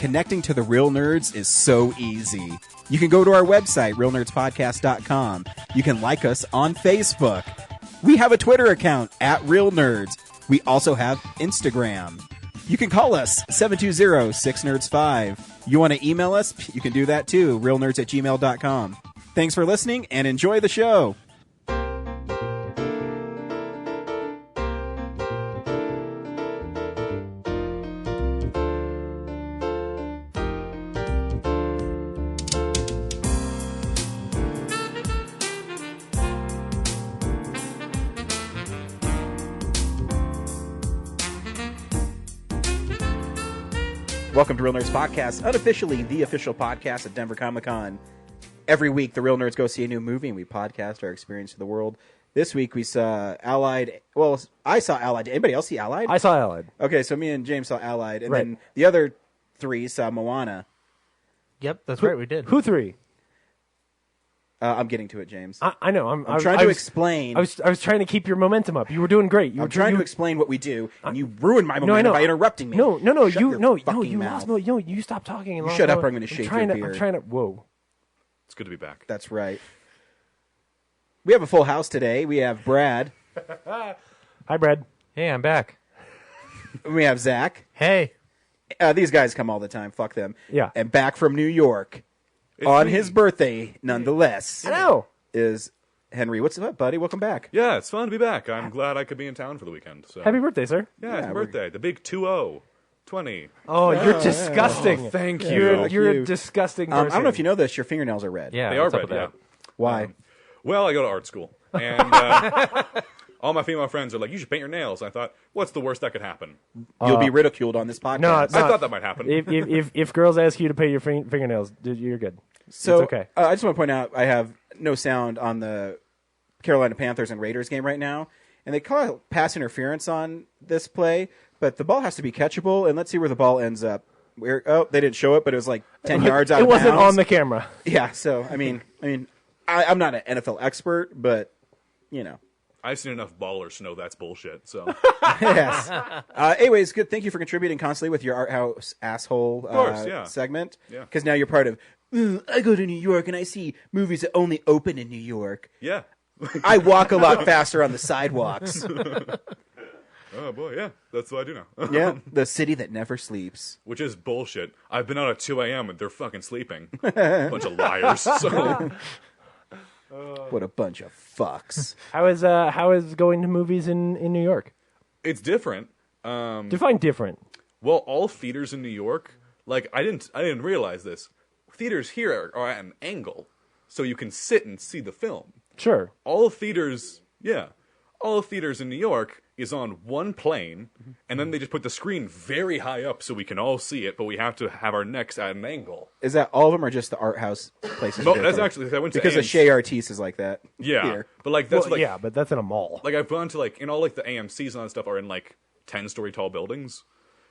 connecting to the real nerds is so easy. You can go to our website, realnerdspodcast.com. You can like us on Facebook. We have a Twitter account, @RealNerds. We also have Instagram. You can call us, 720-6nerds5. You want to email us? You can do that too, realnerds@gmail.com. Thanks for listening, and enjoy the show. Welcome to Real Nerds Podcast, unofficially the official podcast at Denver Comic Con. Every week, the Real Nerds go see a new movie, and we podcast our experience of the world. This week, we saw Allied. Well, I saw Allied. Did anybody else see Allied? I saw Allied. Okay, so me and James saw Allied, and Right. then the other three saw Moana. Yep, that's right, we did. Who three? I'm getting to it, James. I know. I'm trying to explain. I was trying to keep your momentum up. You were doing great. I'm trying to explain what we do, and you ruined my momentum by interrupting me. No. Shut your fucking mouth. You stop talking. You shut up, or I'm going to shake your beard. I'm trying to. Whoa. It's good to be back. That's right. We have a full house today. We have Brad. Hi, Brad. Hey, I'm back. We have Zach. Hey. These guys come all the time. Fuck them. Yeah. And back from New York on his birthday, nonetheless. I know. Is Henry. What's up, buddy? Welcome back. Yeah, it's fun to be back. I'm glad I could be in town for the weekend. So. Happy birthday, sir. Yeah, it's my birthday. The big 20. Oh, you're disgusting. Thank you. You're a disgusting person. I don't know if you know this. Your fingernails are red. Yeah, They are what's up red, with yeah. that? Why? Well, I go to art school, and all my female friends are like, you should paint your nails. I thought, what's the worst that could happen? You'll be ridiculed on this podcast. No, I thought that might happen. if girls ask you to paint your fingernails, you're good. So it's okay. I just want to point out I have no sound on the Carolina Panthers and Raiders game right now, and they call it pass interference on this play, but the ball has to be catchable, and let's see where the ball ends up. They didn't show it, but it was like 10 yards out of bounds. It wasn't on the camera. Yeah, so I mean, I'm not an NFL expert, but you know. I've seen enough ballers to know that's bullshit. So Yes. Anyways, good. Thank you for contributing constantly with your art house asshole segment. Yeah. Because now you're part of. I go to New York and I see movies that only open in New York. yeah. I walk a lot faster on the sidewalks. Oh boy, yeah, that's what I do now. Yeah, the city that never sleeps. Which is bullshit. I've been out at 2 a.m. and they're fucking sleeping. Bunch of liars. So What a bunch of fucks. How is going to movies in New York? it's different. Define different. Well, all theaters in New York, like I didn't realize this. Theaters here are at an angle, so you can sit and see the film. Sure. All theaters in New York is on one plane, and then they just put the screen very high up so we can all see it, but we have to have our necks at an angle. Is that all of them or just the art house places? No, that's actually I went to because the AMC. Shea Artiste is like that. Yeah, Here. but like that's like yeah, but that's in a mall. like I've gone to like in all like the AMCs and that stuff are in like 10-story tall buildings,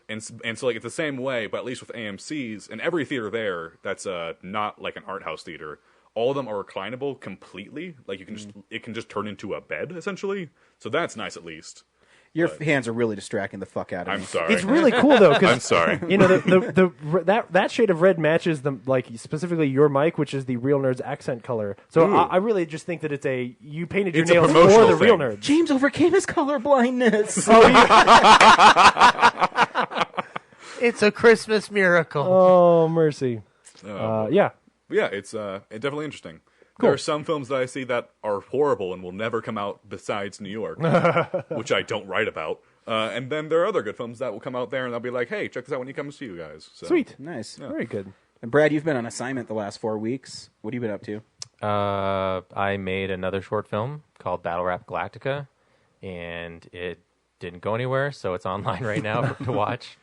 and so like it's the same way, but at least with AMCs and every theater there that's not like an art house theater. All of them are reclinable completely. Like you can it can just turn into a bed essentially. So that's nice at least. Your hands are really distracting the fuck out of me. I'm sorry. It's really cool though. I'm sorry. You know that shade of red matches the like specifically your mic, which is the Real Nerds accent color. So I really just think that you painted your It's a nails for promotional the Real thing. Nerds. James overcame his color blindness. It's a Christmas miracle. Oh mercy. Yeah. Yeah, it's definitely interesting. Cool. There are some films that I see that are horrible and will never come out besides New York, which I don't write about. And then there are other good films that will come out there, and I'll be like, hey, check this out when you come to see you guys. So, Sweet. Nice. Very good. And Brad, you've been on assignment the last 4 weeks. What have you been up to? I made another short film called Battle Rap Galactica, and it didn't go anywhere, so it's online right now to watch.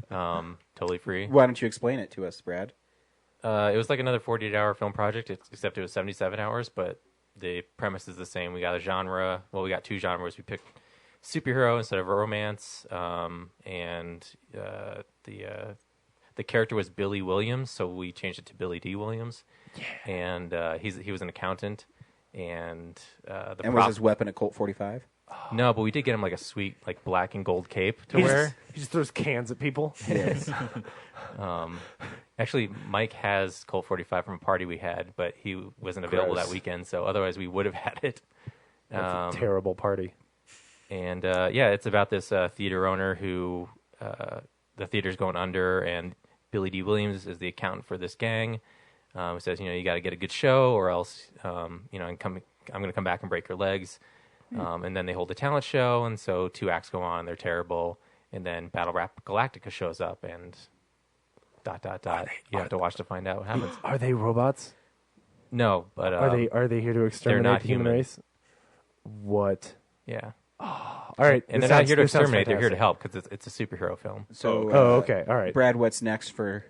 Totally free. Why don't you explain it to us, Brad? It was like another 48-hour film project, except it was 77 hours, but the premise is the same. We got a genre. Well, we got two genres. We picked superhero instead of romance, and the character was Billy Williams, so we changed it to Billy D. Williams. Yeah. And he was an accountant, and was his weapon a Colt 45? No, but we did get him like a sweet, like black and gold cape to He wear. just throws cans at people. Yes. Actually, Mike has Colt 45 from a party we had, but he wasn't available Gross. that weekend, so otherwise we would have had it. That's a terrible party. And it's about this theater owner who the theater's going under, and Billy D. Williams is the accountant for this gang. Who says, you got to get a good show, or else, I'm going to come back and break your legs. And then they hold a talent show, and so 2 acts go on. They're terrible, and then Battle Rap Galactica shows up, and ... You have to watch to find out what happens. Are they robots? No, but Are they here to exterminate not the human human. race? What? yeah. All right. And this they're not sounds- here to this sounds exterminate; they're here to fantastic. help because it's a superhero film. So, Oh, okay. All right. Brad, what's next for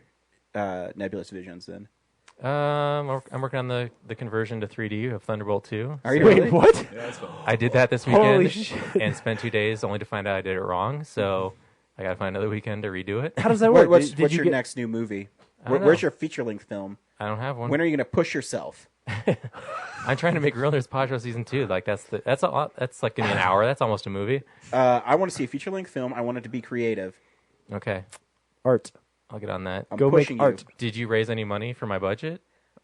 Nebulous Visions then? I'm working on the conversion to 3D of Thunderbolt 2. Are you Wait, really? what? Yeah, that's fun. I did that this Holy weekend shit. and spent 2 days only to find out I did it wrong. So I got to find another weekend to redo it. How does that work? What's Did you your get- next new movie? I don't Where's know. your feature-length film? I don't have one. When are you going to push yourself? I'm trying to make Real Nerds Podcast season 2. Like that's like gonna be an hour. That's almost a movie. I want to see a feature-length film. I want it to be creative. Okay, Art? I'll get on that. I'm Go make pushing art. Did you raise any money for my budget?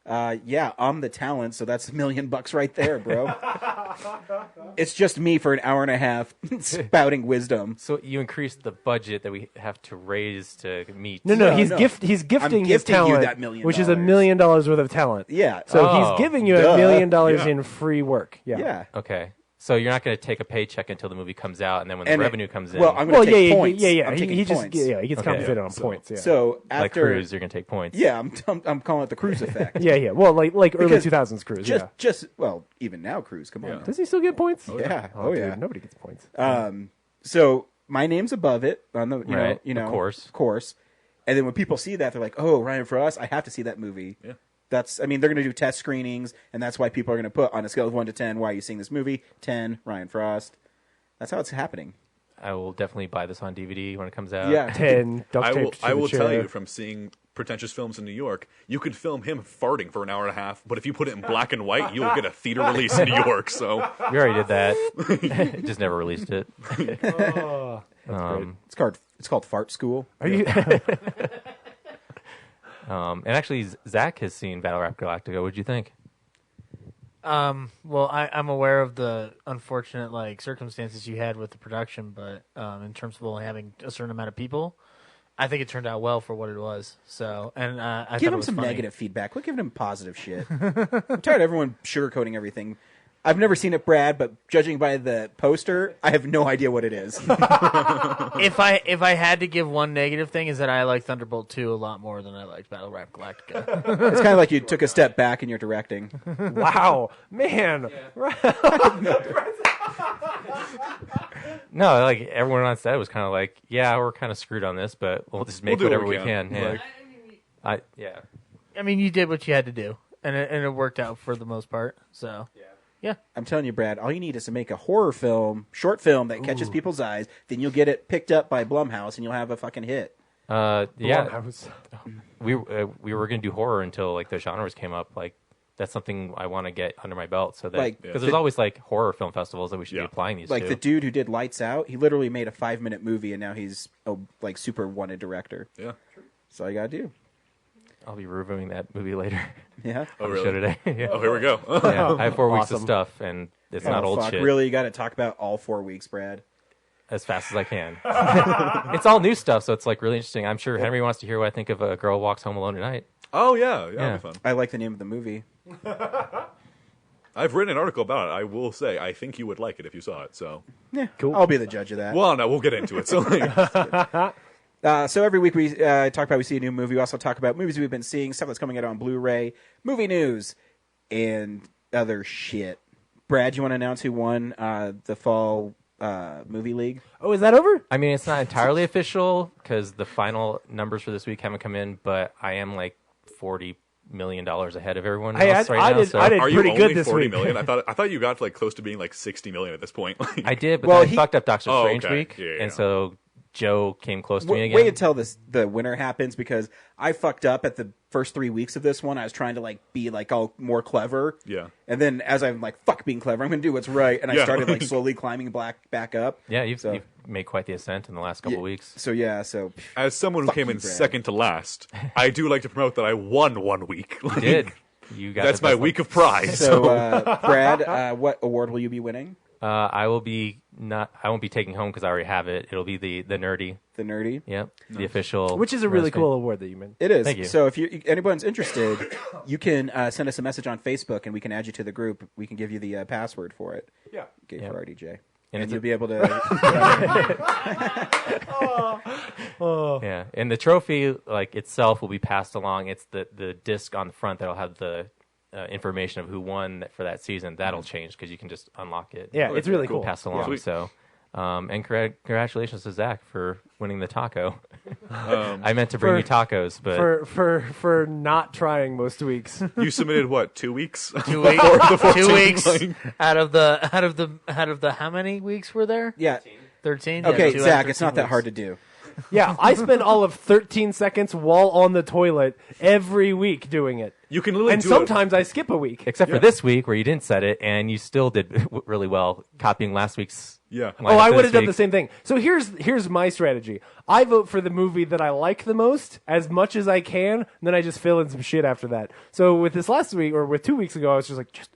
Yeah, I'm the talent, so that's $1 million right there, bro. It's just me for an hour and a half spouting wisdom. So you increased the budget that we have to raise to meet. No, No, he's no. he's gifting his gifting you talent, that $1 million. which is $1 million worth of talent. Yeah. So Oh, he's giving you duh. $1 million Yeah. in free work. Yeah. Yeah. Okay. So you're not going to take a paycheck until the movie comes out, and then when the And revenue comes in, Well, I'm Well, going to take yeah, points. yeah. I'm He taking just points. he gets Okay. compensated on So- points. Yeah. So after like Cruise, you're going to take points. yeah, I'm calling it the Cruise effect. yeah. Well, like early Because 2000s Cruise. Yeah. Just well, even now Cruise. Come on. Yeah. now. Does he still get points? Yeah. Oh, yeah. dude, nobody gets points. So my name's above it on the Right, you know of course. And then when people see that, they're like, "Oh, Ryan Frost, I have to see that movie." Yeah. They're going to do test screenings, and that's why people are going to put on a scale of 1 to 10, why are you seeing this movie? 10, Ryan Frost. That's how it's happening. I will definitely buy this on DVD when it comes out. Yeah. 10 duct I will. taped to I the will tell chair. you from seeing pretentious films in New York, you could film him farting for an hour and a half, but if you put it in black and white, you will get a theater release in New York. So We already did that. Just never released it. Oh, It's called Fart School. are you? And actually, Zach has seen Battle Rap Galactica. What'd you think? Well, I'm aware of the unfortunate circumstances you had with the production, but in terms of only having a certain amount of people, I think it turned out well for what it was. So, and I Give thought it him was some funny. negative feedback. Quit giving him positive shit. I'm tired of everyone sugarcoating everything. I've never seen it, Brad, but judging by the poster, I have no idea what it is. If I had to give one negative thing, is that I like Thunderbolt 2 a lot more than I liked Battle Rap Galactica. It's kind of like you took a step back in your directing. Wow, man. No, like everyone on set was kind of like, yeah, we're kind of screwed on this, but we'll just make We'll do whatever what we we can. can. Yeah. Like- I mean, you did what you had to do, and it worked out for the most part. So, yeah. I'm telling you, Brad, all you need is to make a horror film, short film that catches people's eyes. Then you'll get it picked up by Blumhouse, and you'll have a fucking hit. Yeah. Blumhouse. We were gonna do horror until the genres came up. Like that's something I want to get under my belt, so that Like, because there's always horror film festivals that we should Yeah. be applying these Like to. the dude who did Lights Out, he literally made a 5-minute movie, and now he's a super wanted director. yeah. That's all you gotta do. I'll be reviewing that movie later. Yeah. Oh on the show really? today. Yeah. Oh, here we go. Yeah, I have 4 weeks of Awesome. stuff, and it's not Oh, old fuck. shit. Really, you got to talk about all 4 weeks, Brad. As fast as I can. It's all new stuff, so it's really interesting. I'm sure Henry wants to hear what I think of A Girl Walks Home Alone Tonight. Oh yeah, that'll Yeah. be fun. I like the name of the movie. I've written an article about it. I will say, I think you would like it if you saw it. So, Yeah, Cool. I'll be the judge of that. well, no, we'll get into it. So, So every week we talk about we see a new movie. We also talk about movies we've been seeing, stuff that's coming out on Blu-ray, movie news, and other shit. Brad, you want to announce who won the fall movie league? Oh, is that over? I mean, it's not entirely official because the final numbers for this week haven't come in, but I am $40 million ahead of everyone Hey, else I right now. did- So I did- are you pretty only good this 40 week. million? I thought you got close to being 60 million at this point. I did, but Well, then I he- fucked up Doctor Oh, Strange okay. week, Yeah, yeah. and so Joe came close to me again. Wait until the winter happens, because I fucked up at the first 3 weeks of this one. I was trying to like be like all more clever. Yeah. And then as I'm like, fuck being clever, I'm going to do what's right. And I Yeah. started like slowly climbing back up. Yeah, you've made quite the ascent in the last couple of weeks. So yeah, so As someone who Fuck came you, in Brad. second to last, I do like to promote that I won 1 week. You did. You got That's the my best week of pride. so Brad, what award will you be winning? I won't be taking home because I already have it. It'll be the nerdy. The nerdy. Yep, the official. Which is a really roasting. cool award that you meant. It is. Thank you. So if anyone's interested, you can send us a message on Facebook, and we can add you to the group. We can give you the password for it. Yeah. Gay Yeah. for RDJ. And And it's you'll a- be able to. Yeah, and the trophy like itself will be passed along. It's the disc on the front that'll have the information of who won for that season. That'll change because you can just unlock it. Yeah, it's really cool. Pass along. Sweet. So, and congratulations to Zach for winning the taco. I meant to bring you tacos, but For not trying most weeks. You submitted what, 2 weeks? 2 weeks. The 14, 2 weeks like- out of the how many weeks were there? Yeah. 13. Okay, Yeah, Zach, it's not that hard to do. Yeah, I spend all of 13 seconds while on the toilet every week doing it. You can literally And do sometimes I skip a week. except for this week where you didn't set it and you still did really well copying last week's. Yeah. lineup Oh, I for would this have done week. the same thing. So here's my strategy. I vote for the movie that I like the most as much as I can, and then I just fill in some shit after that. So with this last week, or with 2 weeks ago, I was just like, just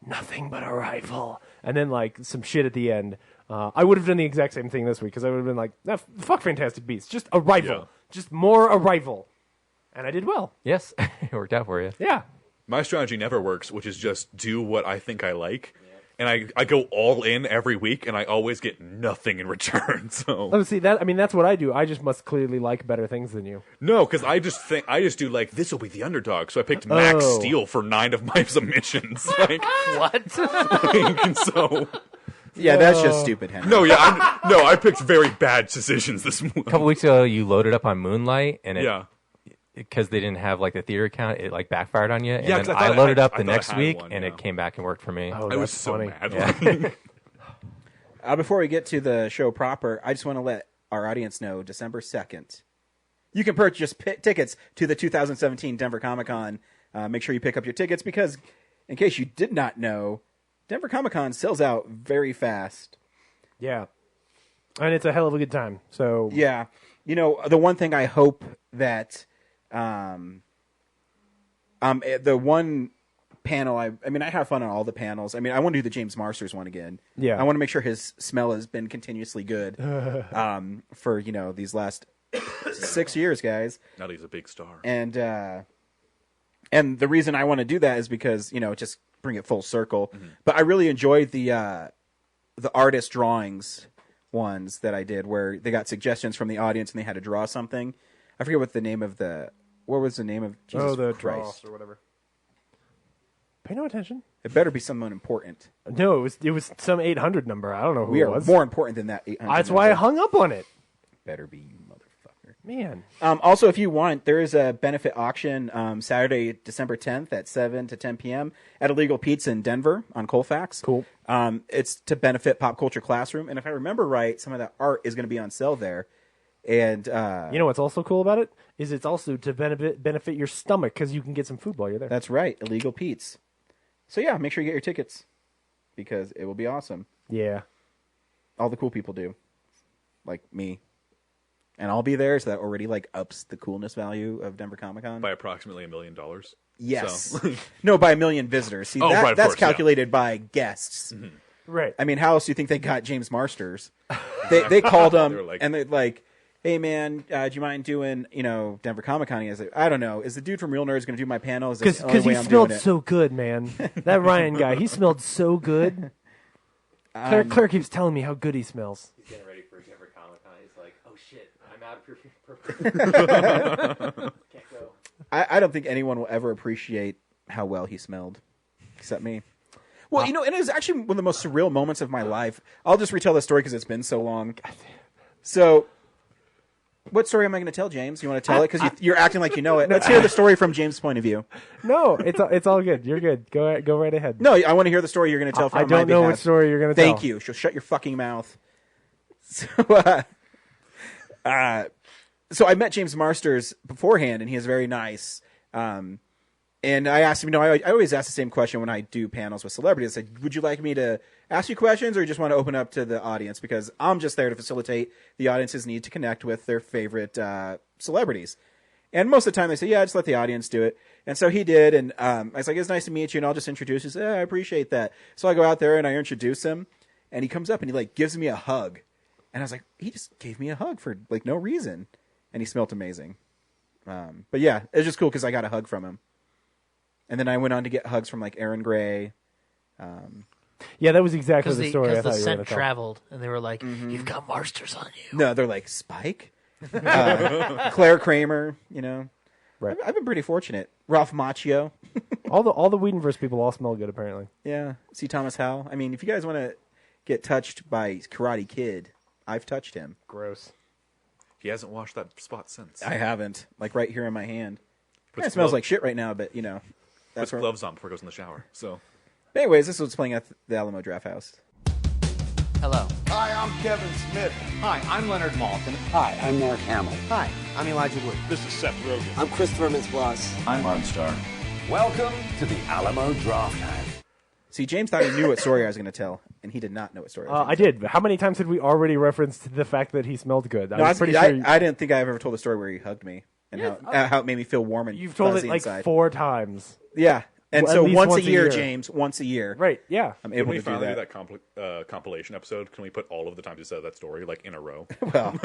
nothing but a rifle. And then like some shit at the end. I would have done the exact same thing this week, because I would have been like, nah, fuck Fantastic Beasts. Just a rifle. Yeah. Just more a rifle. And I did well. Yes, it worked out for you. Yeah. My strategy never works, which is just do what I think I like. And I go all in every week, and I always get nothing in return. So Oh, see that? I mean, that's what I do. I just must clearly like better things than you. no, because I just do like this will be the underdog. So I picked Max Oh. Steel for 9 of my submissions. Like, What? and so Yeah, that's just stupid, Henry. no, yeah, I picked very bad decisions this A morning. couple weeks ago, you loaded up on Moonlight, and Yeah, because they didn't have like the theater account, it like backfired on you. And Yeah, 'cause then I thought I loaded I- up I the thought I next had week, one, and yeah. it came back and worked for me. Oh, I was that's so funny. mad. Before we get to the show proper, I just want to let our audience know December 2nd. You can purchase tickets to the 2017 Denver Comic Con. Make sure you pick up your tickets, because in case you did not know, Denver Comic Con sells out very fast. Yeah. And it's a hell of a good time. So Yeah. You know, the one thing I hope that the one panel I mean, I have fun on all the panels. I mean, I want to do the James Marsters one again. Yeah. I want to make sure his smell has been continuously good for, these last 6 years, guys. Now he's a big star. And the reason I want to do that is because, just bring it full circle. Mm-hmm. But I really enjoyed the artist drawings ones that I did, where they got suggestions from the audience and they had to draw something. I forget what was the name of Jesus the Christ. Dross or whatever. Pay no attention. It better be someone important. No, it was some 800 number. I don't know who We it are was. more important than that 800. That's why I number. hung up on it. Better be, you motherfucker. Man. Also, if you want, there is a benefit auction Saturday, December 10th at 7 to 10 p.m. at Illegal Pizza in Denver on Colfax. Cool. It's to benefit Pop Culture Classroom. And if I remember right, some of that art is going to be on sale there. And You know what's also cool about it? Is it's also to benefit your stomach, because you can get some food while you're there. that's right, Illegal Pete's. So yeah, make sure you get your tickets, because it will be awesome. Yeah. All the cool people do, like me. And I'll be there, so that already ups the coolness value of Denver Comic Con. By approximately $1 million. Yes. So. No, by 1 million visitors. See, Oh, right, of that's course, yeah. calculated by guests. Right. I mean, how else do you think they got James Marsters? They called him, They were like- and they're like, hey, man, do you mind doing, Denver Comic Con? He's like, I don't know. Is the dude from Real Nerds going to do my panel? Is this the only Because way he I'm smelled doing it? so good, man. That Ryan guy, he smelled so good. Claire keeps telling me how good he smells. He's getting ready for Denver Comic Con. He's like, oh shit, I'm out of perfume. Can't go. I don't think anyone will ever appreciate how well he smelled, except me. Well, and it was actually one of the most surreal moments of my life. I'll just retell the story because it's been so long. So, what story am I going to tell, James? You want to tell it? Because you're acting like you know it. Let's hear the story from James' point of view. No, it's all good. You're good. Go right ahead. No, I want to hear the story you're going to tell from I my don't know behalf. which story you're going to tell. Thank you. So shut your fucking mouth. So, So I met James Marsters beforehand, and he is very nice. And I asked him, I always ask the same question when I do panels with celebrities. I said, would you like me to ask you questions, or you just want to open up to the audience? Because I'm just there to facilitate the audience's need to connect with their favorite celebrities. And most of the time they say, yeah, just let the audience do it. And so he did, and I was like, it's nice to meet you, and I'll just introduce you. He said, I appreciate that. So I go out there, and I introduce him, and he comes up, and he, gives me a hug. And I was like, he just gave me a hug for, no reason. And he smelled amazing. But yeah, it was just cool because I got a hug from him. And then I went on to get hugs from Aaron Gray. Yeah, that was exactly the story. Because I thought the you were scent going to tell. traveled, and they were like, "You've got Marsters on you." No, they're like Spike, Claire Kramer. Right. I've been pretty fortunate. Ralph Macchio. All the Whedonverse people all smell good, apparently. Yeah. C. Thomas Howell. I mean, if you guys want to get touched by Karate Kid, I've touched him. Gross. He hasn't washed that spot since. I haven't. Right here in my hand. Puts It smells glove- like shit right now, but Puts that's where. gloves on before he goes in the shower. So But anyways, this is what's playing at the Alamo Draft House. Hello. Hi, I'm Kevin Smith. Hi, I'm Leonard Maltin. Hi, I'm Mark Hamill. Hi, I'm Elijah Wood. This is Seth Rogen. I'm Christopher Mintz-Plasse. I'm Ron Starr. Welcome to the Alamo Draft House. See, James thought he knew what story I was going to tell, and he did not know what story I was I did. How many times had we already referenced the fact that he smelled good? No, was pretty sure. I didn't think I ever told a story where he hugged me and how it made me feel warm and You've told it fuzzy like inside. 4 times. Yeah, and Well, at so least once a once a year, year. James, once a year, Right, yeah. I'm when able we to do finally that. do that compilation episode, can we put all of the times you said that story in a row? Well,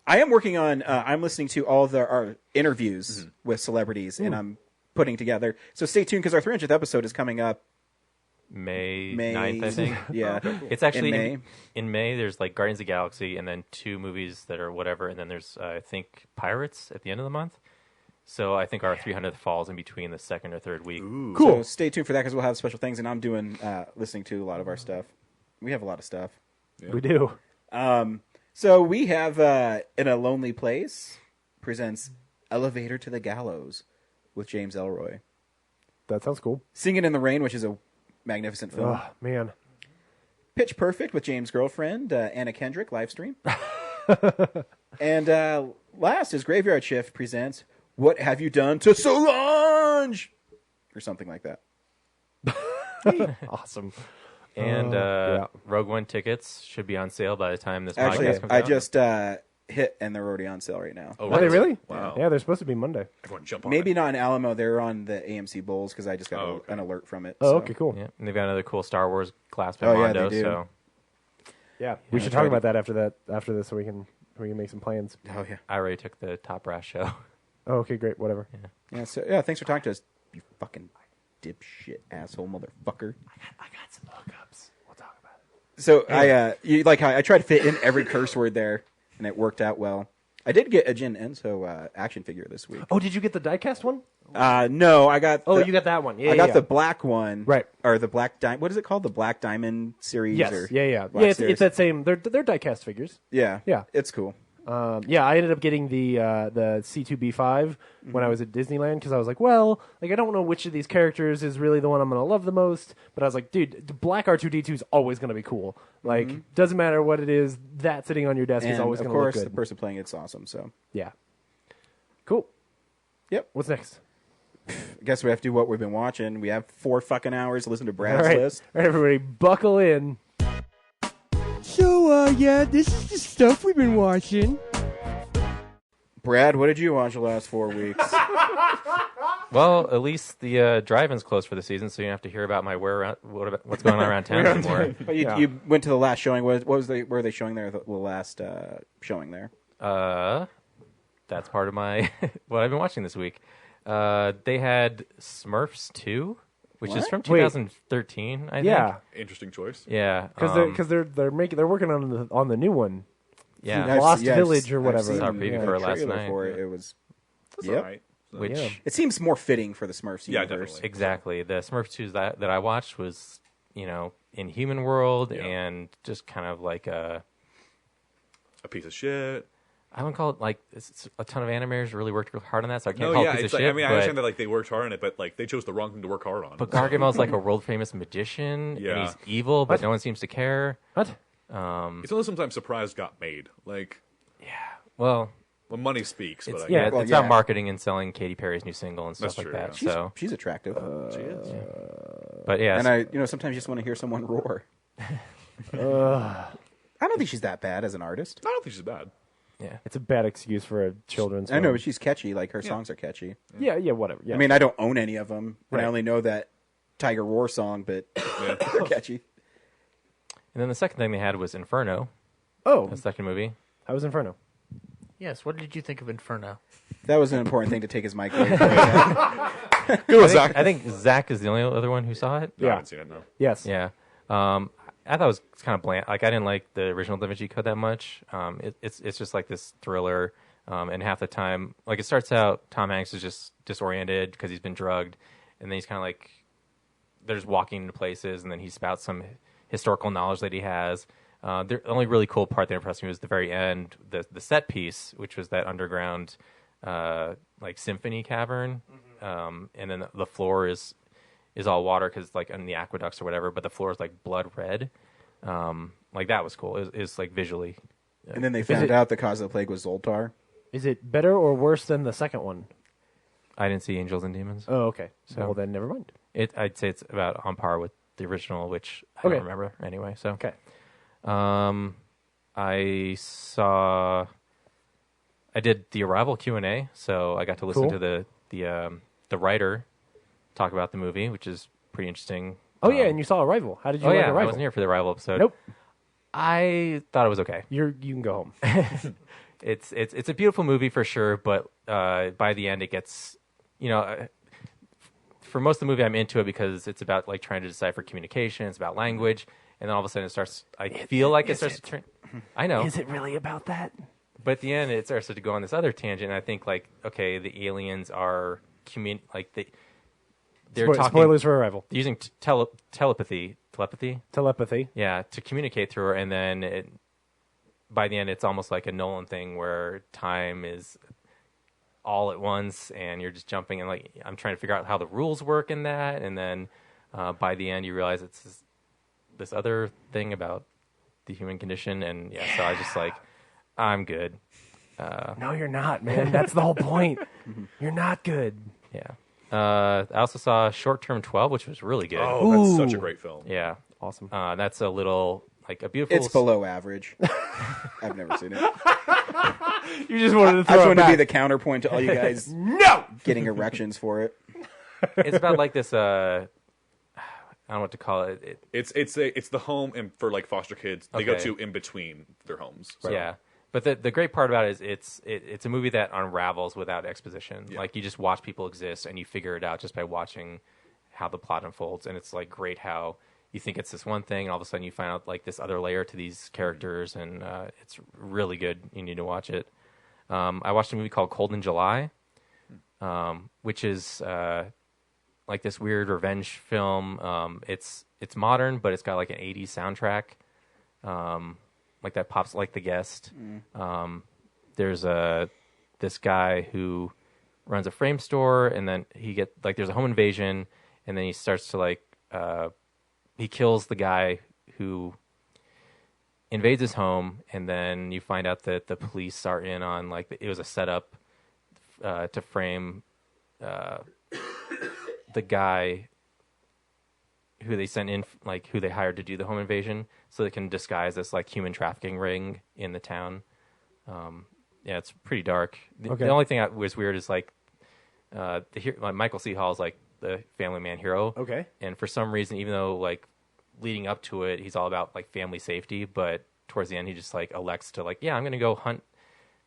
I am working on. I'm listening to all of our interviews with celebrities, and I'm putting together. So stay tuned because our 300th episode is coming up. May May 9th, I think. Yeah, It's actually in in May. There's Guardians of the Galaxy, and then 2 movies that are whatever, and then there's I think Pirates at the end of the month. So I think our 300th falls in between the second or third week. Cool. So stay tuned for that because we'll have special things, and I'm doing listening to a lot of our stuff. We have a lot of stuff. We do. So we have In a Lonely Place presents Elevator to the Gallows with James Elroy. That sounds cool. Singing in the Rain, which is a magnificent film. Oh, man. Pitch Perfect with James' girlfriend, Anna Kendrick, live stream. And last is Graveyard Shift presents What Have You Done to Solange? Or something like that. Awesome. And yeah. Rogue One tickets should be on sale by the time this Actually, podcast comes I out. just hit, and they're already on sale right now. Are they really? Wow. Yeah, they're supposed to be Monday. Everyone jump on Maybe it. not in Alamo. They're on the AMC Bowls because I just got okay. an alert from it. Oh, so. okay, cool. Yeah, and they've got another cool Star Wars glass by Oh, yeah, Mondo. they do. So Yeah, we should talk about that after this, so we can make some plans. Oh, yeah. I already took the Top Brass show. Oh, okay, great, whatever. Yeah, so, yeah, thanks for talking to us, you fucking dipshit asshole motherfucker. I got some hookups. We'll talk about it. So you like how I tried to fit in every curse word there, and it worked out well. I did get a Jin Enso action figure this week. Oh, did you get the diecast one? No, I got. Oh, you got that one. Yeah, I got yeah. the black one, Right. Or the black diamond. What is it called? The Black Diamond series? Yes. Or Yeah. Black Yeah, series? it's that same. They're diecast figures. Yeah. Yeah. It's cool. Yeah, I ended up getting the C2B5 when I was at Disneyland because I was like, well, I don't know which of these characters is really the one I'm going to love the most. But I was like, dude, the black R2D2 is always going to be cool. Doesn't matter what it is, that sitting on your desk is And always of going to look course, good. the person playing it's awesome. So Yeah. Cool. Yep. What's next? I guess we have to do what we've been watching. We have 4 fucking hours to listen to All Brad's right. list. All right, everybody, buckle in. So, yeah, this is the stuff we've been watching. Brad, what did you watch the last 4 weeks? Well, at least the drive-in's closed for the season, so you don't have to hear about my what's going on around town anymore. But you went to the last showing. What were they showing there? The last showing there. That's part of my what I've been watching this week. They had Smurfs 2, which is What? from Wait. 2013. I think. Yeah, Interesting choice. Yeah. because they're working on the new one. yeah. Lost I've Village seen- or I've whatever. seen Saw a preview for it the last trailer night. for it. It was. That's Yep. all right. Which Yeah. It seems more fitting for the Smurfs Yeah, universe. definitely. exactly the Smurfs 2 that I watched was in Human World Yeah. and just kind of like A piece of shit. I wouldn't call it like it's a ton of animators really worked real hard on that, so I can't No, call yeah, it a piece it's of like, shit. I mean, I but, understand that they worked hard on it, but they chose the wrong thing to work hard on. but Gargamel's like a world famous magician, Yeah. and he's evil, but no one seems to care. What? It's only sometimes surprise got made. Well, Well, money speaks, but it's, I yeah, guess. Well, it's yeah. about marketing and selling Katy Perry's new single and stuff That's like true, that. yeah. So, She's attractive. She is. but yeah, And I, sometimes you just want to hear someone roar. I don't think she's that bad as an artist. I don't think she's bad. yeah. It's a bad excuse for a children's I film. know, but she's catchy. Like, her songs are catchy. Yeah, whatever. Yeah. I mean, I don't own any of them, and Right. I only know that Tiger Roar song, but Yeah. they're catchy. And then the second thing they had was Inferno, oh, the second movie. how was Inferno? Yes. What did you think of Inferno? That was an important thing to take his mic away. I think Zach is the only other one who saw it. No, I Yeah. haven't seen it, no. Yes. Yeah. I thought it was kind of bland. Like, I didn't like the original Da Vinci Code that much. It's just like this thriller, and half the time, like, it starts out, Tom Hanks is just disoriented because he's been drugged, and then he's kind of like, they're just walking into places, and then he spouts some historical knowledge that he has. The only really cool part that impressed me was the very end, the set piece, which was that underground, like, symphony cavern, and then the floor is all water because like in the aqueducts or whatever, but the floor is like blood red. Like, that was cool. It was like visually. And then they found out the cause of the plague was Zoltar. Is it better or worse than the second one? I didn't see Angels and Demons. Oh, okay. So- Well, then never mind. I'd say it's about on par with the original, which I Okay. don't remember anyway. So Okay. I did the Arrival Q&A, so I got to listen Cool. to the writer talk about the movie, which is pretty interesting. Oh, yeah, and you saw Arrival. How did you Oh like yeah, I Arrival? wasn't here for the Arrival episode. Nope. I thought it was okay. You can go home. It's a beautiful movie for sure, but by the end it gets, for most of the movie I'm into it because it's about like trying to decipher communication, it's about language, and then all of a sudden it starts. I feel like it starts to turn. I know, Is it really about that? but at the end it starts to go on this other tangent. And I think like, okay, the aliens are they're talking. Spoilers for Arrival. Using telepathy, Telepathy. yeah, to communicate through her, and then by the end, it's almost like a Nolan thing where time is all at once, and you're just jumping, and like I'm trying to figure out how the rules work in that, and then by the end, you realize it's this other thing about the human condition, and yeah, so I just like, I'm good. No, you're not, man. That's the whole point. You're not good. Yeah. I also saw Short Term 12, which was really good. Oh, that's such a great film. Yeah. Awesome. That's a little, like a beautiful. It's below average. I've never seen it. You just wanted to I throw just it wanted to back. be the counterpoint to all you guys No! getting erections for it. It's about like this, I don't know what to call it. It's the home and for like foster kids they go Okay. to in between their homes. So. Yeah. But the great part about it is it's a movie that unravels without exposition. Yeah. Like, you just watch people exist and you figure it out just by watching how the plot unfolds. And it's like great how you think it's this one thing and all of a sudden you find out like this other layer to these characters, and it's really good. You need to watch it. I watched a movie called Cold in July, which is like this weird revenge film. It's modern, but it's got like an 80s soundtrack. Like that pops like The Guest. There's this guy who runs a frame store, and then there's a home invasion, and then he starts to like he kills the guy who invades his home, and then you find out that the police are in on like it was a setup to frame the guy who they sent in, like who they hired to do the home invasion, so they can disguise this like human trafficking ring in the town. Yeah, it's pretty dark. The only thing that was weird is like Michael C. Hall is like the family man hero. Okay. And for some reason, even though like leading up to it, he's all about like family safety, but towards the end, he just like elects to like, yeah, I'm going to go hunt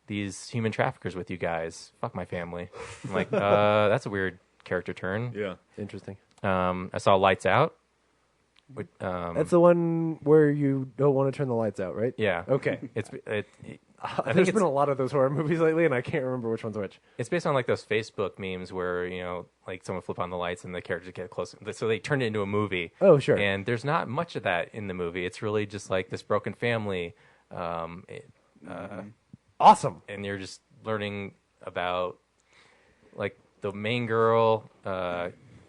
these human traffickers with you guys. Fuck my family. I'm like, that's a weird character turn. Yeah. Interesting. I saw Lights Out. That's the one where you don't want to turn the lights out, right? Yeah. Okay. I think There's been a lot of those horror movies lately, and I can't remember which one's which. it's based on like those Facebook memes where, like someone flip on the lights and the characters get close. So they turn it into a movie. Oh, sure. And there's not much of that in the movie. It's really just like this broken family. Awesome. And you're just learning about like the main girl.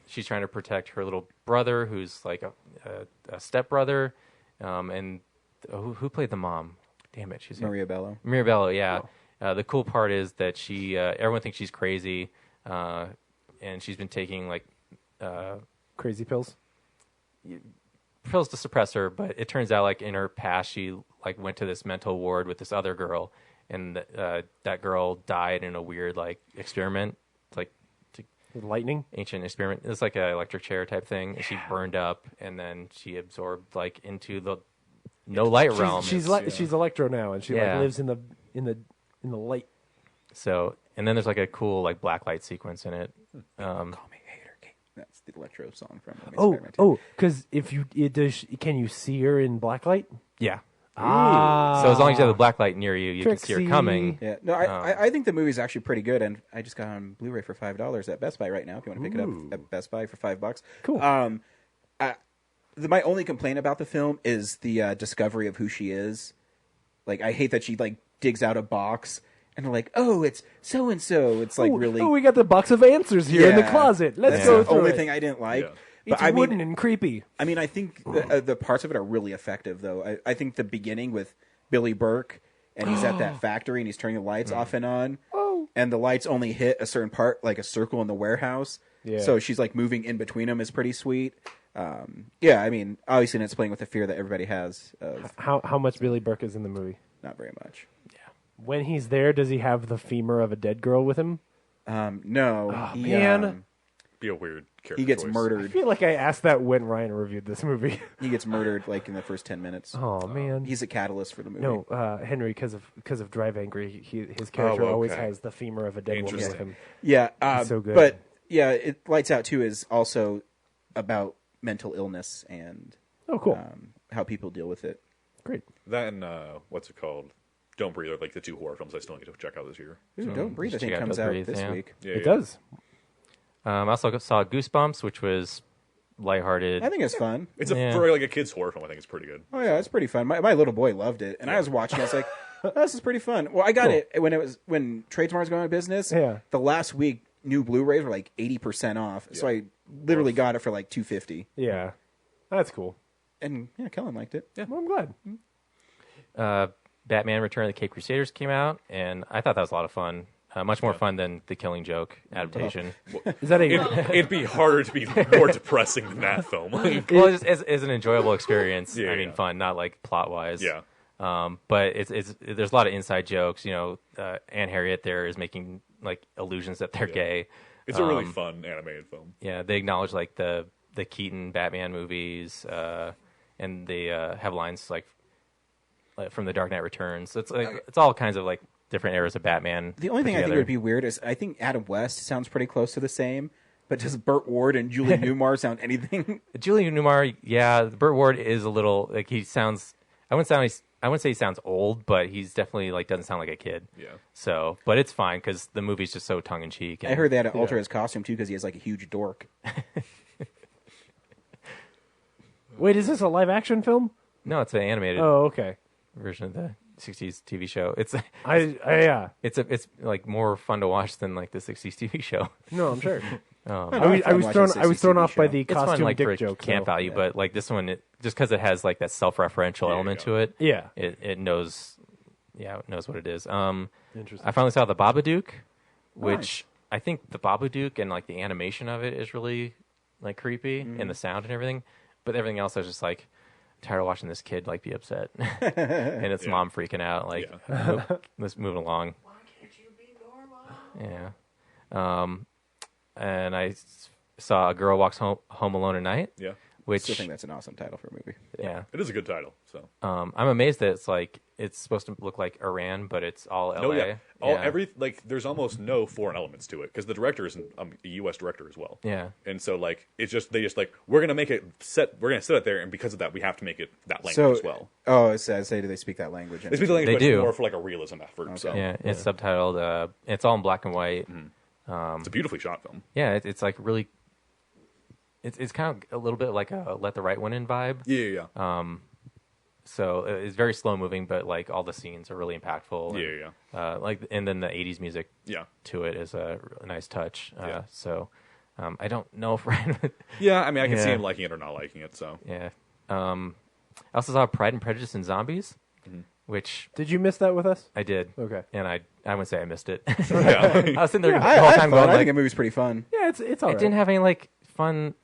She's trying to protect her little brother, who's like a stepbrother. And who played the mom? damn it, she's Maria Bello. Mirabello, yeah. The cool part is that she, everyone thinks she's crazy, and she's been taking like Crazy pills. pills to suppress her. But it turns out, like in her past, she like went to this mental ward with this other girl, and that girl died in a weird like experiment, like Lightning. ancient experiment. It's like an electric chair type thing. And she burned up, and then she absorbed like into the no light realm. She's Electro now, and she like Yeah. lives in the light. So, and then there's like a cool like black light sequence in it. Call me Hater King. That's the Electro song from Amazing Spider-Man 2. Because if can you see her in blacklight? Yeah. Ah, So as long as you have the black light near you, you can see her Trixie. coming. Yeah, no, I think the movie's actually pretty good, and I just got on Blu-ray for $5 at Best Buy right now. If you want to pick it up at Best Buy for $5, Cool. My only complaint about the film is the discovery of who she is. Like, I hate that she like digs out a box and they're like, "Oh, it's so and so." It's like really. Oh, we got the box of answers here in the Yeah. closet. Let's That's go the through only it. thing I didn't like. Yeah. It's But wooden and creepy. I mean, I think the parts of it are really effective, though. I think the beginning with Billy Burke, and he's at that factory, and he's turning the lights off and on, and the lights only hit a certain part, like a circle in the warehouse. Yeah. So she's like moving in between them is pretty sweet. Yeah, I mean, obviously, it's playing with the fear that everybody has of How much Billy Burke is in the movie? not very much. When he's there, does he have the femur of a dead girl with him? No, he, man. Be a weird character. he gets choice. I murdered. feel like I asked that when Ryan reviewed this movie. He gets murdered like in the first 10 minutes. Oh man. He's a catalyst for the movie. No, Henry, because of Drive Angry, his character Oh, always okay. has the femur of a dead woman with Interesting. him. Yeah, He's so good. But yeah, Lights Out 2 is also about mental illness and Oh, cool. how people deal with it. Great. That and what's it called? Don't Breathe are like the two horror films I still need to check out this year. Ooh, Don't Breathe, I check think, out comes Don't out Breathe, this yeah. week. Yeah, It yeah. does. I also saw Goosebumps, which was lighthearted. I think it's fun. It's Yeah. for like a kid's horror film. I think it's pretty good. Oh yeah, it's pretty fun. My little boy loved it, and I was watching. I was like, oh, "This is pretty fun." Well, I got it when Tradesmart was going out of business. Yeah. The last week, new Blu-rays were like 80% off, so I literally got it for like $250. Yeah. That's cool. And yeah, Kellen liked it. Yeah. Well, I'm glad. Batman: Return of the Cape Crusaders came out, and I thought that was a lot of fun. Much more fun than the Killing Joke adaptation. Is that a It'd be harder to be more depressing than that film. Well, just as an enjoyable experience. Yeah, I mean, yeah. fun, not like plot wise. Yeah. But it's there's a lot of inside jokes. You know, Anne Harriet there is making like allusions that they're gay. It's a really fun animated film. Yeah, they acknowledge like the Keaton Batman movies, and they have lines like from The Dark Knight Returns. It's like it's all kinds of like different eras of Batman. The only put thing I think together. would be weird is I think Adam West sounds pretty close to the same, but does Burt Ward and Julie Newmar sound anything? Julian Newmar, yeah, Burt Ward is a little like he sounds. I wouldn't say he sounds old, but he's definitely like doesn't sound like a kid. Yeah. So, but it's fine because the movie's just so tongue in cheek. I heard they had to alter his costume too because he has like a huge dork. Wait, is this a live action film? No, it's an animated Oh, okay. version of the '60s TV show. It's Yeah. it's like more fun to watch than like the '60s TV show. No, I'm sure. I I was thrown off by the It's costume fun like dick for joke. camp though. value, but like this one, just because it has like that self-referential element to it, Yeah. it knows, it knows what it is. Interesting. I finally saw the Babadook, which I think the Babadook and like the animation of it is really like creepy and the sound and everything, but everything else I was just like tired of watching this kid like be upset and its mom freaking out like let's move along. Why can't you be normal? Yeah. And I saw A Girl Walks Home Alone at Night. Yeah. I still Which think that's an awesome title for a movie. yeah. It is a good title. So I'm amazed that it's like it's supposed to look like Iran, but it's all LA. no, yeah. There's almost no foreign elements to it because the director is a U.S. director as well. Yeah. And so like they just like we're gonna make it set. We're gonna set it there, and because of that, we have to make it that language So, as well. oh, I say, do they speak that language? They speak the language, They but do. it's more for like a realism effort. So Yeah, it's subtitled. It's all in black and white. it's a beautifully shot film. Yeah, it's like really. It's kind of a little bit like a Let the Right One In vibe. Yeah. So it's very slow moving, but like all the scenes are really impactful. Yeah. And, like and then the '80s music. Yeah. To it is a nice touch. Yeah. So I don't know if Ryan. Yeah. I mean, I can see Yeah. him liking it or not liking it. So Yeah. I also saw Pride and Prejudice and Zombies, which Did you miss that with us? I did. Okay. And I wouldn't say I missed it. Yeah. I was sitting there the I whole had time fun. going I like, think the movie's pretty fun. Yeah, it's all it right. didn't have any like fun.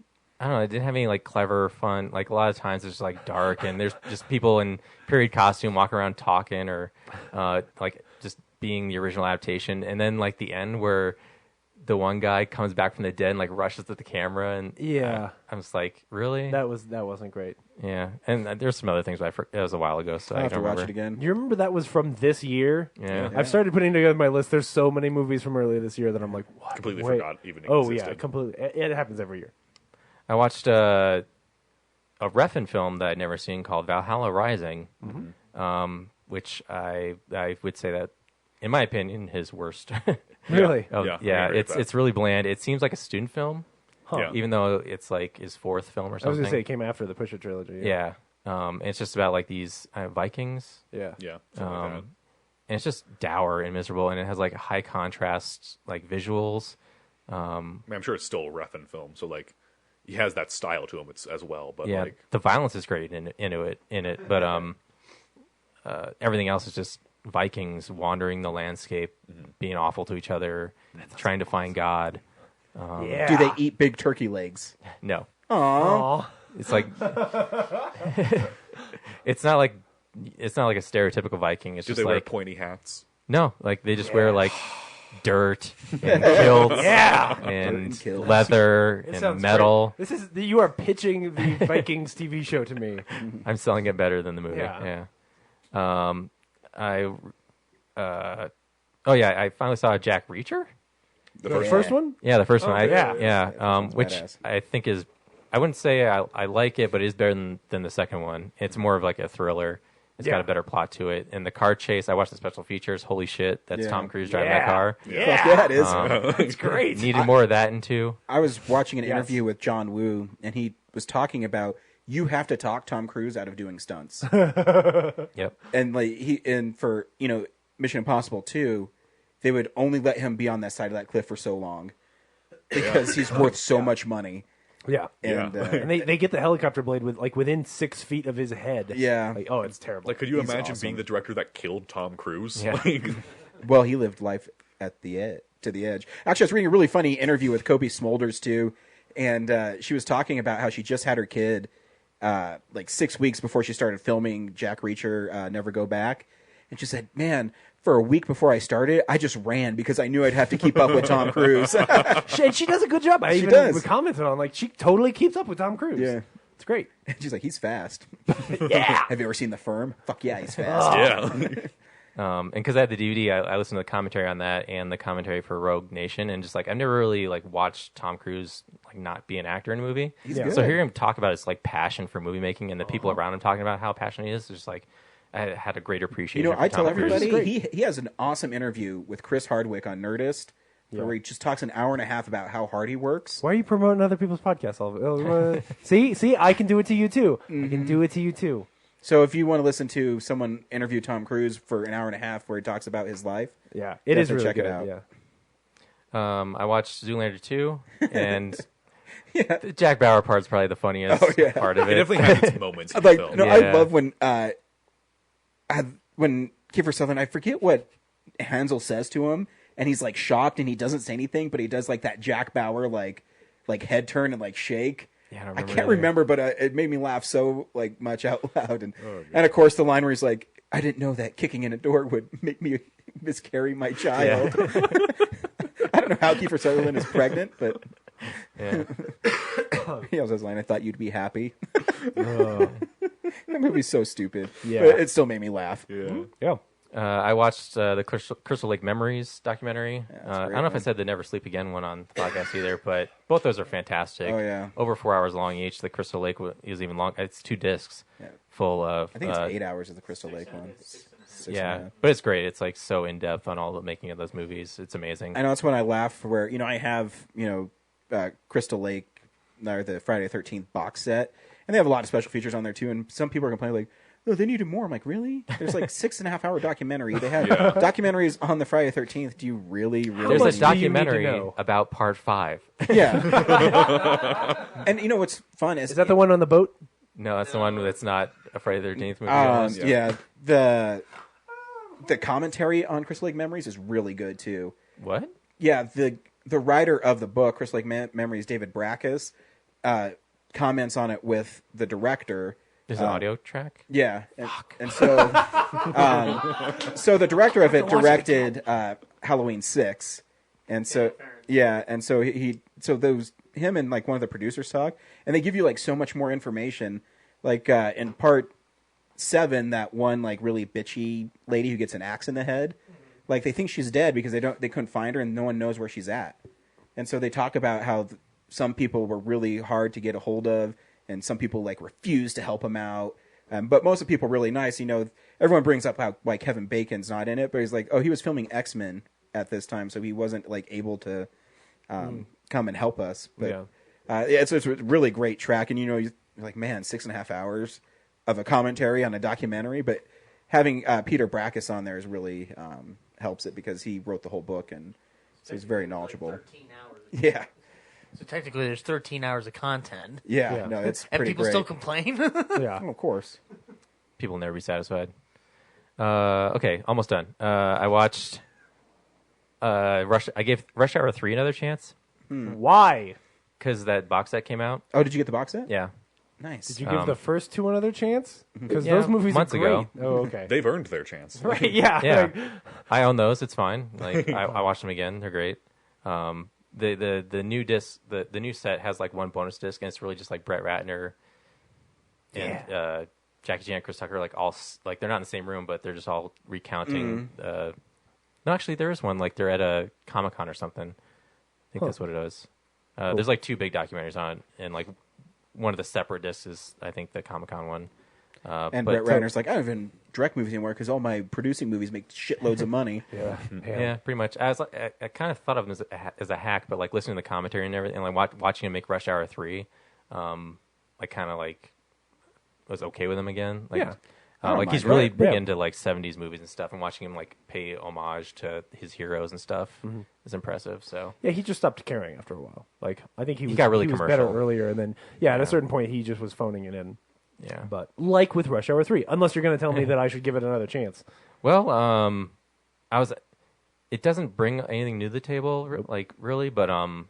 I don't know. It didn't have any like clever fun. Like a lot of times it's just like dark and there's just people in period costume walking around talking or like just being the original adaptation. And then like the end where the one guy comes back from the dead and like rushes at the camera and Yeah. I'm just like, really? That wasn't great. Yeah. And there's some other things, but it was a while ago, so I'll I have to don't watch remember. it again. You remember that was from this year? Yeah. I've started putting together my list. There's so many movies from earlier this year that I'm like, what? Completely Wait. forgot even Oh existed. yeah, completely. It happens every year. I watched a Refn film that I'd never seen called Valhalla Rising, which I would say that, in my opinion, his worst. Really? Oh, Yeah, I yeah, agree with that. it's really bland. It seems like a student film, Yeah. even though it's like his fourth film or I was something. gonna say it came after the Pusher trilogy. Yeah, it's just about like these Vikings, Yeah. Yeah. something like that. and it's just dour and miserable, and it has like high contrast like visuals. I mean, I'm sure it's still a Refn film, so like he has that style to him as well. But Yeah, like, the violence is great in it, but everything else is just Vikings wandering the landscape, being awful to each other, trying to find God. Yeah. Do they eat big turkey legs? No, Aw. it's like it's not like a stereotypical Viking. It's do just they wear like pointy hats? no, like they just wear like dirt and kilts, Yeah. and kilts. leather It and sounds metal. great. You are pitching the Vikings TV show to me. I'm selling it better than the movie. Yeah. Yeah. I finally saw Jack Reacher. The The first first one? Yeah, the first one. yeah. Which badass. I think is, I wouldn't say I like it, but it is better than the second one. It's more of like a thriller. It's got Yeah. a better plot to it. And the car chase, I watched the special features. Holy shit, that's Yeah. Tom Cruise driving Yeah. that car. Fuck yeah, it is. It's great. Needed more of that in two. I was watching an Yes. interview with John Woo, and he was talking about you have to talk Tom Cruise out of doing stunts, Yep. and for Mission Impossible 2, they would only let him be on that side of that cliff for so long because he's worth so much money. Yeah. And And they get the helicopter blade within 6 feet of his head. Yeah. Like, oh, it's terrible. Like, could you He's imagine awesome. being the director that killed Tom Cruise? Yeah. Like, well, he lived life at the to the edge. Actually, I was reading a really funny interview with Kobe Smulders too, and she was talking about how she just had her kid like 6 weeks before she started filming Jack Reacher, Never Go Back, and she said, "Man, for a week before I started, I just ran because I knew I'd have to keep up with Tom Cruise." she does a good job. I She even does. commented on like she totally keeps up with Tom Cruise. Yeah. It's great. And she's like, "He's fast." Yeah. Have you ever seen The Firm? Fuck yeah, he's fast. yeah. And because I had the DVD, I listened to the commentary on that and the commentary for Rogue Nation, and just like I've never really like watched Tom Cruise like not be an actor in a movie. He's Yeah. good. So hearing him talk about his like passion for movie making and the people around him talking about how passionate he is, just like I had a great appreciation. I for tell Tom Cruise. everybody he has an awesome interview with Chris Hardwick on Nerdist, where he just talks an hour and a half about how hard he works. Why are you promoting other people's podcasts? See, I can do it to you too. I can do it to you too. So if you want to listen to someone interview Tom Cruise for an hour and a half where he talks about his life, Yeah, it is Definitely really check it good. out. Yeah. I watched Zoolander 2, and the Jack Bauer part's probably the funniest part of It it. definitely has its moments in like the film. no, Yeah. I love when Kiefer Sutherland, I forget what Hansel says to him, and he's like shocked and he doesn't say anything, but he does like that Jack Bauer like head turn and like shake. Yeah, I don't I remember can't either. remember, but it made me laugh so like much out loud, and of course the line where he's like, "I didn't know that kicking in a door would make me miscarry my child." I don't know how Kiefer Sutherland is pregnant, but Yeah. he also has a line, "I thought you'd be happy." That movie's so stupid. Yeah. But it still made me laugh. Yeah. Yeah. I watched the Crystal Lake Memories documentary. that's I great, don't know if I man. said the Never Sleep Again one on the podcast either, but both those are fantastic. Oh, yeah. Over 4 hours long each. The Crystal Lake is even long. It's 2 discs Yeah. full of. I think it's 8 hours of the Crystal Lake one. Six and a Yeah, half. but it's great. It's like so in depth on all the making of those movies. It's amazing. I know it's when I laugh where, I have, Crystal Lake, or the Friday the 13th box set, and they have a lot of special features on there too, and some people are complaining like, "Oh, they needed more." I'm like, really? There's like 6.5 hour documentary. They have documentaries on the Friday the 13th. Do you really There's much a do you need to documentary know? about Part 5. Yeah. And what's fun is Is that the one on the boat? No, that's the one that's not a Friday the 13th movie. Yeah, the commentary on Crystal Lake Memories is really good too. What? Yeah, the writer of the book, Crystal Lake Memories, David Brackus, comments on it with the director. There's an audio track? Yeah, and so so the director of it directed Halloween 6, and so and so him and like one of the producers talk, and they give you like so much more information. Like in part 7, that one like really bitchy lady who gets an axe in the head, like they think she's dead because they couldn't find her and no one knows where she's at, and so they talk about how some people were really hard to get a hold of. And some people like refuse to help him out, but most of the people are really nice. You know, everyone brings up how like Kevin Bacon's not in it, but he's like, oh, he was filming X-Men at this time, so he wasn't like able to come and help us. But it's a really great track, and you know, you're like, man, 6.5 hours of a commentary on a documentary, but having Peter Brackus on there is really helps it because he wrote the whole book, and so he's very knowledgeable. Like 13 hours. Yeah. So technically, there's 13 hours of content. Yeah, no, it's and pretty people great. still complain. Yeah, Oh, of course. People will never be satisfied. Okay, almost done. I watched Rush. I gave Rush Hour 3 another chance Why? because that box set came out. Oh, did you get the box set? Yeah. Nice. Did you give the first 2 another chance? Because Yeah, those movies months are great. ago. Oh, okay. They've earned their chance. Right? Yeah. Yeah. like- I own those. It's fine. Like I watched them again. They're great. The new disc, the new set has like one bonus disc, and it's really just like Brett Ratner and Jackie Chan, Chris Tucker, like all like they're not in the same room, but they're just all recounting. No, actually, there is one. Like they're at a Comic-Con or something. I think that's what it is. There's like 2 big documentaries on it, and like one of the separate discs is I think the Comic-Con one. And but- Brett Ratner's like, I don't even direct movies anymore because all my producing movies make shitloads of money. yeah. Yeah, pretty much. I was like, I kind of thought of him as a hack, but like listening to the commentary and everything, and like watching him make Rush Hour 3, I kind of like was okay with him again. Like, Yeah. like he's mind really that. big Yeah. into like 70s movies and stuff, and watching him like pay homage to his heroes and stuff is impressive. So Yeah, he just stopped caring after a while. Like, I think he got really was better commercial. earlier, and then at a certain point, he just was phoning it in. yeah. But like with Rush Hour 3, unless you're going to tell me that I should give it another chance. Well, it doesn't bring anything new to the table, like really, but and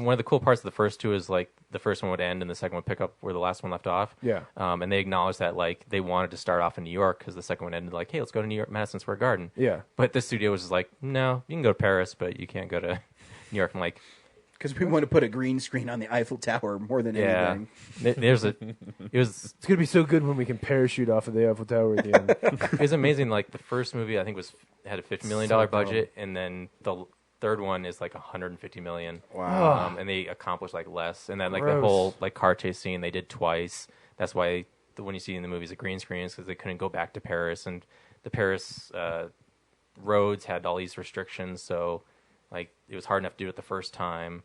one of the cool parts of the first 2 is like the first one would end and the second one would pick up where the last one left off. Yeah. And they acknowledged that like they wanted to start off in New York because the second one ended like, hey, let's go to New York, Madison Square Garden. Yeah. But the studio was just like, no, you can go to Paris, but you can't go to New York. I'm like, Because we want to put a green screen on the Eiffel Tower more than yeah, anything. it was It's going to be so good when we can parachute off of the Eiffel Tower at the end. it was amazing. Like the first movie, I think had a $50 million So budget, and then the third one is like $150 million. Wow. And they accomplished like less. And then like the Gross. whole like car chase scene they did twice. That's why when you see in the movies a green screen is because they couldn't go back to Paris, and the Paris roads had all these restrictions. So like it was hard enough to do it the first time.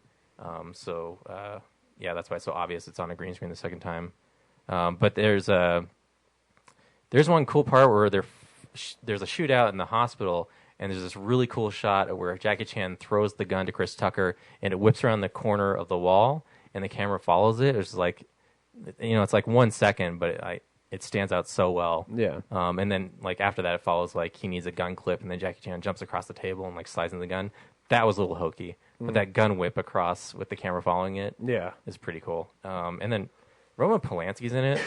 Yeah, that's why it's so obvious it's on a green screen the second time. But there's one cool part where there's a shootout in the hospital, and there's this really cool shot where Jackie Chan throws the gun to Chris Tucker, and it whips around the corner of the wall, and the camera follows it. It's like, it's like 1 second, but it stands out so well. Yeah. And then like after that, it follows like he needs a gun clip, and then Jackie Chan jumps across the table and like slides in the gun. That was a little hokey, but that gun whip across with the camera following it Yeah. is pretty cool. And then Roman Polanski's in it.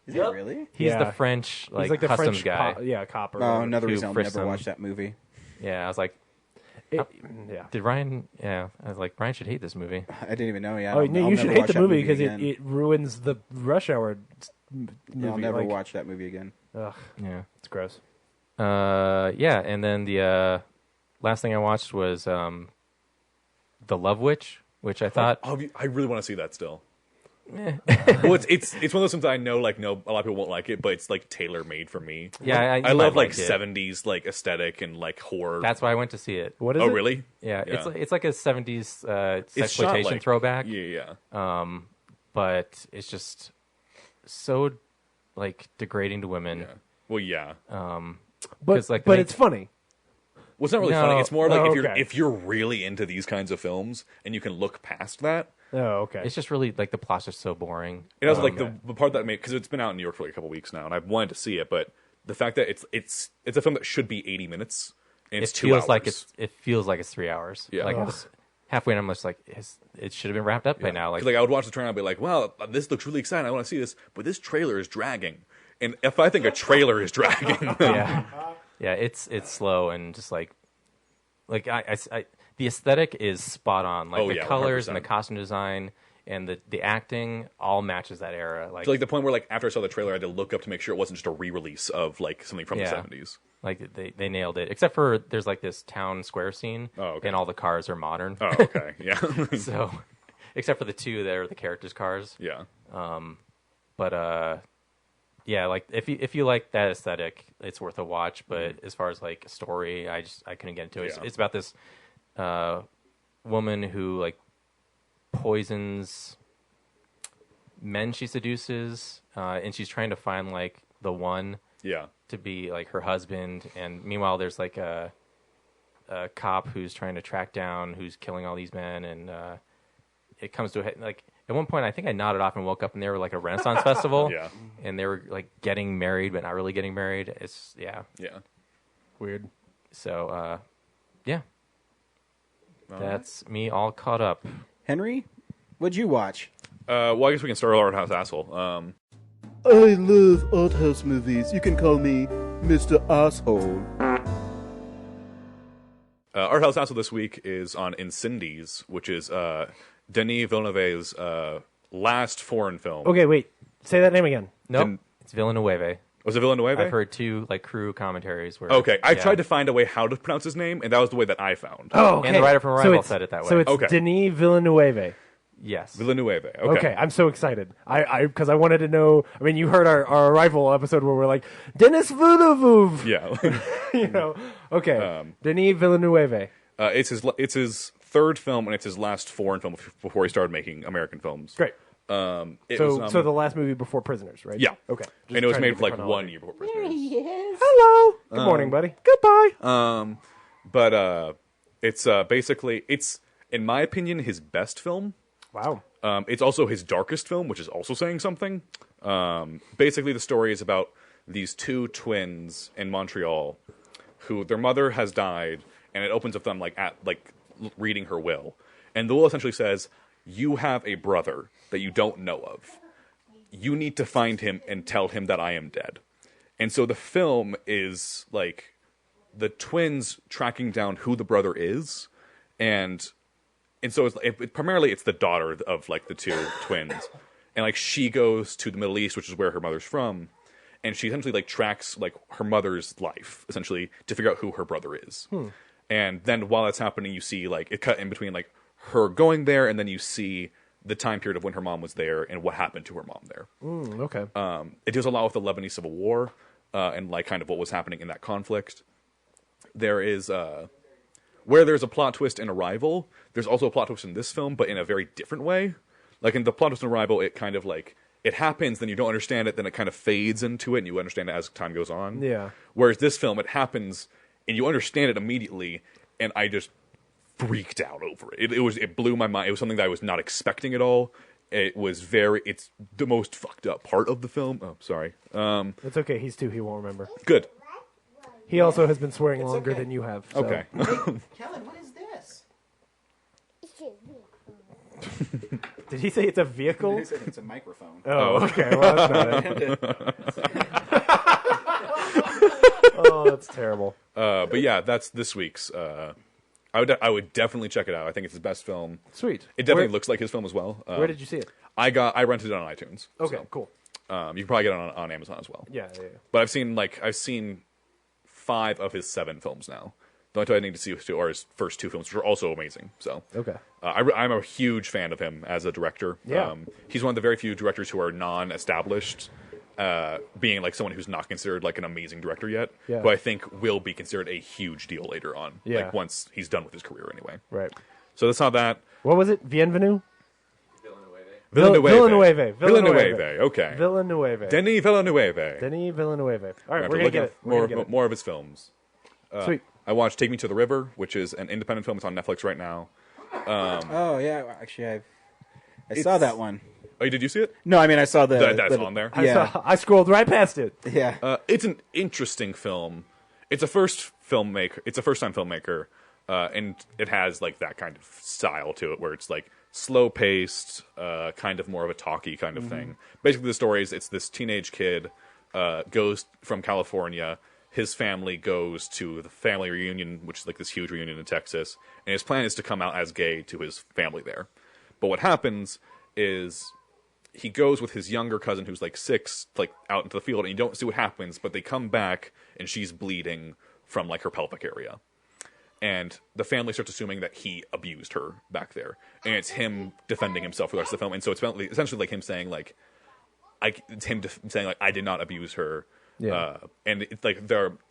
Is it really? He's Yeah. the French He's like the customs French guy. copper. Oh, another Who reason I'll frisked never him. watch that movie. Yeah, I was like, Yeah. did Ryan? Yeah, I was like, Ryan should hate this movie. I didn't even know. Yeah. Oh, I'll no, you should never hate watch the that movie because again. it ruins the Rush Hour movie. Yeah, I'll never like, watch that movie again. Ugh, Yeah. it's gross. Yeah, and then the last thing I watched was The Love Witch, which I thought, I really want to see that still. Well, it's one of those things I know a lot of people won't like it, but it's like tailor made for me. Yeah, I you love might like like it. 70s like aesthetic and like horror. that's why I went to see it. What is Oh it? really? Yeah, Yeah. it's like a 70s It's shot sexploitation like- throwback. Yeah, yeah. But it's just so like degrading to women. Yeah. Well, yeah. But, 'Cause, like, but they- it's funny. Well, it's not really No. funny. It's more like Oh, if you're okay. if you're really into these kinds of films and you can look past that, Oh, okay. It's just really like the plot's just so boring. It also like the part that made, because it's been out in New York for like a couple weeks now, and I've wanted to see it, but the fact that it's a film that should be 80 minutes and it's 2 feels hours. like it feels like it's 3 hours. Yeah. Like Ugh. it's halfway, and I'm just like, it should have been wrapped up by now. 'Cause, like I would watch the trailer and I'd be like, wow, this looks really exciting. I want to see this, but this trailer is dragging. And if I think a trailer is dragging, yeah, it's slow and just like I the aesthetic is spot on. Like Oh, the yeah, colors and 100%. the costume design and the acting all matches that era. Like to like the point where like after I saw the trailer, I had to look up to make sure it wasn't just a re-release of like something from the 70s. Like they nailed it. Except for there's like this town square scene, okay. and all the cars are modern. Oh, okay, yeah. So, except for the two that are the characters' cars. Yeah. Yeah, like if you like that aesthetic, it's worth a watch. But as far as like a story, I couldn't get into it. Yeah. It's about this woman who like poisons men she seduces, and she's trying to find like the one to be like her husband. And meanwhile, there's like a cop who's trying to track down who's killing all these men, and it comes to a head, like at one point I think I nodded off and woke up and they were like a Renaissance festival, and they were like getting married but not really getting married. It's weird. So that's me all caught up. Henry, what'd you watch? Well, I guess we can start with Art House Asshole. I love art house movies. You can call me Mr. Asshole. Art House Asshole this week is on Incendies, which is Denis Villeneuve's last foreign film. Okay, wait. Say that name again. Nope, it's Villeneuve. Was it Villeneuve? I've heard two like crew commentaries where. Okay, I tried to find a way how to pronounce his name, and that was the way that I found. Oh, okay. And the writer from Arrival it's- said it that way. So it's Okay. Denis Villeneuve. Yes. Villeneuve. Okay. Okay, I'm so excited. Because I wanted to know. I mean, you heard our Arrival episode where we're like Denis Villeneuve. Yeah. You know. Okay. Denis Villeneuve. It's his third film, and it's his last foreign film before he started making American films. Great. It So was, so the last movie before Prisoners, right? Yeah. Okay. And it was Just made trying for to like get the 1 chronology. year before Prisoners. Hello. Good morning, buddy. Goodbye. But it's basically, it's, in my opinion, his best film. Wow. It's also his darkest film, which is also saying something. Basically, the story is about these two twins in Montreal who their mother has died, and it opens up them reading her will. And the will essentially says, you have a brother that you don't know of. You need to find him and tell him that I am dead. And so the film is like the twins tracking down who the brother is, and so primarily it's the daughter of like the two twins, and like she goes to the Middle East, which is where her mother's from, and she essentially like tracks like her mother's life essentially to figure out who her brother is. And then while that's happening, you see like it cut in between like her going there, and then you see the time period of when her mom was there and what happened to her mom there. Okay. It deals a lot with the Lebanese Civil War and like kind of what was happening in that conflict. There is where there's a plot twist in Arrival, there's also a plot twist in this film, but in a very different way. Like in the plot twist in Arrival, it kind of like it happens, then you don't understand it, then it kind of fades into it, and you understand it as time goes on. Yeah. Whereas this film, it happens, and you understand it immediately, and I just freaked out over it. It blew my mind. It was something that I was not expecting at all. It's the most fucked up part of the film. Oh, sorry. It's okay. He's two. He won't remember. Good. He also has been swearing longer than you have. So. Okay. Kellen, what is this? Did he say it's a vehicle? It's a microphone. Oh, okay. Well, that's not it. Oh, that's terrible. But yeah, that's this week's. I would definitely check it out. I think it's his best film. Sweet. It definitely looks like his film as well. Where did you see it? I rented it on iTunes. Okay, so, cool. You can probably get it on Amazon as well. Yeah. But I've seen 5 of his 7 films now. The only two I need to see are his first 2 films, which are also amazing. So Okay. I'm a huge fan of him as a director. Yeah. He's one of the very few directors who are non-established, being like someone who's not considered like an amazing director yet, Yeah. who I think will be considered a huge deal later on. Yeah. Like once he's done with his career anyway. Right. So that's how that. What was it? Bienvenue? Villeneuve. Villeneuve. Okay. Villeneuve. Denis Villeneuve. Denis Villeneuve. All right, have we're to going to look get it. up more of his films. Sweet. I watched Take Me to the River, which is an independent film. It's on Netflix right now. Oh yeah, actually, I saw that one. Oh, did you see it? No, I mean I saw That's on there. Yeah, I scrolled right past it. yeah. It's an interesting film. It's a first filmmaker. It's a first-time filmmaker, and it has like that kind of style to it, where it's like slow-paced, kind of more of a talky kind of thing. Basically, the story is it's this teenage kid goes from California. His family goes to the family reunion, which is like this huge reunion in Texas, and his plan is to come out as gay to his family there. But what happens is he goes with his younger cousin who's like 6, like out into the field, and you don't see what happens, but they come back and she's bleeding from like her pelvic area. And the family starts assuming that he abused her back there. And it's him defending himself for the rest of the film. And so it's essentially like him saying like, saying like, I did not abuse her. Yeah. And it's like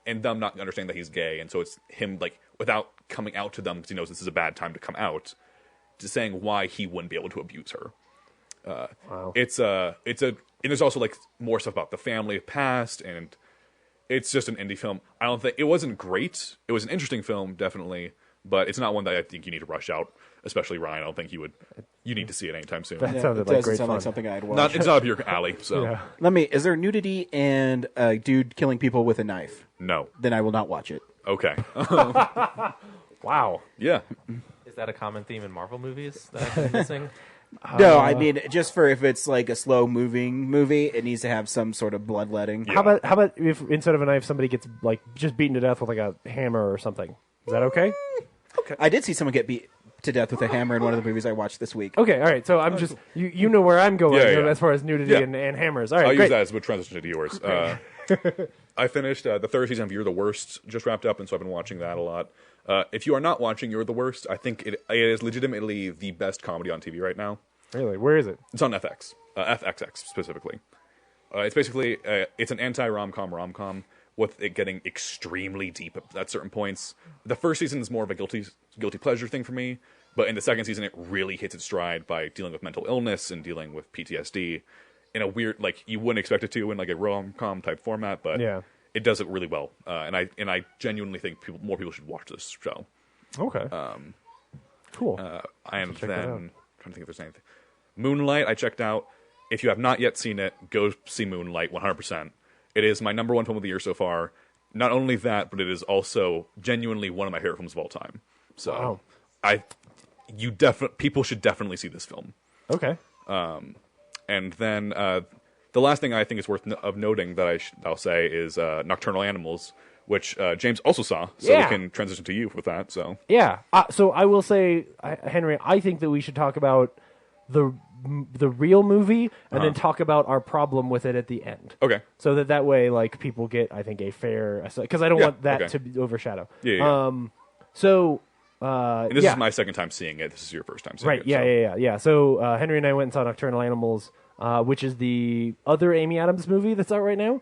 and them not understanding that he's gay. And so it's him like, without coming out to them, because he knows this is a bad time to come out, just saying why he wouldn't be able to abuse her. Wow. And there's also like more stuff about the family past, and it's just an indie film. I don't think it wasn't great. It was an interesting film, definitely, but it's not one that I think you need to rush out. Especially Ryan, I don't think you need to see it anytime soon. That Yeah, sounded it like doesn't great sound fun. like something I'd watch. It's not up your alley, so Yeah. Is there nudity and a dude killing people with a knife? no. Then I will not watch it. Okay. Wow. Yeah. Is that a common theme in Marvel movies that I've been missing? No, I mean just for if it's like a slow moving movie, it needs to have some sort of bloodletting. Yeah. How about if instead of a knife, somebody gets like just beaten to death with like a hammer or something? Is that okay? I did see someone get beat to death with a hammer in one of the movies I watched this week. Okay, all right. So I'm just you know where I'm going Yeah, yeah. as far as nudity Yeah. and hammers. All right, I'll great. use that as a transition to yours. I finished the third season of You're the Worst, just wrapped up, and so I've been watching that a lot. If you are not watching You're the Worst, I think it is legitimately the best comedy on TV right now. Really, where is it? It's on FX, FXX specifically. It's basically it's an anti-rom-com with it getting extremely deep at certain points. The first season is more of a guilty pleasure thing for me, but in the second season it really hits its stride by dealing with mental illness and dealing with PTSD in a weird, like you wouldn't expect it to in like a rom-com type format, but Yeah. it does it really well. And I genuinely think more people should watch this show. Okay. Cool. And check that out. then trying to think if there's anything. Moonlight, I checked out. If you have not yet seen it, go see Moonlight 100%. It is my number one film of the year so far. Not only that, but it is also genuinely one of my favorite films of all time. So, Wow. people should definitely see this film. Okay. And then the last thing I think is worth of noting that I'll say is Nocturnal Animals, which James also saw. So Yeah. we can transition to you with that. So Yeah. So I will say, Henry, I think that we should talk about the real movie and then talk about our problem with it at the end. okay, So that way, like, people get, I think, a fair, because I don't want that to be overshadow. Yeah. So, and this yeah. is my second time seeing it. This is your first time seeing Right. it. Yeah. So Henry and I went and saw Nocturnal Animals, which is the other Amy Adams movie that's out right now,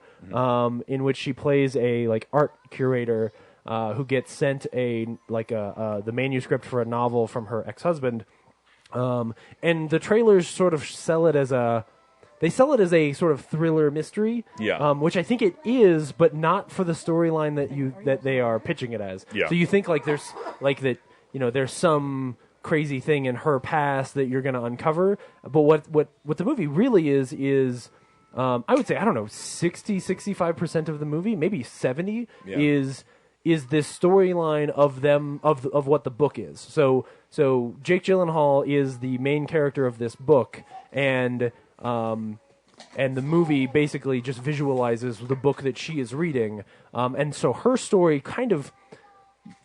in which she plays a like art curator who gets sent the manuscript for a novel from her ex-husband, and the trailers sort of sell it as a sort of thriller mystery, which I think it is, but not for the storyline that they are pitching it as. Yeah. So you think like there's like that, there's some crazy thing in her past that you're going to uncover, but what the movie really is I would say, I don't know, 65% of the movie, maybe 70 is this storyline of them of what the book is. So Jake Gyllenhaal is the main character of this book, and the movie basically just visualizes the book that she is reading, and so her story kind of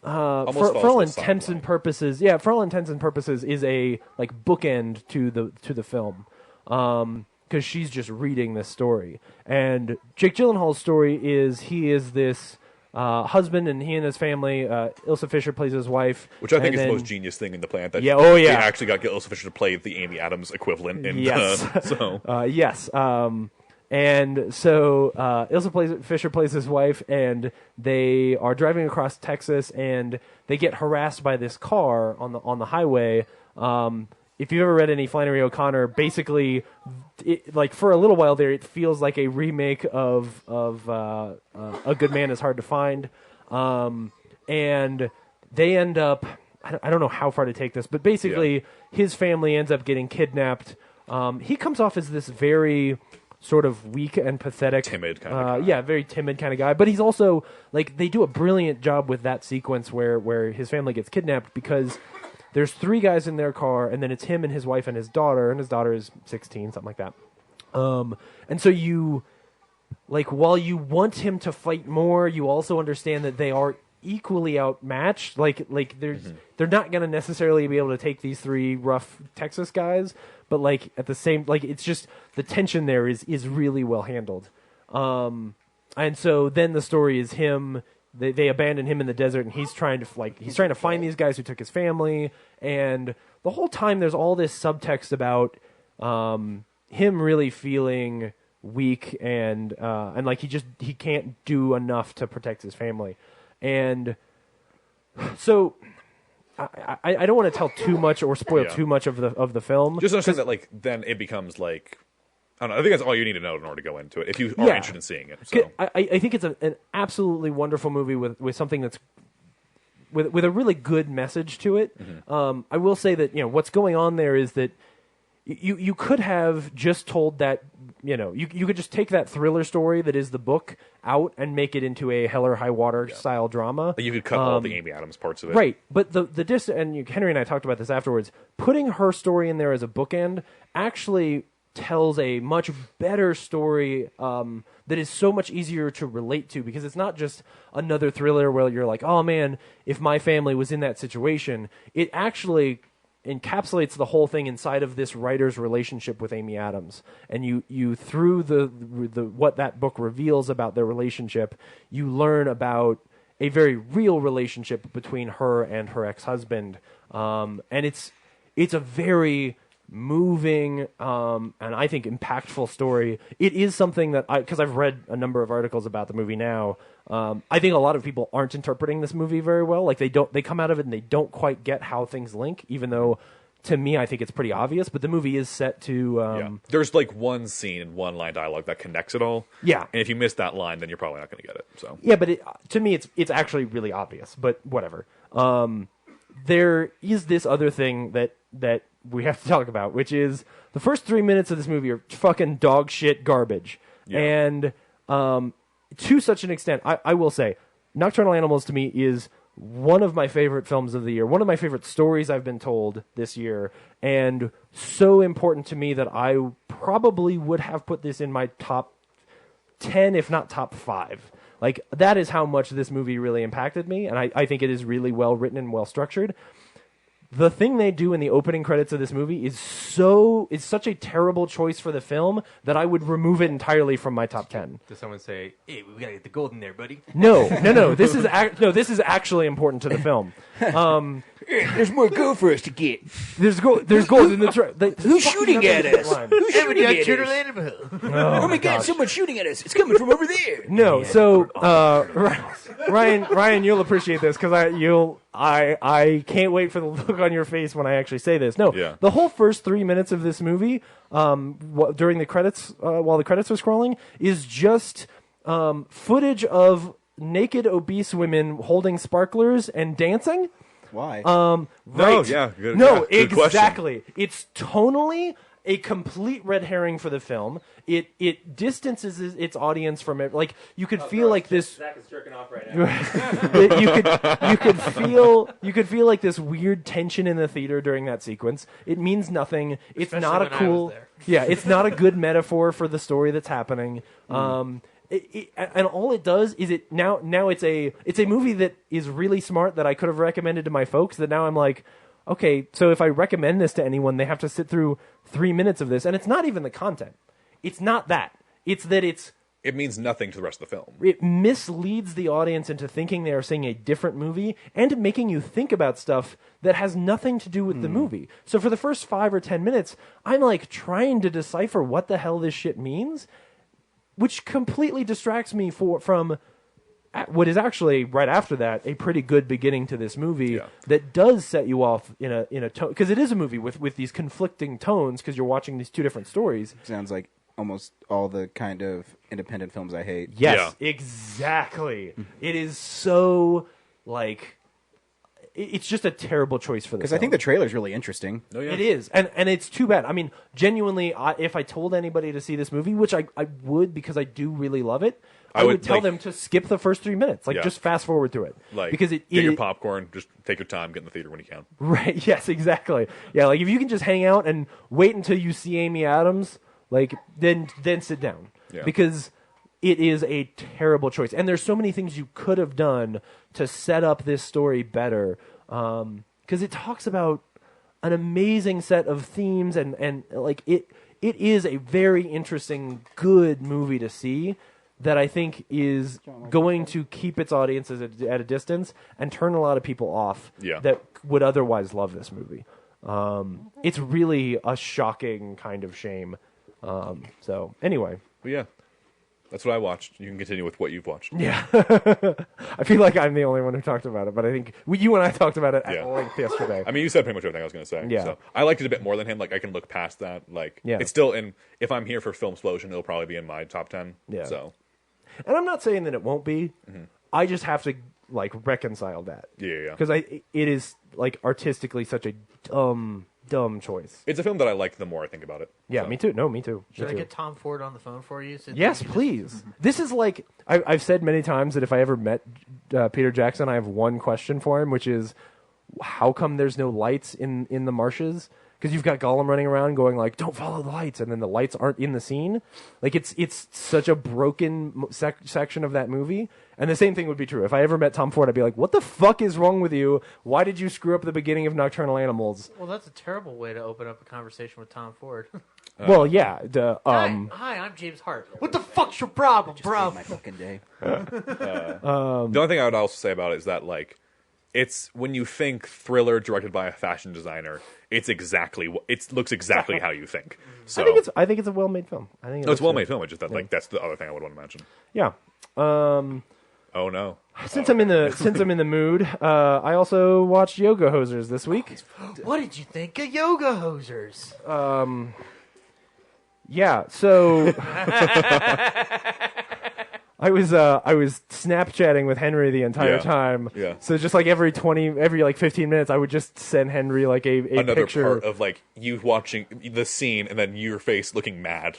for all intents and purposes, is a like bookend to the film, because she's just reading this story. And Jake Gyllenhaal's story is he is this husband, and he and his family. Ilsa Fisher plays his wife, which I think is the most genius thing in the planet. That they actually got Ilsa Fisher to play the Amy Adams equivalent. Yes. Yes. And so Ilsa Fisher plays his wife, and they are driving across Texas, and they get harassed by this car on the highway. If you've ever read any Flannery O'Connor, basically, like for a little while there, it feels like a remake of A Good Man Is Hard to Find, and they end up I don't know how far to take this, but basically his family ends up getting kidnapped. He comes off as this very sort of weak and pathetic, timid kind of guy. very timid kind of guy. But he's also like, they do a brilliant job with that sequence where his family gets kidnapped, because there's 3 guys in their car, and then it's him and his wife and his daughter is 16, something like that. And so you, like, while you want him to fight more, you also understand that they are equally outmatched. Like they're not going to necessarily be able to take these 3 rough Texas guys, but like at the same, like, it's just the tension there is really well handled. And so then the story is him. They abandon him in the desert, and he's trying to find these guys who took his family. And the whole time there's all this subtext about him really feeling weak and like he can't do enough to protect his family. And so I don't want to tell too much or spoil too much of the film. Just understand that, like, then it becomes like, I don't know. I think that's all you need to know in order to go into it if you are interested in seeing it. So I think it's an absolutely wonderful movie with something that's with a really good message to it. Mm-hmm. I will say that, what's going on there is that you could have just told that, you could just take that thriller story that is the book out and make it into a Hell or High Water style drama. But you could cut all the Amy Adams parts of it. Right. But Henry and I talked about this afterwards, putting her story in there as a bookend actually tells a much better story that is so much easier to relate to, because it's not just another thriller where you're like, oh man, if my family was in that situation. It actually encapsulates the whole thing inside of this writer's relationship with Amy Adams, and you through the what that book reveals about their relationship, you learn about a very real relationship between her and her ex-husband, and it's a very moving and I think impactful story. It is something that because I've read a number of articles about the movie now, I think a lot of people aren't interpreting this movie very well. Like they come out of it and they don't quite get how things link, even though to me I think it's pretty obvious. But the movie is set to there's like one scene and one line dialogue that connects it all. Yeah, and if you miss that line, then you're probably not going to get it. So yeah, but to me it's actually really obvious. But whatever. There is this other thing that we have to talk about, which is the first 3 minutes of this movie are fucking dog shit garbage. Yeah. And to such an extent, I will say, Nocturnal Animals to me is one of my favorite films of the year, one of my favorite stories I've been told this year, and so important to me that I probably would have put this in my top 10, if not top 5. Like, that is how much this movie really impacted me, and I think it is really well written and well structured. The thing they do in the opening credits of this movie is such a terrible choice for the film that I would remove it entirely from my top 10. Does someone say, "Hey, we gotta get the gold in there, buddy"? No. This is actually important to the film. There's more gold for us to get. There's gold in the Who's shooting at us? Who's shooting at us? Oh my God! Someone's shooting at us. It's coming from over there. No, so Ryan, you'll appreciate this because I can't wait for the look on your face when I actually say this. No, the whole first 3 minutes of this movie, during the credits, while the credits are scrolling, is just footage of naked obese women holding sparklers and dancing. Why? Right. Good Exactly. question. It's tonally a complete red herring for the film. It distances its audience from it. Like, you could feel like this. Zach is jerking off right now. you could feel like this weird tension in the theater during that sequence. It means nothing. It's Especially not a when I cool. was there. Yeah, it's not a good metaphor for the story that's happening. And all it does is now it's a movie that is really smart that I could have recommended to my folks. That now I'm like, okay, so if I recommend this to anyone, they have to sit through 3 minutes of this, and it's not even the content. It's not that. It's that it means nothing to the rest of the film. It misleads the audience into thinking they are seeing a different movie and making you think about stuff that has nothing to do with the movie. So for the first 5 or 10 minutes, I'm like trying to decipher what the hell this shit means, which completely distracts me from what is actually right after that a pretty good beginning to this movie that does set you off in a tone, because it is a movie with these conflicting tones because you're watching these two different stories. Sounds like almost all the kind of independent films I hate. Yes, exactly. It is so like it's just a terrible choice for this. Because I think the trailer's really interesting. Oh, yeah. It is, and it's too bad. I mean, genuinely, if I told anybody to see this movie, which I would because I do really love it, I would tell them to skip the first 3 minutes, just fast forward through it, because get your popcorn, just take your time, get in the theater when you can. Right? Yes, exactly. Yeah, like if you can just hang out and wait until you see Amy Adams, then sit down, because it is a terrible choice, and there's so many things you could have done to set up this story better, because it talks about an amazing set of themes, and it is a very interesting, good movie to see that I think is going to keep its audiences at a distance and turn a lot of people off that would otherwise love this movie. It's really a shocking kind of shame. So anyway. But yeah. That's what I watched. You can continue with what you've watched. Yeah. I feel like I'm the only one who talked about it, but I think you and I talked about it at length yesterday. I mean, you said pretty much everything I was going to say. Yeah. So I liked it a bit more than him. I can look past that. It's still in, if I'm here for Film Explosion, it'll probably be in my top 10. Yeah. So. And I'm not saying that it won't be. Mm-hmm. I just have to, reconcile that. Yeah. Because it is, artistically such a dumb choice. It's a film that I like the more I think about it. Yeah, me too. No, me too. Should I get Tom Ford on the phone for you? Yes, please. This is I've said many times that if I ever met Peter Jackson, I have one question for him, which is, how come there's no lights in the marshes? Because you've got Gollum running around going don't follow the lights, and then the lights aren't in the scene. It's such a broken section of that movie. And the same thing would be true. If I ever met Tom Ford, I'd be like, what the fuck is wrong with you? Why did you screw up the beginning of Nocturnal Animals? Well, that's a terrible way to open up a conversone with Tom Ford. Well, yeah. Hi, I'm James Hart. What the fuck's your problem, bro? My fucking day. The only thing I would also say about it is that, it's when you think thriller directed by a fashion designer, it looks exactly how you think. So I think it's a well-made film. I think it's a well-made film. It's just that that's the other thing I would want to mention. Yeah. Oh no. Since I'm in the mood, I also watched Yoga Hosers this week. What did you think of Yoga Hosers? Yeah. So I was Snapchatting with Henry the entire time. Yeah. So just every 15 minutes, I would just send Henry a another picture part of you watching the scene and then your face looking mad.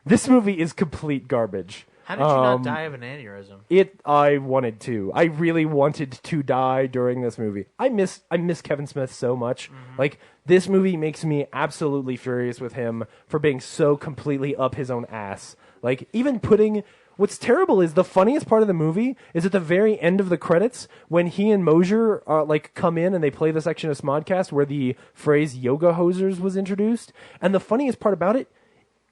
This movie is complete garbage. How did you not die of an aneurysm? I wanted to. I really wanted to die during this movie. I miss Kevin Smith so much. Mm-hmm. This movie makes me absolutely furious with him for being so completely up his own ass. Even putting. What's terrible is the funniest part of the movie is at the very end of the credits when he and Mosier come in and they play the section of Smodcast where the phrase "Yoga Hosers" was introduced. And the funniest part about it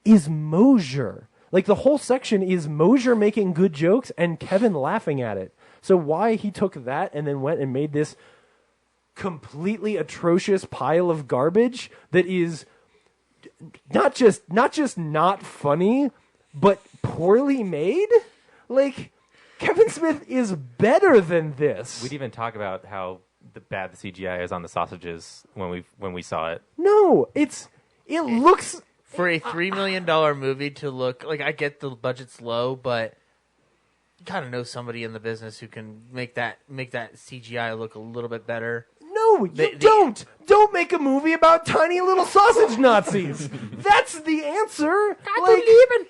is Mosier. The whole section is Mosier making good jokes and Kevin laughing at it. So why he took that and then went and made this completely atrocious pile of garbage that is not just not funny, but poorly made? Kevin Smith is better than this. We'd even talk about how bad the CGI is on the sausages when we saw it. No, it looks... For a $3 million movie to look... I get the budget's low, but you kind of know somebody in the business who can make that CGI look a little bit better. No, don't! Don't make a movie about tiny little sausage Nazis! That's the answer! I believe it!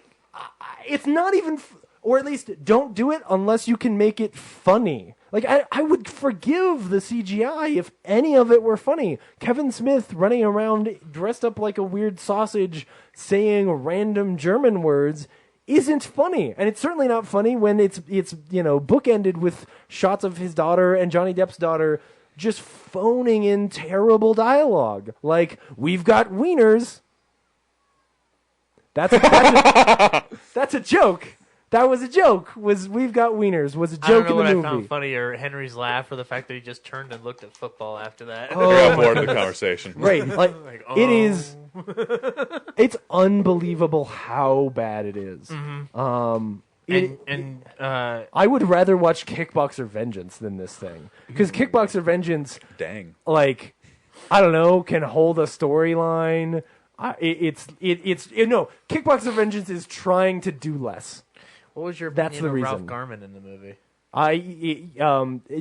It's not even... Or at least, don't do it unless you can make it funny. I would forgive the CGI if any of it were funny. Kevin Smith running around dressed up like a weird sausage saying random German words isn't funny. And it's certainly not funny when it's bookended with shots of his daughter and Johnny Depp's daughter just phoning in terrible dialogue. We've got wieners. That's a joke. That was a joke. We've got wieners was a joke in the movie. I don't know what I found funnier, Henry's laugh or the fact that he just turned and looked at football after that. Oh, I got bored of the conversation. Right. It is... It's unbelievable how bad it is. Mm-hmm. I would rather watch Kickboxer Vengeance than this thing. Because Kickboxer Vengeance... Dang. I don't know, can hold a storyline. Kickboxer Vengeance is trying to do less. What was your That's opinion the of Ralph reason. Garman in the movie?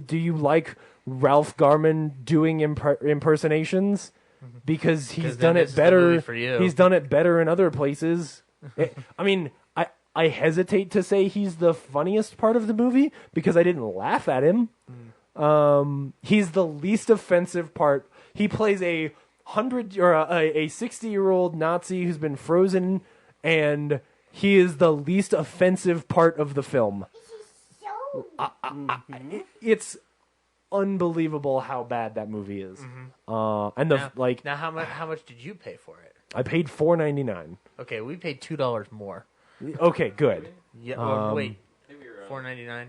Do you like Ralph Garman doing impersonations because he's 'Cause done then it this is the better. movie for you. He's done it better in other places. I mean, I hesitate to say he's the funniest part of the movie because I didn't laugh at him. He's the least offensive part. He plays a 60-year-old Nazi who's been frozen, and he is the least offensive part of the film. It's unbelievable how bad that movie is. And now how much did you pay for it? I paid $4.99. Okay, we paid $2 more. Okay, good. Yeah. Wait, $4.99.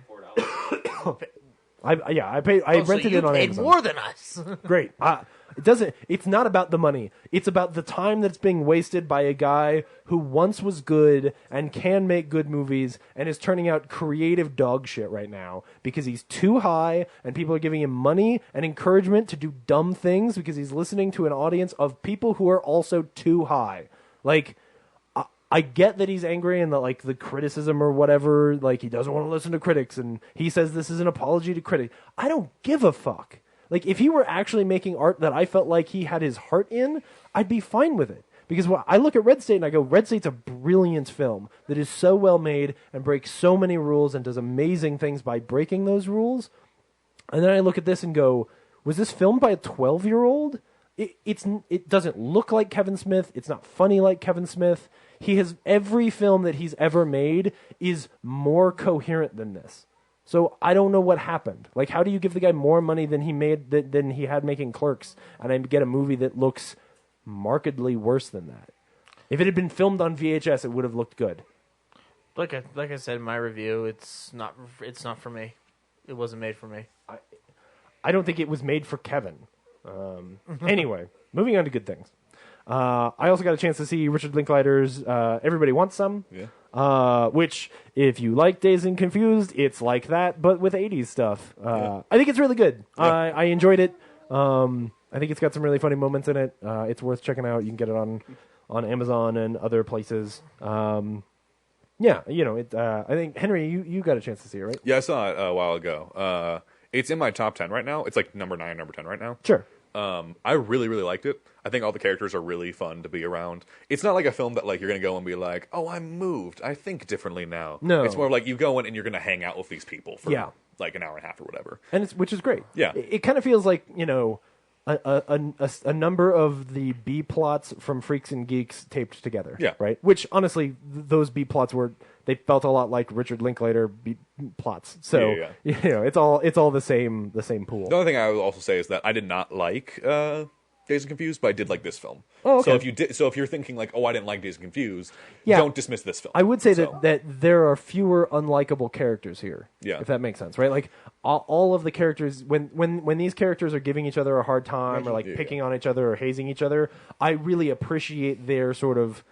I rented you it on paid Amazon. more than us. Great. It's not about the money. It's about the time that's being wasted by a guy who once was good and can make good movies and is turning out creative dog shit right now because he's too high and people are giving him money and encouragement to do dumb things because he's listening to an audience of people who are also too high. Like, I get that he's angry and that, the criticism or whatever, he doesn't want to listen to critics and he says this is an apology to critics. I don't give a fuck. If he were actually making art that I felt like he had his heart in, I'd be fine with it. Because I look at Red State and I go, Red State's a brilliant film that is so well made and breaks so many rules and does amazing things by breaking those rules. And then I look at this and go, was this filmed by a 12-year-old? It doesn't look like Kevin Smith. It's not funny like Kevin Smith. Every film that he's ever made is more coherent than this. So I don't know what happened. How do you give the guy more money than he made than he had making Clerks, and I get a movie that looks markedly worse than that? If it had been filmed on VHS, it would have looked good. Like I said in my review, it's not for me. It wasn't made for me. I don't think it was made for Kevin. Anyway, moving on to good things. I also got a chance to see Richard Linklater's Everybody Wants Some. Yeah. Which, if you like Dazed and Confused, it's like that, but with 80s stuff. I think it's really good. Yeah. I enjoyed it. I think it's got some really funny moments in it. It's worth checking out. You can get it on Amazon and other places. I think, Henry, you got a chance to see it, right? Yeah, I saw it a while ago. It's in my top 10 right now. It's number 9, number 10 right now. Sure. I really, really liked it. I think all the characters are really fun to be around. It's not like a film that you're going to go and be like, oh, I'm moved. I think differently now. No. It's more like you go in and you're going to hang out with these people for an hour and a half or whatever. And which is great. Yeah. It kind of feels like, a number of the B plots from Freaks and Geeks taped together. Yeah. Right? Which, honestly, those B plots they felt a lot like Richard Linklater B plots. So, it's all the same pool. The only thing I would also say is that I did not like Dazed and Confused, but I did like this film. Oh, okay. So if you're thinking I didn't like Dazed and Confused, Yeah. don't dismiss this film. I would say that there are fewer unlikable characters here. Yeah. If that makes sense, right? All of the characters, when these characters are giving each other a hard time or picking on each other or hazing each other, I really appreciate their sort of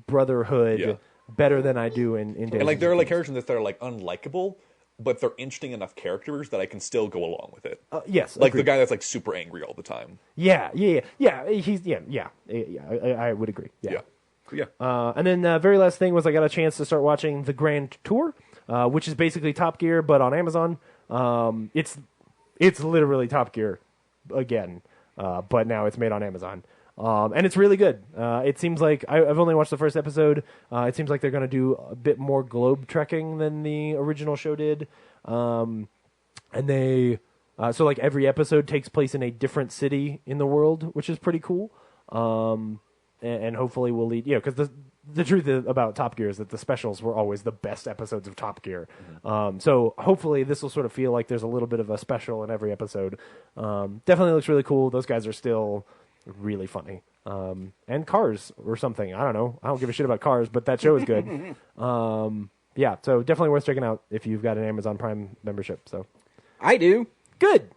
brotherhood better than I do in Dazed And and there are Confused. characters that are unlikable, but they're interesting enough characters that I can still go along with it. Yes, the agreed. guy that's super angry all the time. Yeah. I would agree. Yeah. And then very last thing was I got a chance to start watching The Grand Tour, which is basically Top Gear but on Amazon. It's literally Top Gear again, but now it's made on Amazon. And it's really good. It seems like I've only watched the first episode. It seems like they're going to do a bit more globe trekking than the original show did. And they so every episode takes place in a different city in the world, which is pretty cool. And hopefully will lead, because the truth about Top Gear is that the specials were always the best episodes of Top Gear. So hopefully this will sort of feel like there's a little bit of a special in every episode. Definitely looks really cool. Those guys are still really funny. And Cars or something. I don't know. I don't give a shit about Cars, but that show is good. So definitely worth checking out if you've got an Amazon Prime membership. So I do. Good.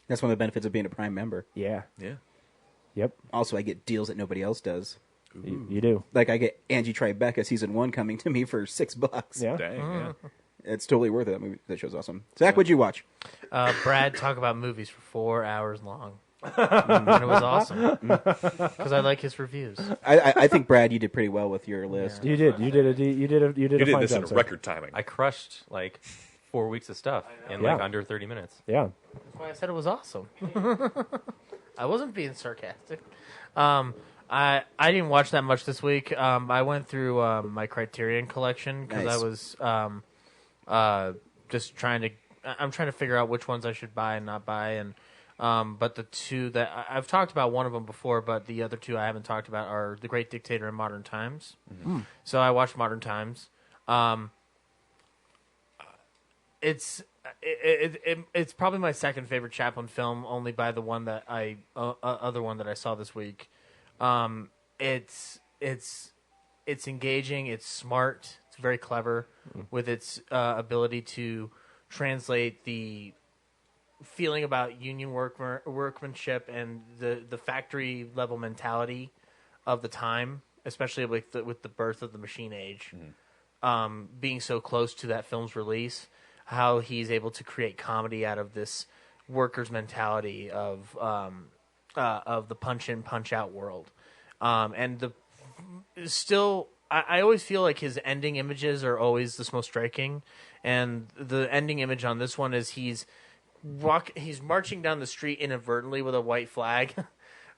That's one of the benefits of being a Prime member. Yeah. Yeah. Yep. Also, I get deals that nobody else does. You do. I get Angie Tribeca season 1 coming to me for $6. Yeah. Dang, yeah. It's totally worth it. That movie, that show's awesome. Zach, what'd you watch? Brad talk about movies for 4 hours long. And it was awesome because I like his reviews. I think Brad, you did pretty well with your list. You did. You did a You did fine this job, in sir. record timing. I crushed 4 weeks of stuff in Yeah. like under 30 minutes. Yeah. That's why I said it was awesome. I wasn't being sarcastic. I didn't watch that much this week. I went through my Criterion collection because Nice. I was just trying to. I'm trying to figure out which ones I should buy and not buy, and but the two that I've talked about one of them before, but the other two I haven't talked about are The Great Dictator and Modern Times. Mm-hmm. So I watched Modern Times. It's probably my second favorite Chaplin film, only by the one that other one that I saw this week. It's engaging. It's smart. It's very clever with its ability to translate the feeling about union workmanship and the factory level mentality of the time, especially with the birth of the machine age, being so close to that film's release. How he's able to create comedy out of this workers' mentality of the punch in, punch out world, and I always feel like his ending images are always the most striking, and the ending image on this one is he's marching down the street inadvertently with a white flag,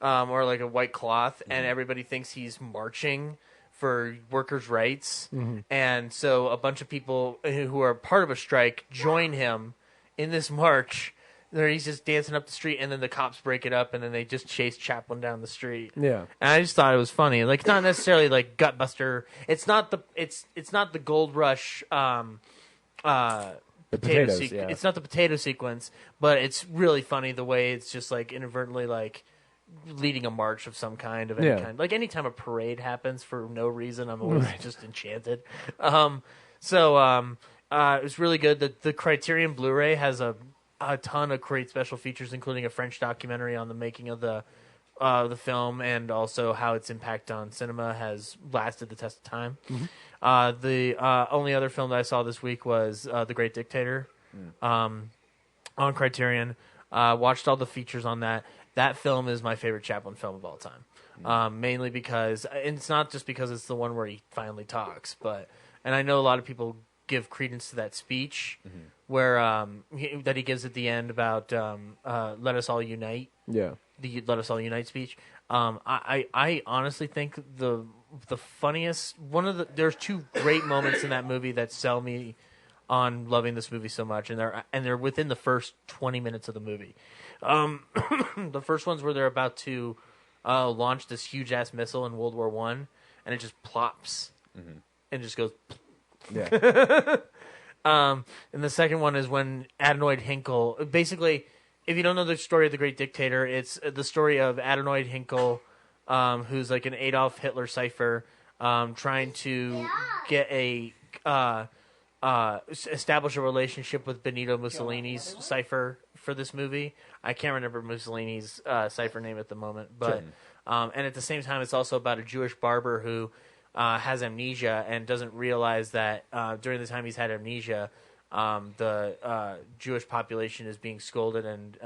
or like a white cloth, and everybody thinks he's marching for workers' rights, and so a bunch of people who are part of a strike join him in this march. There he's just dancing up the street, and then the cops break it up, and then they just chase Chaplin down the street. Yeah, and I just thought it was funny. Like, it's not necessarily like Gutbuster. It's not the Gold Rush. the potatoes. Yeah. It's not the potato sequence, but it's really funny the way it's just like inadvertently like leading a march of some kind of any kind. Like anytime a parade happens for no reason, I'm always just enchanted. It was really good. The Criterion Blu-ray has a ton of great special features, including a French documentary on the making of the film and also how its impact on cinema has lasted the test of time. The only other film that I saw this week was The Great Dictator on Criterion. Watched all the features on that. That film is my favorite Chaplin film of all time, mainly because, and it's not just because it's the one where he finally talks, and I know a lot of people give credence to that speech where that he gives at the end about "Let us all unite." Yeah, the "Let us all unite" speech. I honestly think the funniest there's two great moments in that movie that sell me on loving this movie so much, and they're within the first 20 minutes of the movie. The first one's where they're about to launch this huge ass missile in World War I, and it just plops and just goes. yeah, And the second one is when Adenoid Hinkle, basically, if you don't know the story of The Great Dictator, it's the story of Adenoid Hinkle, who's like an Adolf Hitler cipher, trying to get establish a relationship with Benito Mussolini's cipher for this movie. I can't remember Mussolini's cipher name at the moment, but and at the same time, it's also about a Jewish barber who has amnesia and doesn't realize that during the time he's had amnesia, the Jewish population is being scolded and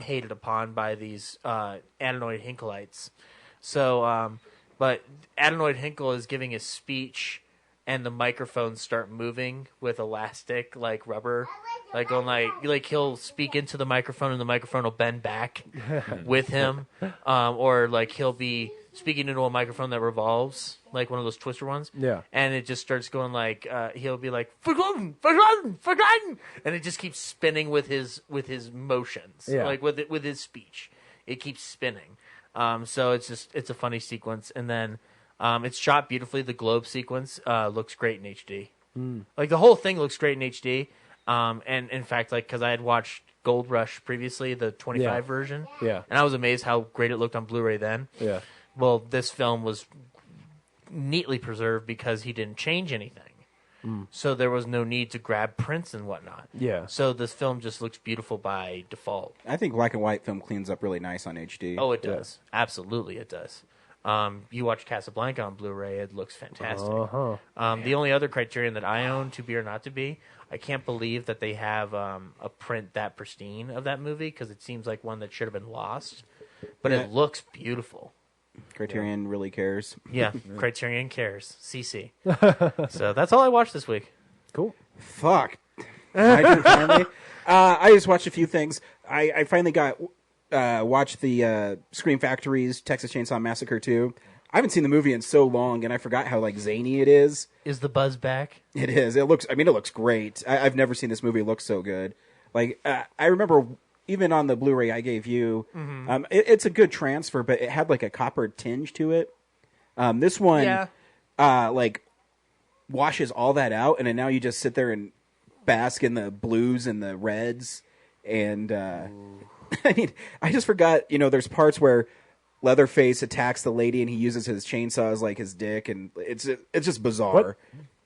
hated upon by these Adenoid Hinkleites. So, but Adenoid Hinkle is giving a speech, and the microphones start moving with elastic, like rubber, like going like he'll speak into the microphone, and the microphone will bend back with him, or like he'll be speaking into a microphone that revolves, like one of those twister ones. Yeah. And it just starts going like he'll be like forgotten, forgotten, forgotten, and it just keeps spinning with his motions, like with his speech. It keeps spinning. So it's a funny sequence, and then it's shot beautifully. The globe sequence looks great in HD. Like the whole thing looks great in HD. And in fact, like because I had watched Gold Rush previously, the 25 version, and I was amazed how great it looked on Blu-ray then. yeah. Well, this film was neatly preserved because he didn't change anything. So there was no need to grab prints and whatnot. Yeah. So this film just looks beautiful by default. I think black and white film cleans up really nice on HD. Oh, it does. Absolutely, it does. You watch Casablanca on Blu-ray, it looks fantastic. The only other Criterion that I own, to be or not to be, I can't believe that they have a print that pristine of that movie because it seems like one that should have been lost. But it looks beautiful. Criterion really cares. Yeah, Criterion cares. CC. So that's all I watched this week. Cool. Fuck. Finally. I just watched a few things. I finally watched the Scream Factory's Texas Chainsaw Massacre 2. I haven't seen the movie in so long, and I forgot how like zany it is. Is the buzz back? It is. It looks great. I've never seen this movie look so good. Like I remember even on the Blu-ray I gave you, it's a good transfer, but it had like a copper tinge to it. This one, like washes all that out, and then now you just sit there and bask in the blues and the reds. And I mean, I just forgot. There's parts where Leatherface attacks the lady, and he uses his chainsaw as like his dick, and it's just bizarre. What?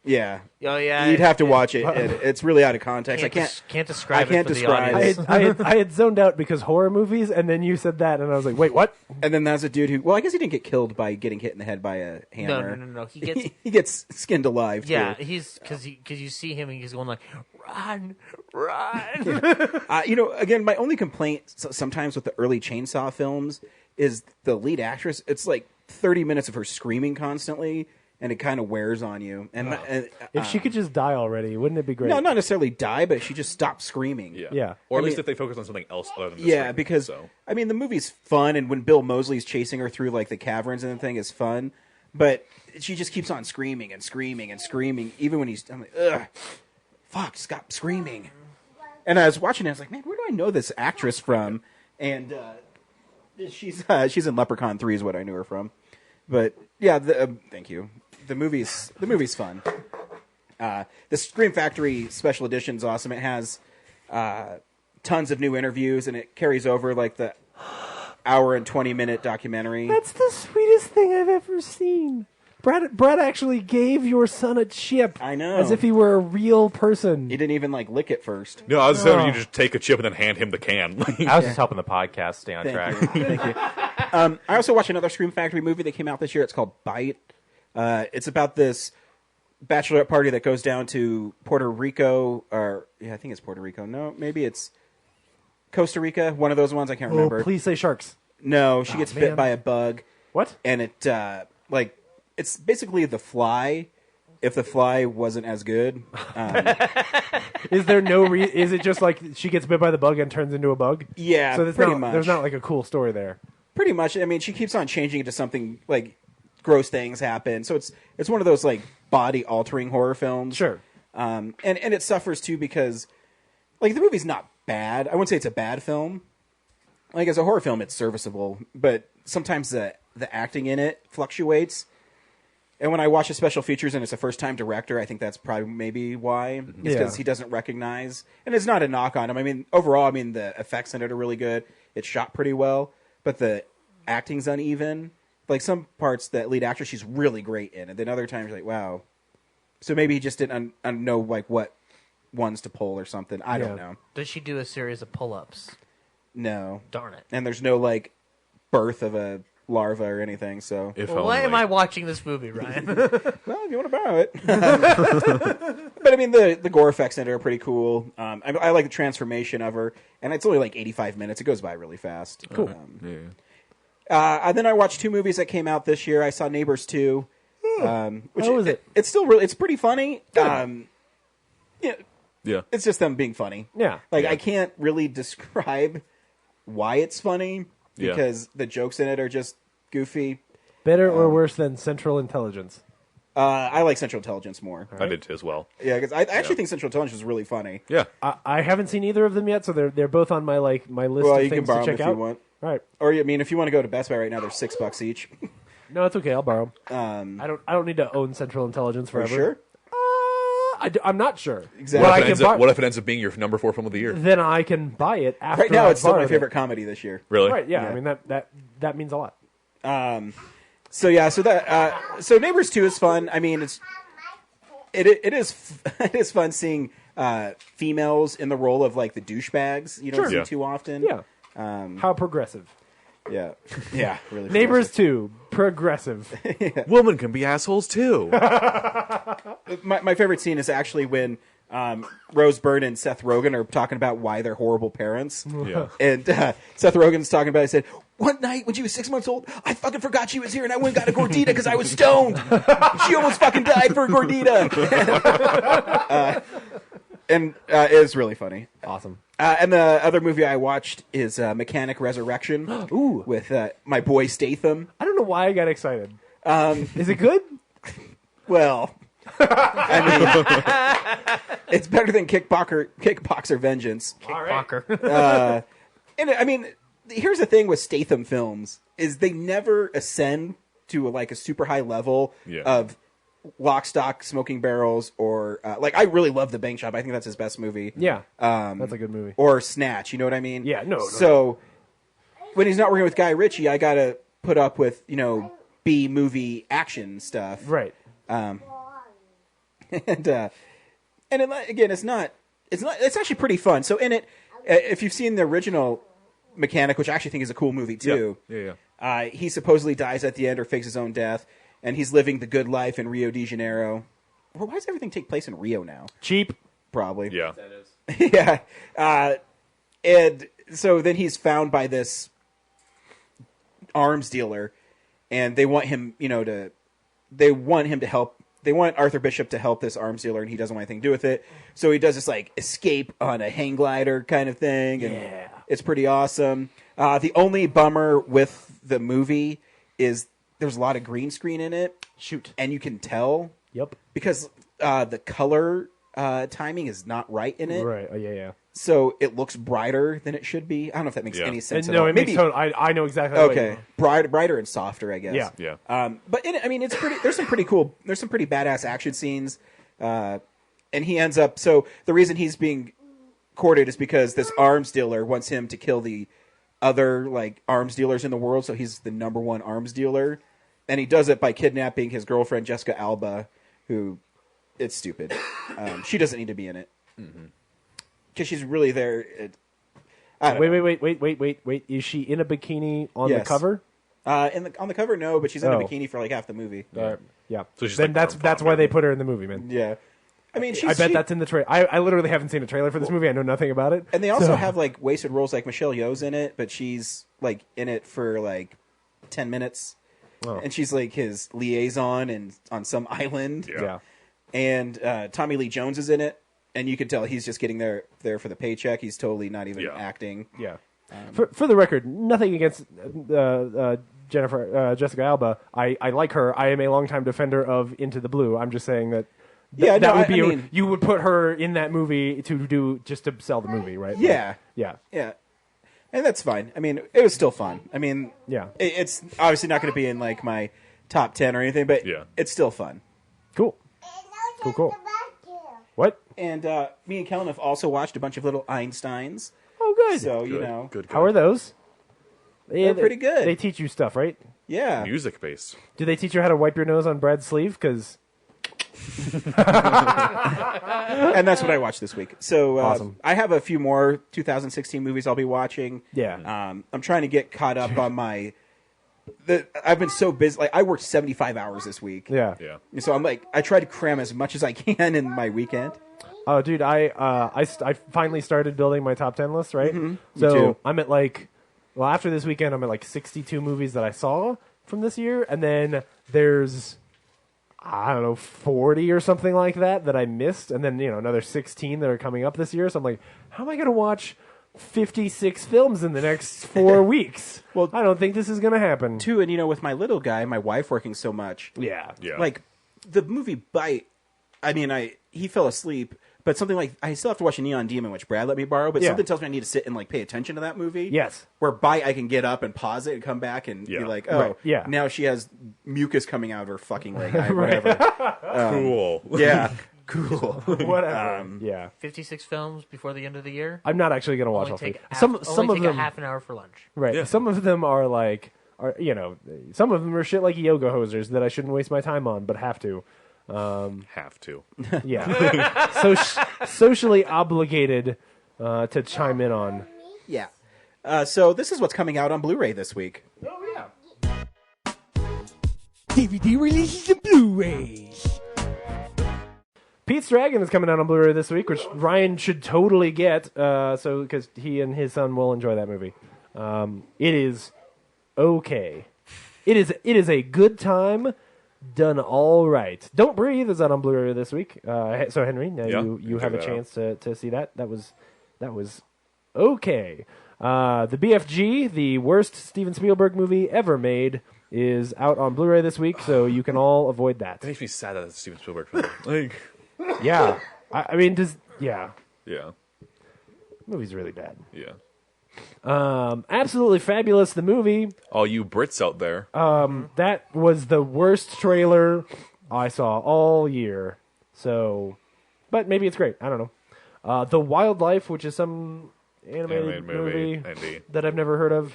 Yeah. Oh yeah. You'd have to watch it. It's really out of context. Can't describe. I can't it for describe the it. audience. I had zoned out because horror movies, and then you said that, and I was like, wait, what? And then there's a dude who, well, I guess he didn't get killed by getting hit in the head by a hammer. No. He gets he gets skinned alive. yeah. Too. He's because you see him and he's going like run. Again, my only complaint sometimes with the early Chainsaw films is the lead actress. It's like 30 minutes of her screaming constantly, and it kind of wears on you. And If she could just die already, wouldn't it be great? no, not necessarily die, but she just stopped screaming. Yeah. Or at I least mean- if they focus on something else other than the Yeah, screaming, because so. I mean the movie's fun, and when Bill Moseley's chasing her through like the caverns and the thing is fun, but she just keeps on screaming and screaming and screaming, even when I'm like, ugh, fuck, stop screaming. And I was watching it, I was like, man, where do I know this actress from? And she's in Leprechaun 3 is what I knew her from. But yeah, thank you. The movie's fun. The Scream Factory Special Edition is awesome. It has tons of new interviews, and it carries over like the hour and 20-minute documentary. That's the sweetest thing I've ever seen. Brad actually gave your son a chip. I know. As if he were a real person. He didn't even like lick it first. No, I was saying you just take a chip and then hand him the can. I was just helping the podcast stay on track. Thank you. I also watched another Scream Factory movie that came out this year. It's called Bite. It's about this bachelorette party that goes down to Puerto Rico, or I think it's Puerto Rico. No, maybe it's Costa Rica. One of those ones. I can't remember. Oh, please say sharks. No, she gets bit man. by a bug. What? And it it's basically The Fly. If The Fly wasn't as good, Is there no is it just like she gets bit by the bug and turns into a bug? yeah, So there's pretty not, much. there's not like a cool story there. Pretty much. I mean, she keeps on changing it to something like gross things happen. So it's one of those like body altering horror films. Sure. And it suffers too because like the movie's not bad. I wouldn't say it's a bad film. Like as a horror film, it's serviceable, but sometimes the acting in it fluctuates. And when I watch the special features and it's a first time director, I think that's probably maybe why. It's because he doesn't recognize, and it's not a knock on him. I mean, overall, the effects in it are really good. It's shot pretty well, but the acting's uneven. Like some parts, that lead actress, she's really great in, and then other times you're like, wow. So maybe he just didn't know like what ones to pull or something. I don't know. Does she do a series of pull-ups? No. Darn it. And there's no like birth of a larva or anything. So Well, why am I watching this movie, Ryan? well, if you want to borrow it. But I mean, the gore effects in it are pretty cool. I like the transformation of her, and it's only like 85 minutes. It goes by really fast. Cool. And then I watched two movies that came out this year. I saw Neighbors 2. Which How was it? It's still really, it's pretty funny. Yeah. It's just them being funny. Yeah. Like, Yeah. I can't really describe why it's funny Yeah. because the jokes in it are just goofy. Better or worse than Central Intelligence? I like Central Intelligence more. I did too as well. Yeah, because I actually think Central Intelligence is really funny. Yeah. I haven't seen either of them yet, so they're both on my list Well, of you can things borrow to them check if out. you want. All right. Or, I mean, if you want to go to Best Buy right now, they're $6 each. No, it's okay. I'll borrow 'em. I don't need to own Central Intelligence For forever. sure? I'm not sure. Exactly. What But if, I it ends can up, buy- what if it ends up being your number 4 film of the year? Then I can buy it after. Right now, I've it's still my borrowed favorite it. comedy this year. Really? Right? Yeah. Yeah. I mean that means a lot. So so Neighbors 2 is fun. I mean, it is fun seeing females in the role of like the douchebags. You don't Sure. see Yeah. too often. Yeah. How progressive. Yeah. Yeah. Really. Neighbors 2, progressive. Women can be assholes too. My favorite scene is actually when Rose Byrne and Seth Rogen are talking about why they're horrible parents. Yeah. And Seth Rogen's talking about it. He said, one night when she was 6 months old, I fucking forgot she was here and I went and got a gordita because I was stoned. She almost fucking died for a gordita. And it is really funny. Awesome. And the other movie I watched is Mechanic Resurrection. Ooh. With my boy Statham. I don't know why I got excited. Is it good? Well, I mean, it's better than Kickboxer Vengeance. Kickboxer. And I mean, here's the thing with Statham films is they never ascend to a super high level of Lock, Stock, Smoking Barrels, or I really love The Bank Shop. I think that's his best movie. Yeah, that's a good movie. Or Snatch. You know what I mean? Yeah. No. So when he's not working with Guy Ritchie, I gotta put up with B movie action stuff. Right. And again, it's actually pretty fun. So in it, if you've seen the original Mechanic, which I actually think is a cool movie too. Yeah. He supposedly dies at the end or fakes his own death, and he's living the good life in Rio de Janeiro. Well, why does everything take place in Rio now? Cheap. Probably. Yeah. Yeah. And so then he's found by this arms dealer, and they want him, to help. They want Arthur Bishop to help this arms dealer, and he doesn't want anything to do with it. So he does this escape on a hang glider kind of thing, and it's pretty awesome. The only bummer with the movie is there's a lot of green screen in it. Shoot. And you can tell. Yep. Because the color timing is not right in it. Right. Oh, yeah. So it looks brighter than it should be. I don't know if that makes any sense. No, at all. it makes total. I know exactly. What you mean. Brighter and softer, I guess. Yeah. But in it, I mean, it's pretty. There's some pretty cool. There's some pretty badass action scenes. And he ends up. So the reason he's being courted is because this arms dealer wants him to kill the other arms dealers in the world. So he's the number one arms dealer, and he does it by kidnapping his girlfriend Jessica Alba, who it's stupid. She doesn't need to be in it. Mm-hmm. Because she's really there. Wait. Is she in a bikini on the cover? On the cover, no, but she's in a bikini for half the movie. Yeah. So she's then that's why they put her in the movie, man. Yeah. I mean, I bet that's in the trailer. I literally haven't seen a trailer for this movie. I know nothing about it. And they also have wasted roles Michelle Yeoh's in it, but she's in it for 10 minutes. Oh. And she's his liaison and on some island. Yeah. And Tommy Lee Jones is in it. And you can tell he's just getting there for the paycheck. He's totally not even acting. Yeah. For the record, nothing against Jessica Alba. I like her. I am a longtime defender of Into the Blue. I'm just saying that. You would put her in that movie to sell the movie, right? Yeah. Yeah. And that's fine. I mean, it was still fun. I mean, yeah. It's obviously not going to be in my top 10 or anything, but it's still fun. Cool. What? And me and Kellen have also watched a bunch of little Einsteins. Oh, good. So, Good. How are those? They're pretty good. They teach you stuff, right? Yeah. Music based. Do they teach you how to wipe your nose on Brad's sleeve? Because... And that's what I watched this week. So awesome. I have a few more 2016 movies I'll be watching. Yeah. I'm trying to get caught up on my... I've been so busy. I worked 75 hours this week. Yeah. So I'm I try to cram as much as I can in my weekend. Oh, dude, I finally started building my top 10 list, right? Mm-hmm. So Me too. I'm at after this weekend, I'm at 62 movies that I saw from this year, and then there's 40 or something like that I missed, and then another 16 that are coming up this year. So I'm how am I going to watch 56 films in the next 4 weeks? Well, I don't think this is going to happen. Too, and with my little guy, my wife working so much. Yeah. The movie Bite. I mean, he fell asleep. But something I still have to watch a Neon Demon, which Brad let me borrow. But something tells me I need to sit and pay attention to that movie. Yes. Where Bite, I can get up and pause it and come back and be now she has mucus coming out of her fucking leg. Whatever. Cool. Yeah. Cool. Whatever. 56 films before the end of the year. I'm not actually going to watch all take 50. Some of them a half an hour for lunch. Right. Yeah. Some of them are some of them are shit like yoga hosers that I shouldn't waste my time on, but have to. Have to. Yeah. So socially obligated to chime in on. Yeah. So this is what's coming out on Blu-ray this week. Oh yeah. DVD releases and Blu-rays. Pete's Dragon is coming out on Blu-ray this week, which Ryan should totally get. Because he and his son will enjoy that movie. It is okay. It is a good time. done all right. Don't Breathe is out on Blu-ray this week. So Henry, now Yeah, you have a check that chance to see that. That was okay. The BFG, the worst Steven Spielberg movie ever made, is out on Blu-ray this week, so you can all avoid that. It makes me sad that it's a Steven Spielberg film. Like, Yeah, I mean, yeah, the movie's really bad. yeah. Absolutely Fabulous, the movie. All you Brits out there. That was the worst trailer I saw all year. So, but maybe it's great. I don't know. The Wildlife, which is some animated movie Indeed. that I've never heard of.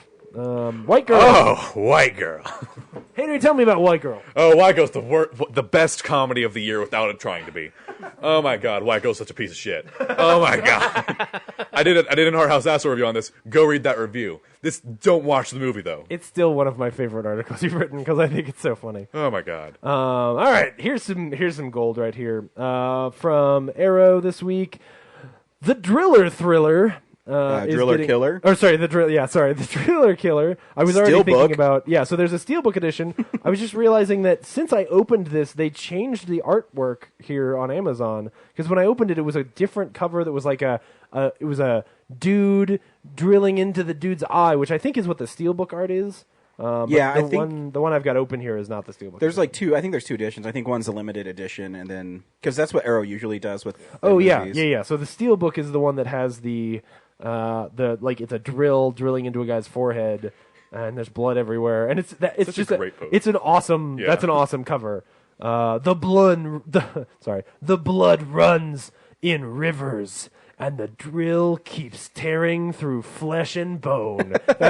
White Girl. Oh, White Girl. Henry, tell me about White Girl. Oh, White Girl's the best comedy of the year without it trying to be. Oh my God, White Girl's such a piece of shit. Oh my God. I did an Art House Asshole review on this. Go read that review. Don't watch the movie though. It's still one of my favorite articles you've written because I think it's so funny. Oh my God. All right, here's some gold right here from Arrow this week. The Driller Thriller. Driller Killer? Or sorry, the Driller Killer. I was already thinking about, so there's a Steelbook edition. I was just realizing that since I opened this, they changed the artwork here on Amazon. Because when I opened it, it was a different cover that was like it was a dude drilling into the dude's eye, which I think is what the Steelbook art is. The one I've got open here is not the Steelbook. There's like two. I think there's two editions. I think one's a limited edition, and then because that's what Arrow usually does with. Yeah. So the Steelbook is the one that has the it's a drilling into a guy's forehead, and there's blood everywhere, and it's just a great pose. It's an awesome. Yeah. That's an awesome cover. The blood runs in rivers, and the drill keeps tearing through flesh and bone. That's the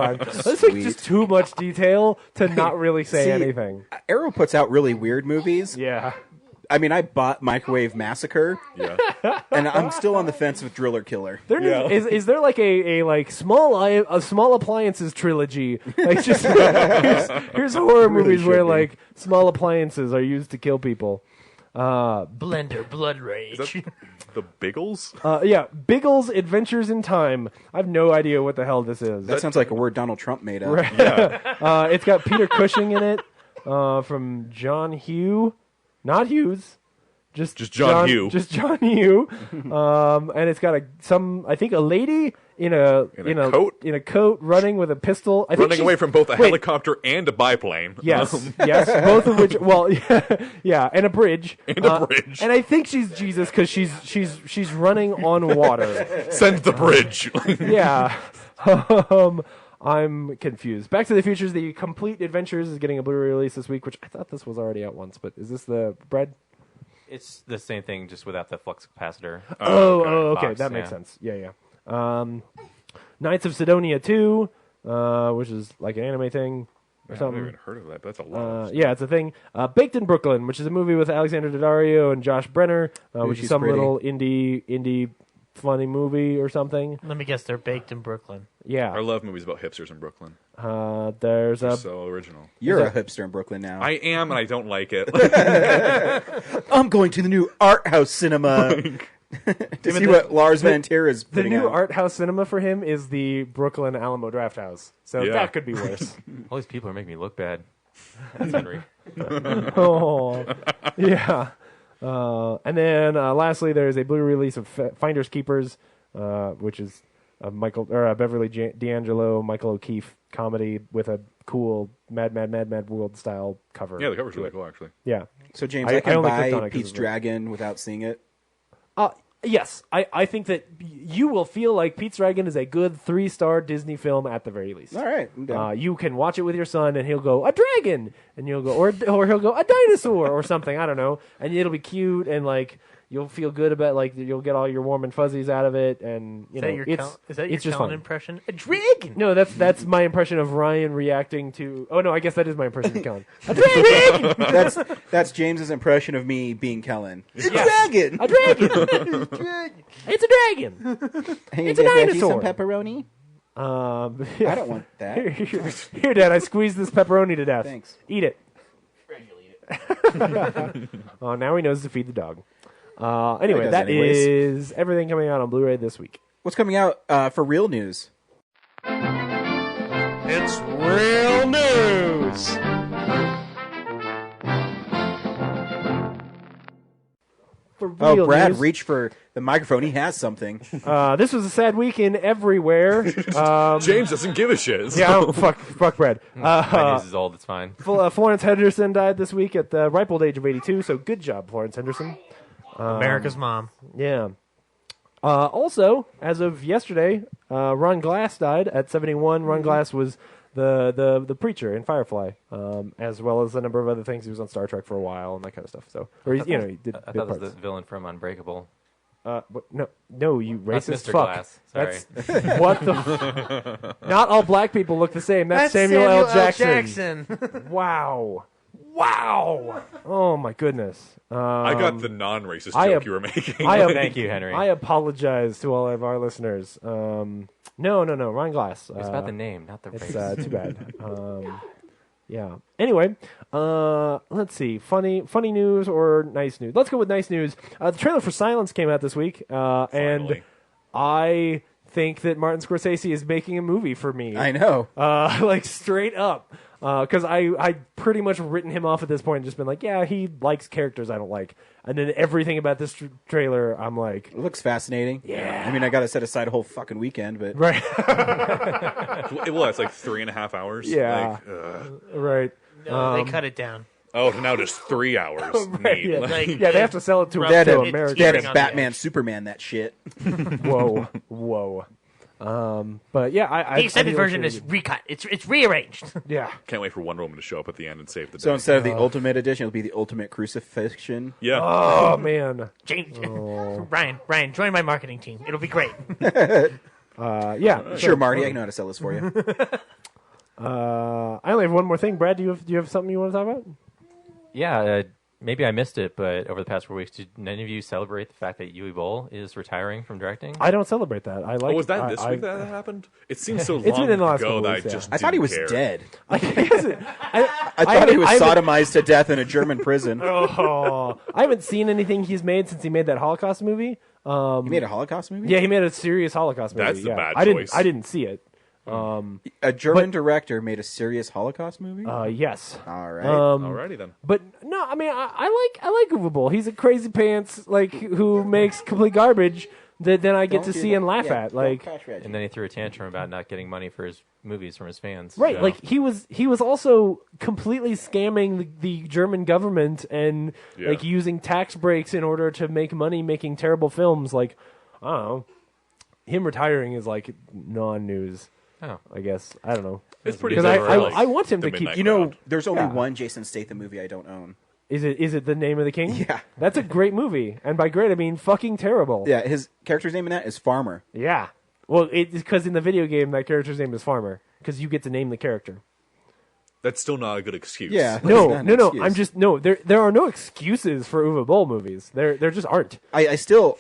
tagline. That's like just too much detail to not really say anything. Arrow puts out really weird movies. Yeah. I mean, I bought Microwave Massacre, and I'm still on the fence with Driller Killer. Is there like a small appliances trilogy? Like just here's horror movies where like small appliances are used to kill people. Blender Blood Rage. The Biggles? Biggles Adventures in Time. I have no idea what the hell this is. That sounds like a word Donald Trump made up. Right. Yeah. It's got Peter Cushing in it, from John Hugh. Not Hughes, just John Hugh. Just John Hugh, and it's got a lady in a coat running with a pistol, running away from both a helicopter and a biplane. Yes, both of which. Well, and a bridge, and I think she's Jesus because she's running on water. Send the bridge. Yeah. I'm confused. Back to the Future's The Complete Adventures is getting a Blu-ray release this week, which I thought this was already out once, but is this the Brad? It's the same thing, just without the flux capacitor. Okay. Box, That makes sense. Yeah. Knights of Sidonia 2, which is like an anime thing or something. I haven't even heard of that, but that's a lot. It's a thing. Baked in Brooklyn, which is a movie with Alexander Daddario and Josh Brenner, which is some little indie funny movie or something. Let me guess, they're baked in Brooklyn. Yeah. I love movies about hipsters in Brooklyn. They're so original. You're a hipster in Brooklyn now. I am, and I don't like it. I'm going to the new art house cinema to see what Lars Van Trier is putting The new out. art house cinema for him is the Brooklyn Alamo Draft House. So that could be worse. All these people are making me look bad. That's Henry. Oh, yeah. And then lastly, there's a Blu-ray release of Finders Keepers, which is a Beverly D'Angelo, Michael O'Keefe comedy with a cool Mad World style cover. Yeah, the cover's really cool, actually. Yeah. So James, I can only clicked on buy it 'cause Pete's of Dragon without seeing it. Yes, I think that you will feel like Pete's Dragon is a good 3-star Disney film at the very least. All right, I'm down. You can watch it with your son, and he'll go, a dragon, and you'll go, or he'll go, a dinosaur, or something. I don't know, and it'll be cute, and like you'll feel good about you'll get all your warm and fuzzies out of it, and is that your Kellen impression? A dragon? No, that's my impression of Ryan reacting to. Oh no, I guess that is my impression of Kellen. A dragon. That's James's impression of me being Kellen. A dragon. A dragon. It's a dragon. Hey, it's a dinosaur. Some pepperoni. I don't want that. Here, Dad, I squeezed this pepperoni to death. Thanks. Eat it. Oh, now he knows to feed the dog. Anyway, that is everything coming out on Blu-ray this week. What's coming out for real news? It's real news. for real Oh, Brad, news. reach for the microphone. He has something. This was a sad weekend everywhere. James doesn't give a shit. So. Yeah, fuck Brad. My news is old. It's fine. Florence Henderson died this week at the ripe old age of 82, so good job, Florence Henderson. America's mom. Yeah. Also, as of yesterday, Ron Glass died at 71. Ron Glass was the preacher in Firefly, as well as a number of other things. He was on Star Trek for a while and that kind of stuff. So, or he did. I bit thought it was parts. the villain from Unbreakable. No, you That's racist Mr. fuck. Glass. Sorry. That's what the. Not all black people look the same. That's Samuel L. Jackson. Wow. Oh my goodness. I got the non-racist I joke ab- you were making. Thank you, Henry. I apologize to all of our listeners. No, Ron Glass. It's about the name, not the race. It's too bad. Yeah. Anyway, let's see. Funny news or nice news? Let's go with nice news. The trailer for Silence came out this week, and Finally. I think that Martin Scorsese is making a movie for me. I know. Like straight up. Because I pretty much written him off at this point and just been like, yeah, he likes characters I don't like. And then everything about this trailer, I'm like... It looks fascinating. Yeah. I mean, I got to set aside a whole fucking weekend, but... Right. Well, it's like 3.5 hours. Yeah. Like, Right. No, they cut it down. oh, now just 3 hours. Neat. Yeah. Like, Yeah, they have to sell it to, They had to a, America. they had Teetering a on the Batman, edge. Superman, that shit. Whoa. But yeah, I The extended I think it looks version really is good. recut. It's rearranged. Yeah. can't wait for Wonder Woman to show up at the end and save the day. So instead of the Ultimate Edition, it'll be the Ultimate Crucifixion. yeah. Oh, man. James, Ryan, join my marketing team. It'll be great. Yeah. Sure, Marty, I know how to sell this for you. I only have one more thing. Brad, do you have something you want to talk about? Yeah, maybe I missed it, but over the past 4 weeks, did none of you celebrate the fact that Yui Boll is retiring from directing? I don't celebrate that. I like. Oh, was that this I- week that happened? It seems so long It's been in the last ago couple that weeks, I yeah. just I thought he was didn't care. dead. I I thought he was haven't- sodomized to death in a German prison. Oh, I haven't seen anything he's made since he made that Holocaust movie. He made a Holocaust movie? Yeah, he made a serious Holocaust movie. That's the yeah. bad I choice. didn't see it. A German director made a serious Holocaust movie? Yes. All right. Alrighty then. But no, I mean, I like Uwe Boll. He's a crazy pants who makes complete garbage that then I get to see and laugh at. And then he threw a tantrum about not getting money for his movies from his fans. Right, so. like he was also completely scamming the German government and Yeah. using tax breaks in order to make money making terrible films. Like, I don't know, him retiring is like non-news. Oh. I guess I don't know. It's pretty Because good. I want him The to keep. Midnight You know, Crowd. there's only Yeah. one Jason Statham movie I don't own. Is it The Name of the King? Yeah. That's a great movie, and by great I mean fucking terrible. Yeah, his character's name in that is Farmer. Yeah. Well, it's because in the video game that character's name is Farmer because you get to name the character. That's still not a good excuse. Yeah. No, That's not an no. excuse. I'm just no. There are no excuses for Uwe Boll movies. There just aren't. I still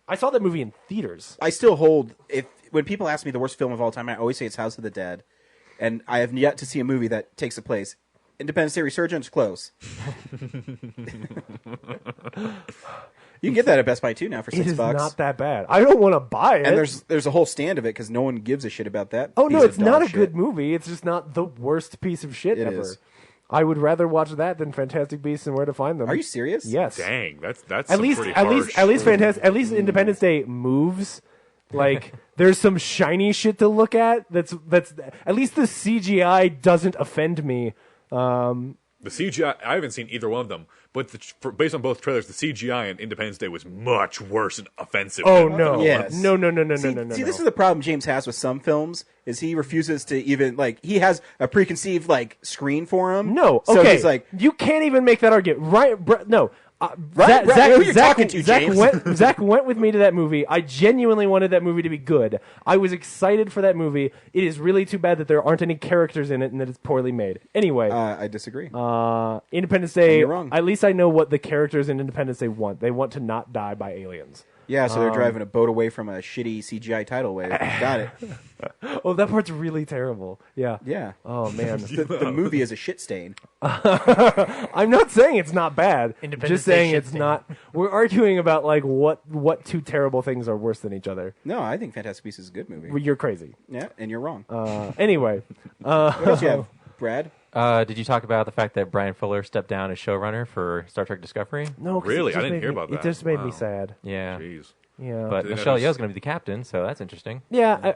I saw that movie in theaters. hold when people ask me the worst film of all time, I always say it's House of the Dead, and I have yet to see a movie that takes a place. Independence Day Resurgence, close. You can get that at Best Buy too now for It is $6. not that bad. I don't want to buy it. And there's a whole stand of it because no one gives a shit about that. oh no, piece of it's not dog a good shit. movie. It's just not the worst piece of shit It ever. is. I would rather watch that than Fantastic Beasts and Where to Find Them. Are you serious? Yes. Dang, that's At some least, pretty at least, harsh. at least Independence Day moves. Like there's some shiny shit to look at. That's at least the CGI doesn't offend me. The CGI, I haven't seen either one of them, but based on both trailers, the CGI in Independence Day was much worse and offensive. Oh than no! Yes. No! See, No! this is the problem James has with some films is he refuses to even he has a preconceived screen for him. No, so okay. he's like you can't even make that argument. Right? No. Brad, who are you talking to, James? Zach went with me to that movie. I genuinely wanted that movie to be good. I was excited for that movie. It is really too bad that there aren't any characters in it and that it's poorly made. Anyway, I disagree. Independence Day. you're wrong. At least I know what the characters in Independence Day want. They want to not die by aliens. Yeah, so they're driving a boat away from a shitty CGI tidal wave. Got it. Oh, that part's really terrible. Yeah. Yeah. Oh man. The movie is a shit stain. I'm not saying it's not bad. Independence Just Day saying shit it's stain. not. We're arguing about what two terrible things are worse than each other. No, I think Fantastic Beasts is a good movie. Well, you're crazy. Yeah, and you're wrong. Anyway, What else you have, Brad? Did you talk about the fact that Brian Fuller stepped down as showrunner for Star Trek Discovery? No, 'cause Really? it just I didn't made hear me- about that. It just made me Wow. sad. Yeah. Jeez. Yeah, But Do they Michelle have Yeoh's going to be the captain, so that's interesting. yeah.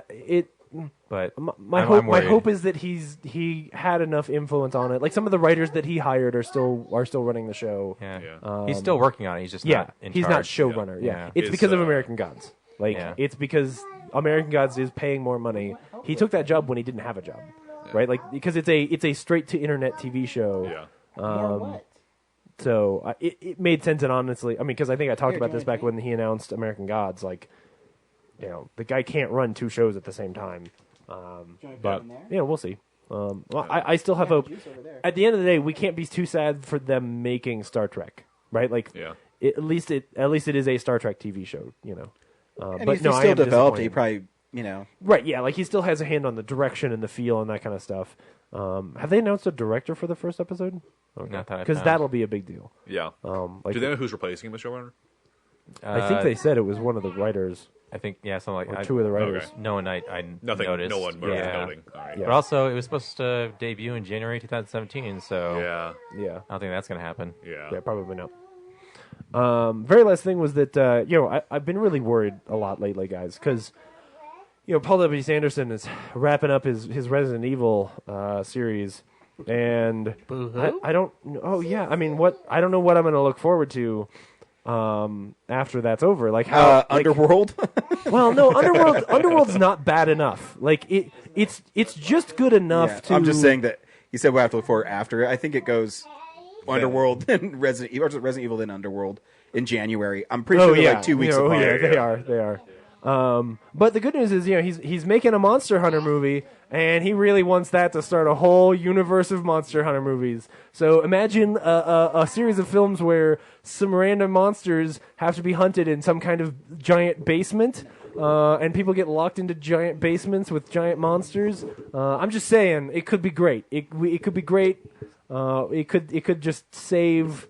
But My I'm hope worried. is that he had enough influence on it. Like some of the writers that he hired are still running the show. Yeah. Yeah. He's still working on it. He's just Yeah, not in he's charge. not showrunner. Yeah. Yeah. It's Is, because of American Gods. Like Yeah. it's because American Gods is paying more money. He took that job when he didn't have a job, right? Like because it's a straight to internet TV show. Yeah. More what? So it made sense, and honestly, I mean, because I think I talked about this back when he announced American Gods. Like, you know, the guy can't run two shows at the same time. But in there? yeah, we'll see. Well, I still have hope. Juice over there. At the end of the day, we can't be too sad for them making Star Trek, right? Like, Yeah. at least it is a Star Trek TV show, you know. And But if no, he I still am developed it, disappointed. he probably, you know. Right, yeah, like he still has a hand on the direction and the feel and that kind of stuff. Have they announced a director for the first episode? Not that I Because found. that'll be a big deal. Yeah. Like, Do they know who's replacing him as showrunner? I think they said it was one of the writers I think, yeah, something like or two of the writers. Okay. No one I Nothing. noticed. No one Yeah. noting. All right. Yeah. But also, it was supposed to debut in January 2017, so Yeah. Yeah, I don't think that's going to happen. Yeah. yeah, probably not. Very last thing was that I've been really worried a lot lately, guys, because Paul W. Anderson is wrapping up his Resident Evil series, and Boo-hoo? I don't. Oh yeah, I mean, I don't know what I'm going to look forward to after that's over. Like how Underworld? Well, no, Underworld's not bad enough. Like it's just good enough Yeah, to. I'm just saying that he said we'll have to look for it after. I think it goes Underworld and Resident Evil, or Resident Evil then Underworld in January. I'm pretty sure they're like 2 weeks apart. Yeah, they are. But the good news is, he's making a Monster Hunter movie, and he really wants that to start a whole universe of Monster Hunter movies. So imagine a series of films where some random monsters have to be hunted in some kind of giant basement, and people get locked into giant basements with giant monsters. I'm just saying, it could be great. It could be great. It could just save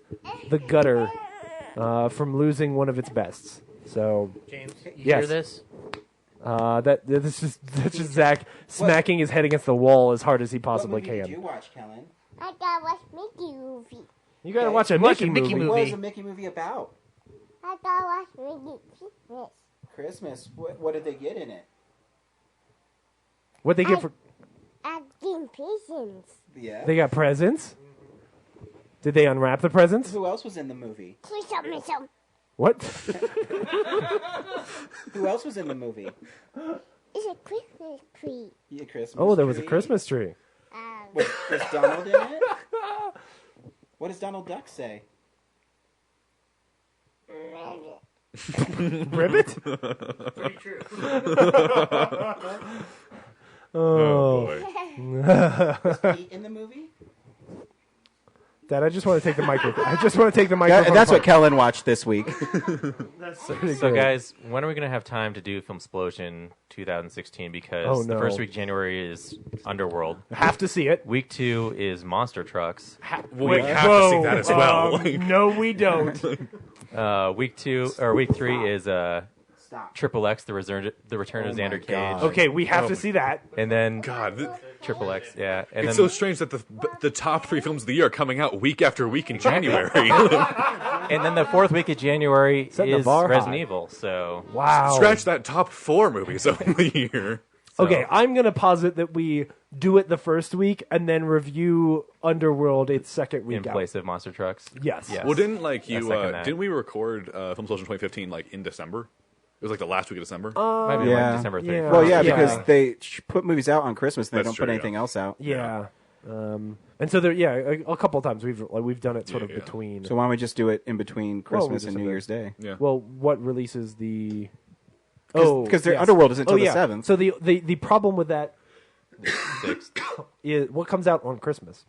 the gutter from losing one of its bests. So James, you Yes. hear this? that's just Zach smacking his head against the wall as hard as he possibly What movie can. did you watch, Kellen? I gotta watch Mickey movie. You gotta Okay. watch a Watch Mickey a Mickey movie. movie. What was the Mickey movie about? I gotta watch Mickey Christmas. Christmas. What did they get in it? What they get for? I'm getting presents. Yeah. They got presents. Did they unwrap the presents? Who else was in the movie? Christmas. What? Who else was in the movie? It's a Christmas tree. Yeah, Christmas. Oh, there was a tree. Christmas tree. Was Donald in it? What does Donald Duck say? Ribbit? Pretty true. Oh, boy. Pete in the movie? Dad, I just want to take the microphone. I just want to take the microphone. That's what apart. Kellen watched this week. So, guys, when are we going to have time to do Filmsplosion 2016? Because Oh, no. the first week of January is Underworld. Have to see it. Week 2 is Monster Trucks. We have to see that as well. No, we don't. Week 3 is Stop. Triple X, the Return Oh of Xander my Cage. God. Okay, we have to see that. And then God, Triple X, yeah. And it's then so strange that the top 3 films of the year are coming out week after week in January. and then the fourth week of January Setting the is bar Resident high. Evil. So Wow. Scratch that top 4 movies of the year. so- Okay, I'm going to posit that we do it the first week and then review Underworld its second week in out. place of Monster Trucks. Yes. Yes. Well, didn't I second that. didn't we record Filmsplosion 2015 like in December? It was like the last week of December. Might be Yeah. like December 31st. Yeah. Well, yeah, Yeah. because they put movies out on Christmas and they That's don't put true, anything else out. Yeah. And so there, a couple times we've done it sort of Yeah. between. So why don't we just do it in between Christmas and New December. Year's Day? Yeah. Well, what releases the? Because their Underworld is until the 7th. So the problem with that 6th. is what comes out on Christmas.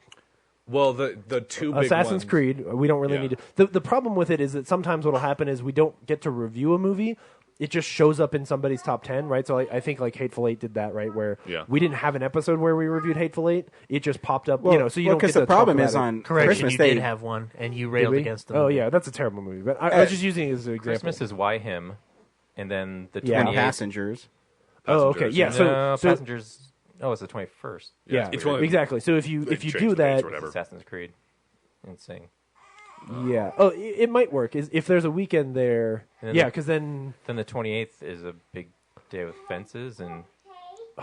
Well, the two big Assassin's ones, Creed. We don't really Yeah. need to. The problem with it is that sometimes what'll happen is we don't get to review a movie. It just shows up in somebody's top 10, right? So I think like Hateful Eight did that, right? Where Yeah. we didn't have an episode where we reviewed Hateful Eight. It just popped up, Well, so you don't get because to the talk problem about is it. on Correction, Christmas you they did have one, and you Did railed we? against them. Oh yeah, that's a terrible movie. But I was just using it as an example. Christmas is Why Him, and then the Yeah. 28th. Passengers. Oh, okay, Passengers. yeah. No, So Passengers. Oh, it's the 21st. Yeah, It's one of the- exactly. So if you They do changed the dates that, or whatever. Assassin's Creed. Insane. yeah. Oh, it might work. Is if there's a weekend there, And then yeah, the- because then Then the 28th is a big day with fences and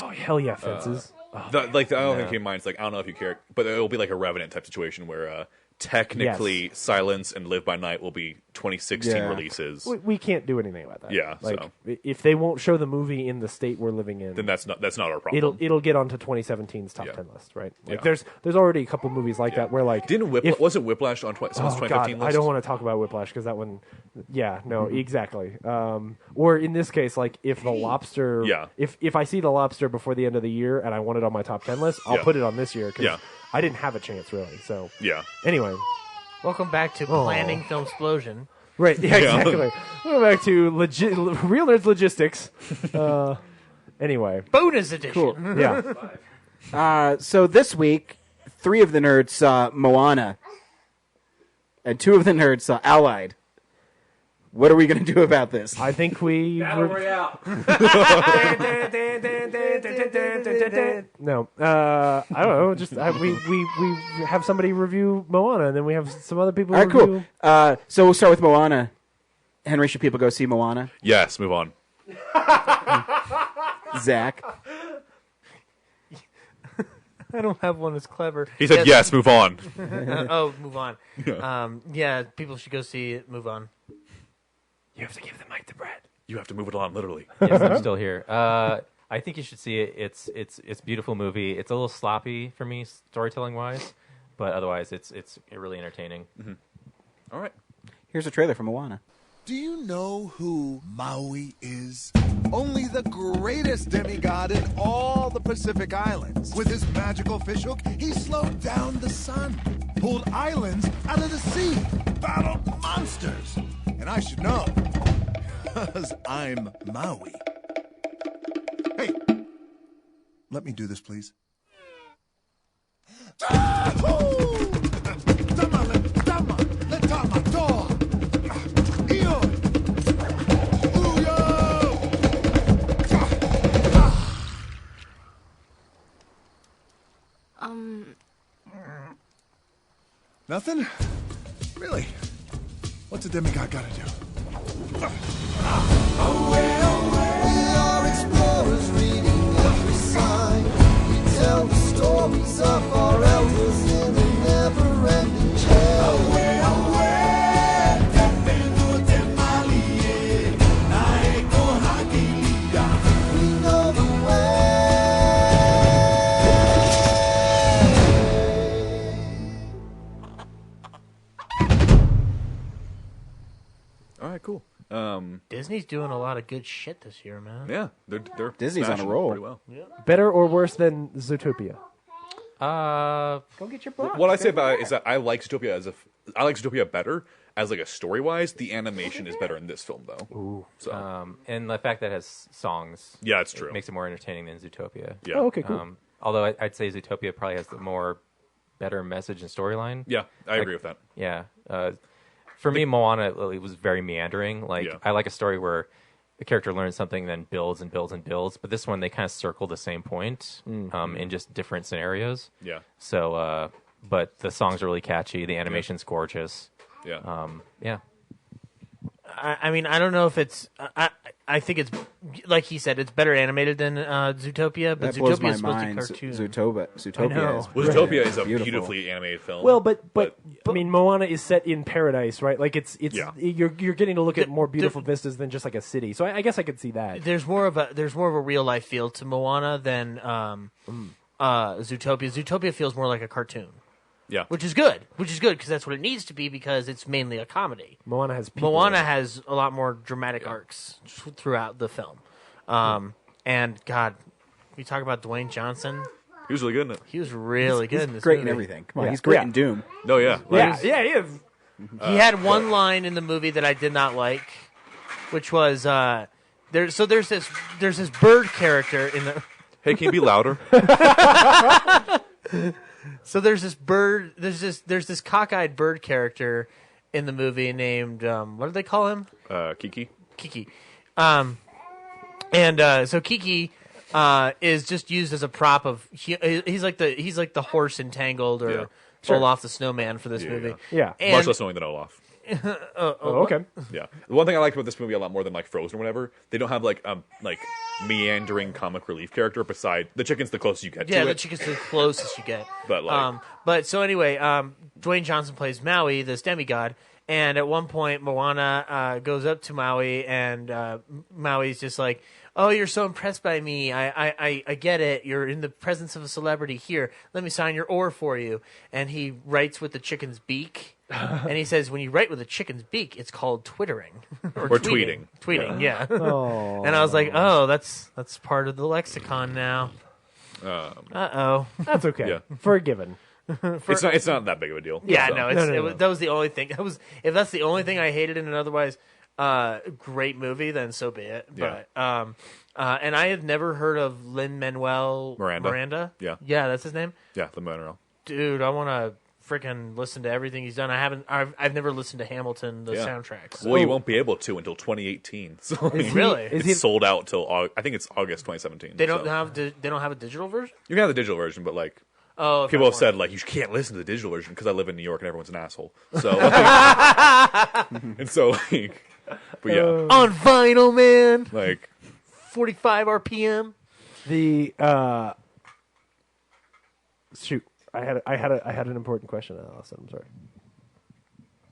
oh hell yeah, fences. I don't think he minds. Like, I don't know if you care, but it'll be like a Revenant type situation where technically Silence and Live by Night will be 2016 Yeah. releases. We can't do anything about that. Yeah, like so. if they won't show the movie in the state we're living in, Then that's not our problem. it'll get onto 2017's top 10 list, right? Like Yeah. there's already a couple movies like that where like wasn't Whiplash on someone's 2015 list? I don't want to talk about Whiplash because that one, exactly. Or in this case, like if the Lobster, if I see the Lobster before the end of the year and I want it on my top 10 list, I'll put it on this year because I didn't have a chance really. So anyway, welcome back to Planning Film Explosion. right? Yeah, exactly. We're back to Real Nerds Logistics. Anyway, bonus edition. Cool. Yeah. So this week, 3 of the nerds saw Moana, and 2 of the nerds saw Allied. What are we going to do about this? I think we Battle Royale. No, I don't know. Just we have somebody review Moana, and then we have some other people. All right, review... cool. So we'll start with Moana. Henry, should people go see Moana? Yes, move on. Zach? I don't have one that's clever. He said yes, move on. Move on. Yeah, people should go see it. Move on. You have to give the mic to Brad. You have to move it on, literally. Yes, I'm still here. I think you should see it. It's a beautiful movie. It's a little sloppy for me, storytelling wise, but otherwise, it's really entertaining. Mm-hmm. All right. Here's a trailer for Moana. Do you know who Maui is? Only the greatest demigod in all the Pacific Islands. With his magical fishhook, he slowed down the sun, pulled islands out of the sea, battled monsters. And I should know, because I'm Maui. Hey, let me do this, please. Nothing? Really? What's a demigod gotta do? We are explorers reading every sign. We tell the stories of our elders in a never-ending chain. We know the All right, cool. Disney's doing a lot of good shit this year, man. Yeah, they're Disney's on a smashing roll. pretty well. Better or worse than Zootopia? Go get your box. What I say about it is that I like Zootopia better as like a story wise. The animation is better in this film though. Ooh. So and the fact that it has songs, yeah, it's true. It makes it more entertaining than Zootopia. Yeah. Oh, okay, cool. Although I'd say Zootopia probably has the more better message and storyline. Yeah, I agree with that. Yeah. For me, Moana it was very meandering. Like I like a story where the character learns something, then builds and builds and builds. But this one, they kind of circle the same point in just different scenarios. Yeah. So, but the songs are really catchy. The animation's gorgeous. Yeah. Yeah. I mean, I don't know if it's. I think it's like he said. It's better animated than Zootopia, but That blows Zootopia my is supposed mind. to be cartoon. Zootopia is Well, Zootopia is a beautifully animated film. Well, but I mean, Moana is set in paradise, right? Like it's you're getting to look at more beautiful vistas than just like a city. So I guess I could see that. There's more of a real life feel to Moana than Zootopia. Zootopia feels more like a cartoon. Yeah, which is good because that's what it needs to be because it's mainly a comedy. Moana has a lot more dramatic arcs throughout the film. And God, we talk about Dwayne Johnson. He was really good in it. He was really good in this great movie. in everything. Come on, he's great in Doom. No, yeah. Yeah, he is. He had one line in the movie that I did not like, which was there's this bird character in the. Hey, can you be louder? So there's this bird. There's this cockeyed bird character in the movie named what do they call him? Kiki. Kiki. So Kiki is just used as a prop of he's like the horse in Tangled or Yeah. Olaf the Snowman for this Yeah, movie. Yeah. And, Much less annoying than Olaf. Okay. Yeah. The one thing I liked about this movie a lot more than like Frozen or whatever, they don't have like meandering comic relief character beside the chicken's the closest you get to yeah, it. the chicken's the closest you get. But like But so anyway, Dwayne Johnson plays Maui, this demigod, and at one point Moana goes up to Maui, and Maui's just like, "Oh, you're so impressed by me. I get it. You're in the presence of a celebrity. Here, let me sign your oar for you." And he writes with the chicken's beak. And he says, when you write with a chicken's beak, it's called twittering. or tweeting. Tweeting, yeah. Oh. And I was like, oh, that's part of the lexicon now. Uh-oh. That's okay. Yeah. Forgiven. It's not that big of a deal. Yeah, So. no, that was the only thing. If that's the only thing I hated in an otherwise great movie, then so be it. Yeah. But and I have never heard of Lin-Manuel Miranda. Yeah. Yeah, that's his name. Yeah, the Monroe. Dude, I want to freaking listen to everything he's done. I've never listened to Hamilton, the soundtracks. Well, you won't be able to until 2018. So Really? it's sold out till I think it's August 2017. They don't have a digital version. You can have the digital version, but like Oh, people have said like you can't listen to the digital version because I live in New York and everyone's an asshole. So and so like, but yeah, on vinyl, man. like 45 RPM. The shoot, I had an important question, Allison. I'm sorry.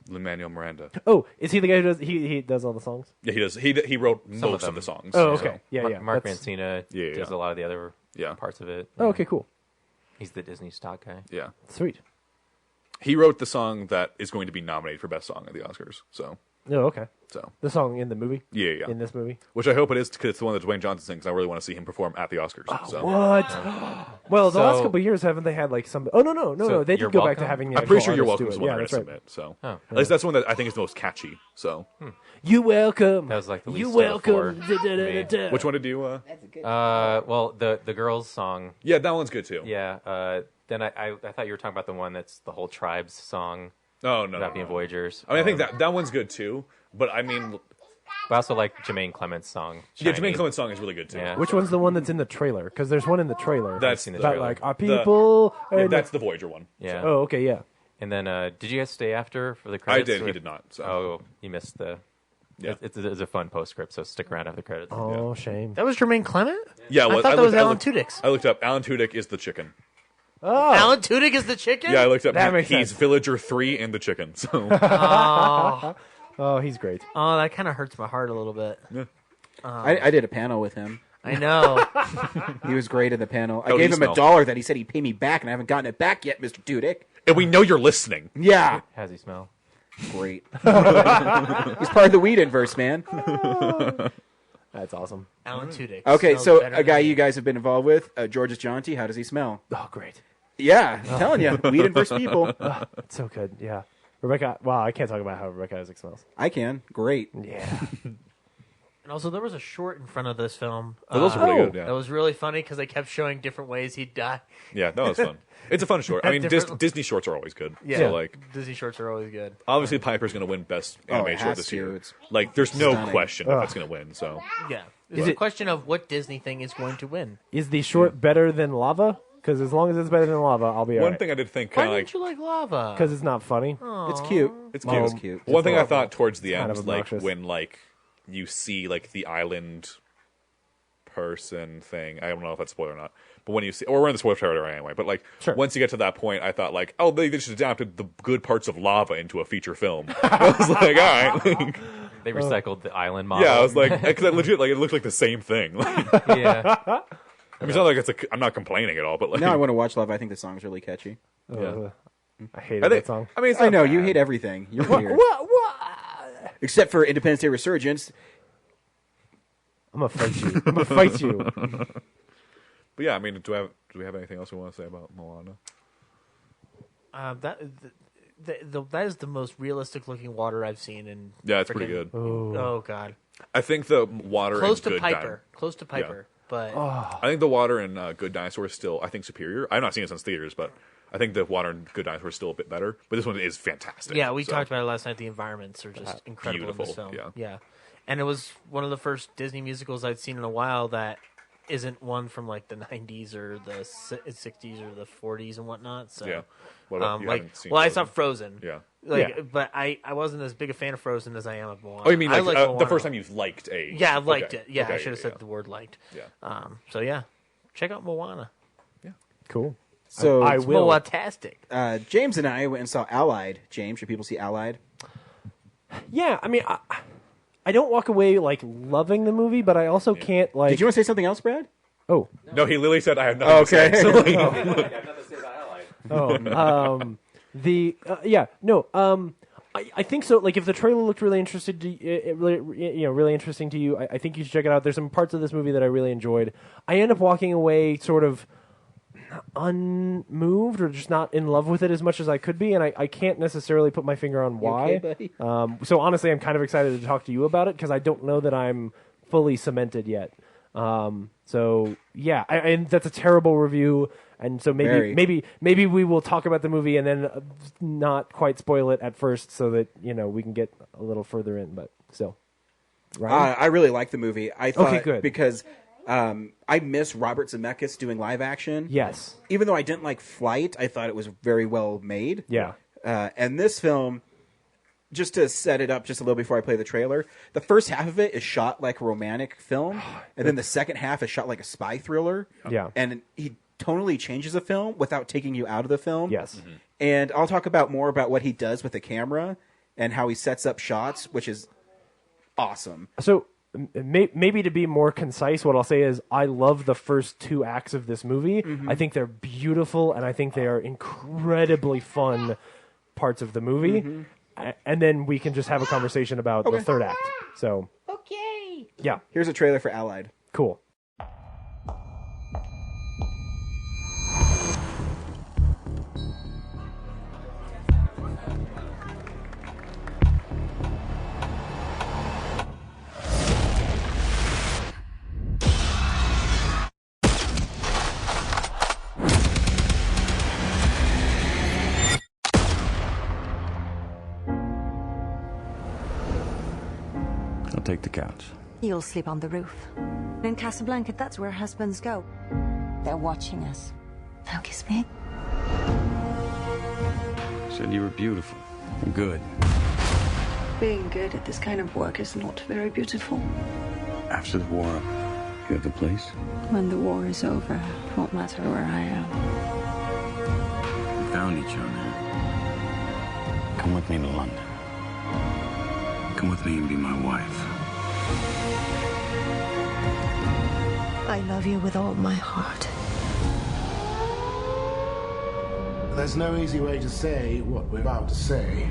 Lin-Manuel Miranda. Oh, is he the guy who does he does all the songs? Yeah, he does. He wrote Some most of of the them. songs. Oh, okay. So. Yeah, Mark That's- Mancina does a lot of the other parts of it. Oh, okay, cool. He's the Disney stock guy. Yeah. Sweet. He wrote the song that is going to be nominated for Best Song at the Oscars. So, Oh, okay. so The song in the movie? yeah. In this movie? Which I hope it is because it's the one that Dwayne Johnson sings. I really want to see him perform at the Oscars. So. What? Well, the last So- couple of years, haven't they had like some? Oh no! They You're did go back to Welcome? having. The I'm pretty actual sure You're artists Welcome do is it. the one Yeah, I'm going that's to right. submit. So, Oh. at least that's the one that I think is the most catchy. So, You welcome. That was like the You least of the four welcome. for me. which one did you? That's a good. Well, the girls' song. Yeah, that one's good too. Yeah. Then I thought you were talking about the one that's the whole tribe's song Oh no, about being no. Voyagers. I mean, I think that one's good too. But I mean, But I also like Jermaine Clement's song. yeah, Shiny. Jermaine Clement's song is really good too. Yeah. Which one's the one that's in the trailer? Because there's one in the trailer. That's seen the that trailer. like our people. Yeah, and- that's the Voyager one. Yeah. Oh, okay, yeah. And then did you guys stay after for the I credits? did. or- He did not. So. Oh, you missed the. Yeah. It's a fun postscript, so stick around after the credits. Oh, shame. That was Jermaine Clement? Yeah, well, I thought that was looked- Alan looked- Tudyk. I looked up. Alan Tudyk is the chicken. Oh, Alan Tudyk is the chicken? Yeah, I looked up. That makes He's sense. Villager 3 and the chicken. So Oh, oh, he's great. oh, that kind of hurts my heart a little bit. I did a panel with him. I know. He was great at the panel. I How did gave he him smell? $1 that he said he'd pay me back, and I haven't gotten it back yet, Mr. Dudek. and we know you're listening. Yeah, How's he smell? great. He's part of the weed inverse, man. That's awesome. Alan Tudyk. Okay, smells so better a guy than me. you guys have been involved with, George's Jaunty. How does he smell? Oh, great. Yeah, I'm telling you, weed inverse people. It's so good. Yeah. Rebecca. Wow, I can't talk about how Rebecca Isaac smells. I can. Great. Yeah. And also, there was a short in front of this film. Oh, those are really good. That Yeah, was really funny because they kept showing different ways he'd die. yeah, that was fun. It's a fun short. I mean, Different- Disney shorts are always good. Yeah. So like, Disney shorts are always good. obviously, Piper's going to win Best Oh, it Animated Short has this to. year. It's Like, there's no stunning. question Ugh. that's going to win. So Yeah. Is It's it- a question of what Disney thing is going to win. Is the short better than lava? Because as long as it's better than lava, I'll be one alright. thing I did think Why kind of didn't like you like lava? Because it's not funny. It's cute. it's Oh, cute. it's cute. One It's thing I adorable. thought towards the kind end, of like obnoxious. when like you see like the island person thing. I don't know if that's a spoiler or not. But when you see, or we're in the spoiler territory anyway. But like Sure. once you get to that point, I thought like, oh, they just adapted the good parts of lava into a feature film. I was like, all right. They recycled the island model. Yeah, I was like, because it legit, like, it looked like the same thing. Like, I yeah. mean, it's not like I'm not complaining at all, but like, Now I want to watch Love. I think the song's really catchy. yeah. I hated I think, that song. I mean, it's I not know you bad. hate everything. You're weird. Except for Independence Day Resurgence. I'm gonna fight you. I'm gonna fight you. But yeah, I mean, do we have anything else we want to say about Moana? That is the most realistic looking water I've seen in. Yeah, it's pretty frickin- good. Oh God, I think the water close in to Good Piper, Di- close to Piper, but I think the water in Good Dinosaur is still, I think, superior. I've not seen it since theaters, but I think the water in Good Dinosaur is still a bit better. But this one is fantastic. yeah, we So, talked about it last night. The environments are just incredible in beautiful, this film. yeah. Yeah, and it was one of the first Disney musicals I'd seen in a while that isn't one from like the 90s or the 60s or the 40s and whatnot. So, Yeah. What about, you like, haven't seen I Frozen? saw Frozen. Yeah. But I wasn't as big a fan of Frozen as I am of Moana. Oh, you mean I like like the Moana. first time you've liked a... Yeah, I liked Okay. it. Yeah, Okay, I should have said the word liked. Yeah. So yeah, check out Moana. Cool. So I It's will. Moana-tastic. James and I went and saw Allied. James, should people see Allied? Yeah, I mean, I don't walk away like loving the movie, but I also can't like. Did you want to say something else, Brad? Oh, No, he literally said I have nothing to say. So, like, I think so. Like, if the trailer looked really interested, really interesting to you, I think you should check it out. There's some parts of this movie that I really enjoyed. I end up walking away sort of unmoved or just not in love with it as much as I could be, and I can't necessarily put my finger on why. okay, buddy? So honestly, I'm kind of excited to talk to you about it because I don't know that I'm fully cemented yet. So yeah, and that's a terrible review. And so maybe we will talk about the movie and then not quite spoil it at first, so that we can get a little further in. But still, right? I really like the movie. I thought Okay, good. because I miss Robert Zemeckis doing live action. Yes, Even though I didn't like Flight, I thought it was very well made. Yeah. And this film, just to set it up just a little before I play the trailer, the first half of it is shot like a romantic film, and then the second half is shot like a spy thriller. Yeah. And he tonally changes the film without taking you out of the film. Yes. And I'll talk more about what he does with the camera and how he sets up shots, which is awesome. So maybe to be more concise, what I'll say is I love the first 2 acts of this movie. I think they're beautiful, and I think they are incredibly fun parts of the movie. And then we can just have a conversation about the third act. So Okay. yeah, Here's a trailer for Allied. cool. I'll take the couch. You'll sleep on the roof. In Casablanca, that's where husbands go. They're watching us. Now kiss me. Said you were beautiful and good. Being good at this kind of work is not very beautiful. After the war, you have a place? When the war is over, it won't matter where I am. We found each other. Come with me to London. Come with me and be my wife. I love you with all my heart. There's no easy way to say what we're about to say.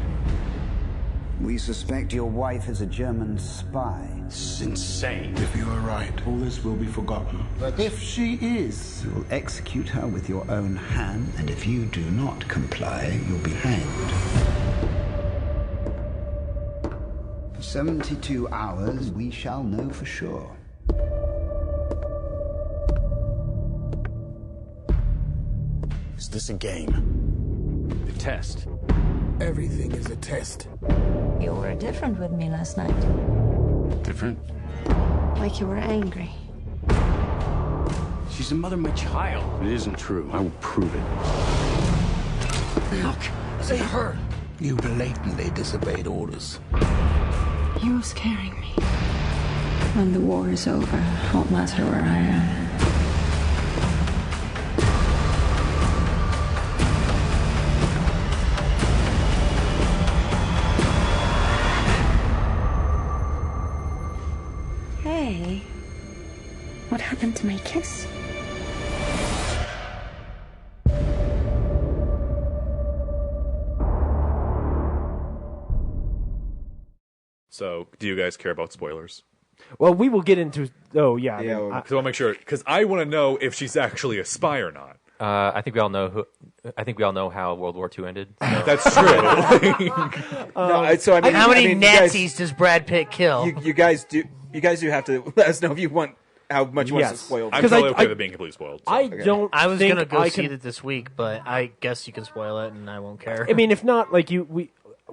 We suspect your wife is a German spy. It's insane. If you are right, all this will be forgotten. But if she is, You will execute her with your own hand, and if you do not comply, you'll be hanged. For 72 hours, we shall know for sure. Is this a game? A test? everything is a test. You were different with me last night. Different? Like you were angry. She's the mother of my child. It isn't true. I will prove it. Look, say her. You blatantly disobeyed orders. You're scaring me. When the war is over, it won't matter where I am. Hey, what happened to my kiss? So, do you guys care about spoilers? Well, we will get into. Oh yeah, I mean, Because I'll make sure. Because I want to know if she's actually a spy or not. I think we all know who. I think we all know how World War II ended. So. That's true. No, so I mean, how many you Nazis does Brad Pitt kill? You guys do have to let us know if you want how much you want us to spoil. I'm totally okay with being completely spoiled. So. I was think gonna go I see can- it this week, but I guess you can spoil it, and I won't care. I mean, if not, like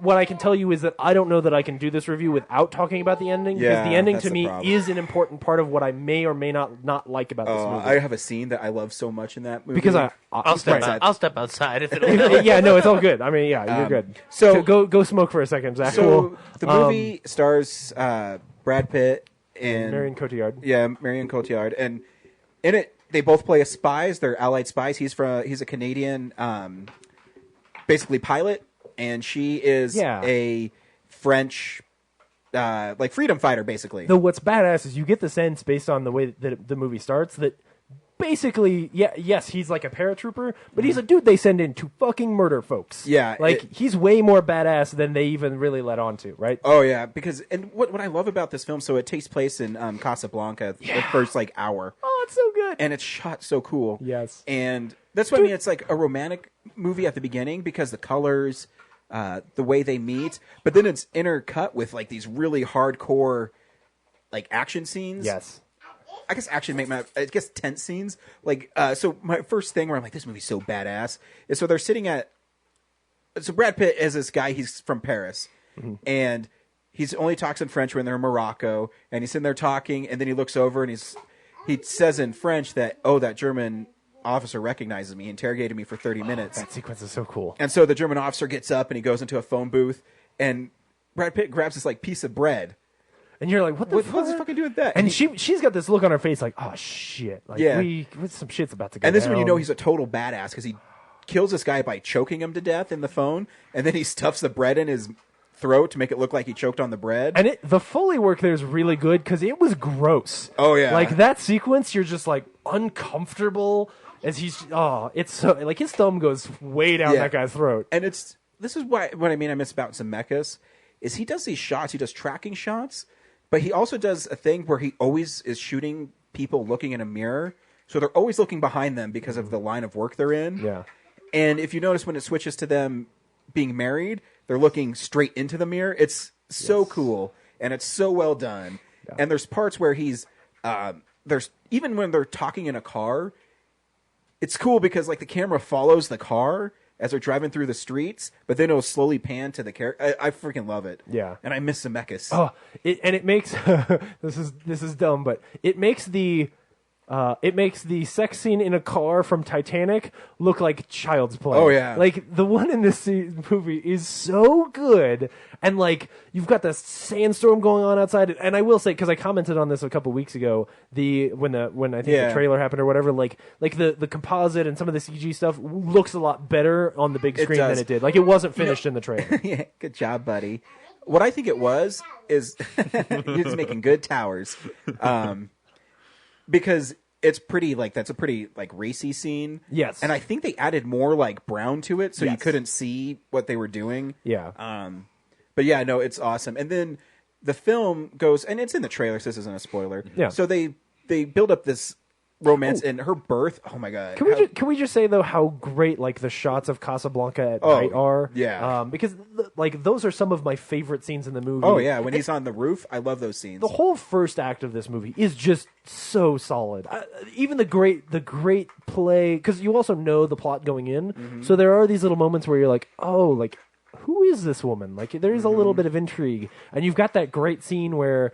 what I can tell you is that I don't know that I can do this review without talking about the ending, because the ending to me is an important part of what I may or may not like about this movie. I have a scene that I love so much in that movie. Because I'll step outside if it'll help. Yeah, no, it's all good. I mean, yeah, you're good. So go smoke for a second, Zach. So the movie stars Brad Pitt and Marion Cotillard. Yeah, Marion Cotillard, and in it they both play as spies. They're allied spies. He's a Canadian, basically pilot, and she is a French, like freedom fighter, basically. Though what's badass is you get the sense based on the way that the movie starts that basically, yes, he's like a paratrooper, but he's a dude they send in to fucking murder folks. Yeah, like he's way more badass than they even really let on to, right? Oh yeah, because and what I love about this film, so it takes place in Casablanca, the first like hour. Oh, it's so good, and it's shot so cool. Yes, and that's what I mean. It's like a romantic movie at the beginning because the colors, the way they meet, but then it's intercut with like these really hardcore, like action scenes. Yes. I guess action I guess tense scenes. Like, so my first thing where I'm like, this movie's so badass is so they're sitting at. So Brad Pitt is this guy. He's from Paris, and he's only talks in French when they're in Morocco, and he's sitting there talking, and then he looks over and he says in French that that German officer recognizes me, interrogated me for 30 minutes. That sequence is so cool. And so the German officer gets up and he goes into a phone booth, and Brad Pitt grabs this like piece of bread. And you're like, what's he fucking doing with that? And she's got this look on her face like, oh shit, like some shit's about to go. And this is down. when you know he's a total badass because he kills this guy by choking him to death in the phone, and then he stuffs the bread in his throat to make it look like he choked on the bread. And the Foley work there is really good because it was gross. Oh yeah, like that sequence, you're just like uncomfortable as it's so like his thumb goes way down that guy's throat. And this is what I mean. I miss about Zemeckis is he does these shots. He does tracking shots. But he also does a thing where he always is shooting people looking in a mirror. So they're always looking behind them because of the line of work they're in. Yeah. And if you notice when it switches to them being married, they're looking straight into the mirror. It's so cool. And it's so well done. Yeah. And there's parts where even when they're talking in a car, it's cool because like the camera follows the car as they're driving through the streets, but then it'll slowly pan to the character. I freaking love it. Yeah. And I miss Zemeckis. Oh, it makes this is dumb, but it makes the sex scene in a car from Titanic look like Child's Play. Oh yeah, like the one in this movie is so good, and like you've got the sandstorm going on outside. And I will say, because I commented on this a couple weeks ago, when I think the trailer happened or whatever, like the composite and some of the CG stuff looks a lot better on the big screen than it did. Like it wasn't finished in the trailer. Yeah, good job, buddy. What I think it was is he's making good towers. Because it's pretty that's a pretty like racy scene. Yes. And I think they added more like brown to it so you couldn't see what they were doing. Yeah. But yeah, no, it's awesome. And then the film goes, and it's in the trailer, so this isn't a spoiler. Yeah. So they build up this romance and her birth. Oh my god. Can we just say though how great like the shots of Casablanca at night are? Yeah. Because like those are some of my favorite scenes in the movie. Oh yeah, when he's on the roof, I love those scenes. The whole first act of this movie is just so solid. Even the great play, because you also know the plot going in. Mm-hmm. So there are these little moments where you're like, oh, like who is this woman? Like there's a little bit of intrigue, and you've got that great scene where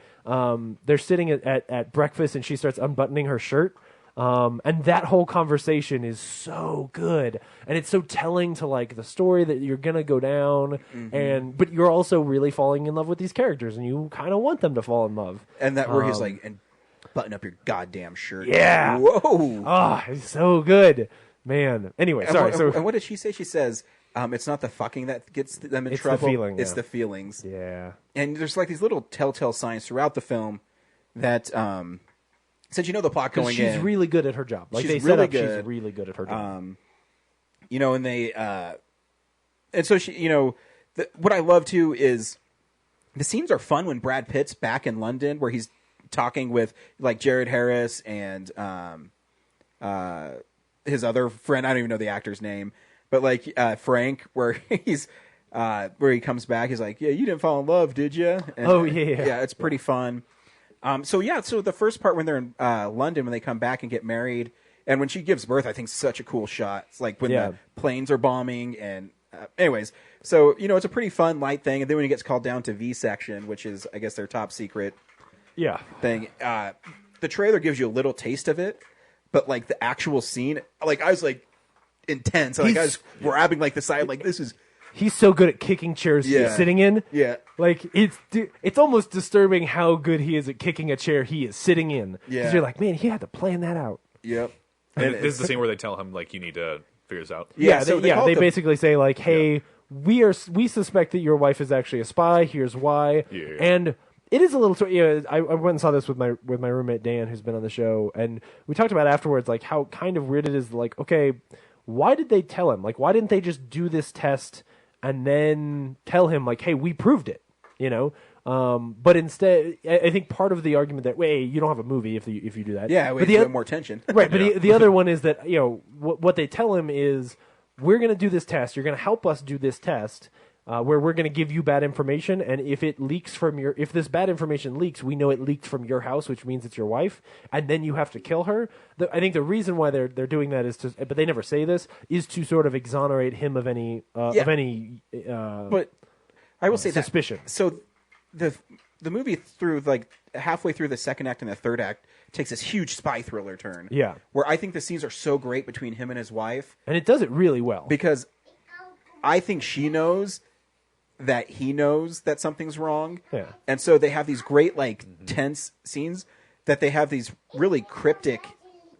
they're sitting at breakfast and she starts unbuttoning her shirt. And that whole conversation is so good, and it's so telling to like the story that you're gonna go down, but you're also really falling in love with these characters, and you kind of want them to fall in love. And that where he's like, and button up your goddamn shirt. Yeah. Whoa. It's so good, man. Anyway, sorry. And what did she say? She says, it's not the fucking that gets them in trouble. The feeling, it's the feelings. Yeah. And there's like these little telltale signs throughout the film that. Since you know the plot going in, she's really good at her job. Like she's they really set up, good. she's really good at her job. And they, and so she, what I love too is the scenes are fun when Brad Pitt's back in London, where he's talking with like Jared Harris and his other friend. I don't even know the actor's name, but like Frank, where where he comes back, he's like, "Yeah, you didn't fall in love, did you?" And, yeah, it's pretty fun. So the first part when they're in London, when they come back and get married, and when she gives birth, I think such a cool shot. It's like when the planes are bombing, and anyways, So, you know, it's a pretty fun, light thing. And then when he gets called down to V section, which is, I guess, their top secret thing, the trailer gives you a little taste of it. But, like, the actual scene, like, I was, like, intense. Like, I was grabbing, like, the side, like, this is... He's so good at kicking chairs he's sitting in. Yeah. Like, it's almost disturbing how good he is at kicking a chair he is sitting in. Yeah. Because you're like, man, he had to plan that out. Yep. And this is the scene where they tell him, like, you need to figure this out. Yeah, they basically say, like, hey, we suspect that your wife is actually a spy. Here's why. Yeah. And it is a little. I went and saw this with my roommate Dan, who's been on the show, and we talked about afterwards, like how kind of weird it is. Like, okay, why did they tell him? Like, why didn't they just do this test and then tell him, like, hey, we proved it, you know? But instead, I think part of the argument that you don't have a movie if you do that. Yeah, but we have more tension. Right, but the other one is that, you know, what they tell him is, we're going to do this test. You're going to help us do this test where we're going to give you bad information. And if it leaks if this bad information leaks, we know it leaked from your house, which means it's your wife. And then you have to kill her. I think the reason why they're doing that is but they never say this, is to sort of exonerate him of any, but I will say suspicion. So the movie through like halfway through the second act and the third act takes this huge spy thriller turn. Yeah. Where I think the scenes are so great between him and his wife. And it does it really well. Because I think she knows that he knows that something's wrong. Yeah. And so they have these great, like, tense scenes that they have these really cryptic,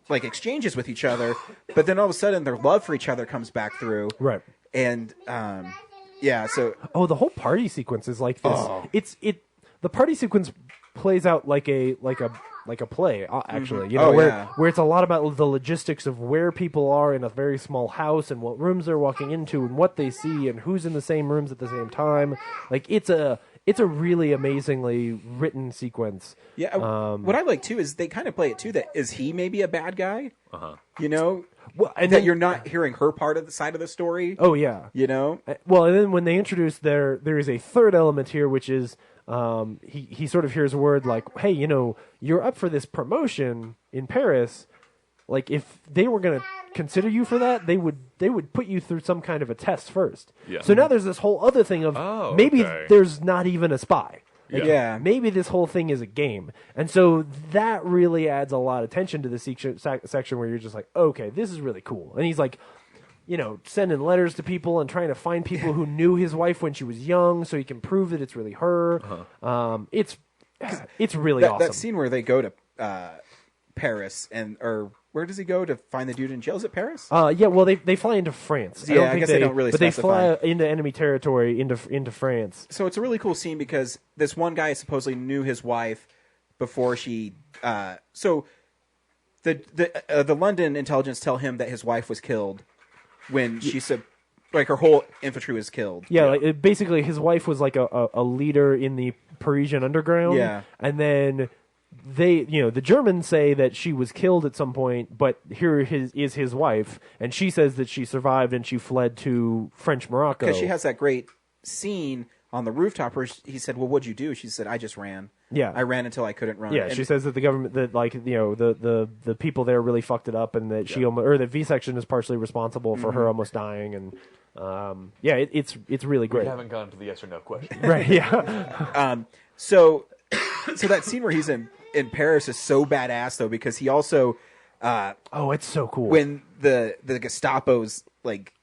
like, exchanges with each other. But then all of a sudden their love for each other comes back through. Right. And, so. Oh, the whole party sequence is like this. Oh. The party sequence plays out like a play, actually. You know, where it's a lot about the logistics of where people are in a very small house and what rooms they're walking into and what they see and who's in the same rooms at the same time. Like, it's a really amazingly written sequence. Yeah, what I like too is they kind of play it too. That is he maybe a bad guy? You know, and that you're not hearing her part of the side of the story. Oh yeah, you know. Well, and then when they introduce there is a third element here, which is he sort of hears a word like, hey, you know, you're up for this promotion in Paris. Like, if they were going to consider you for that, they would put you through some kind of a test first. Yeah. So now there's this whole other thing of maybe there's not even a spy. Like, maybe this whole thing is a game. And so that really adds a lot of tension to the section where you're just like, okay, this is really cool. And he's like, you know, sending letters to people and trying to find people who knew his wife when she was young so he can prove that it's really her. It's really awesome. That scene where they go to Paris or where does he go to find the dude in jail? Is it Paris? Yeah, well, they fly into France. Yeah, I guess they don't really specify. They fly into enemy territory into France. So it's a really cool scene because this one guy supposedly knew his wife before she. So the London intelligence tell him that his wife was killed when she said, like, her whole infantry was killed. Yeah, like, basically his wife was like a leader in the Parisian underground. Yeah, and then the Germans say that she was killed at some point, but here is his wife, and she says that she survived and she fled to French Morocco. Because she has that great scene on the rooftop where he said, "Well, what'd you do?" She said, "I just ran. Yeah, I ran until I couldn't run." Yeah, she says that the government, that the people there really fucked it up, and that the V section is partially responsible for her almost dying, and it's really great. We haven't gone to the yes or no question, right? Yeah. So that scene where he's in Paris is so badass though, because he also it's so cool when the Gestapo's like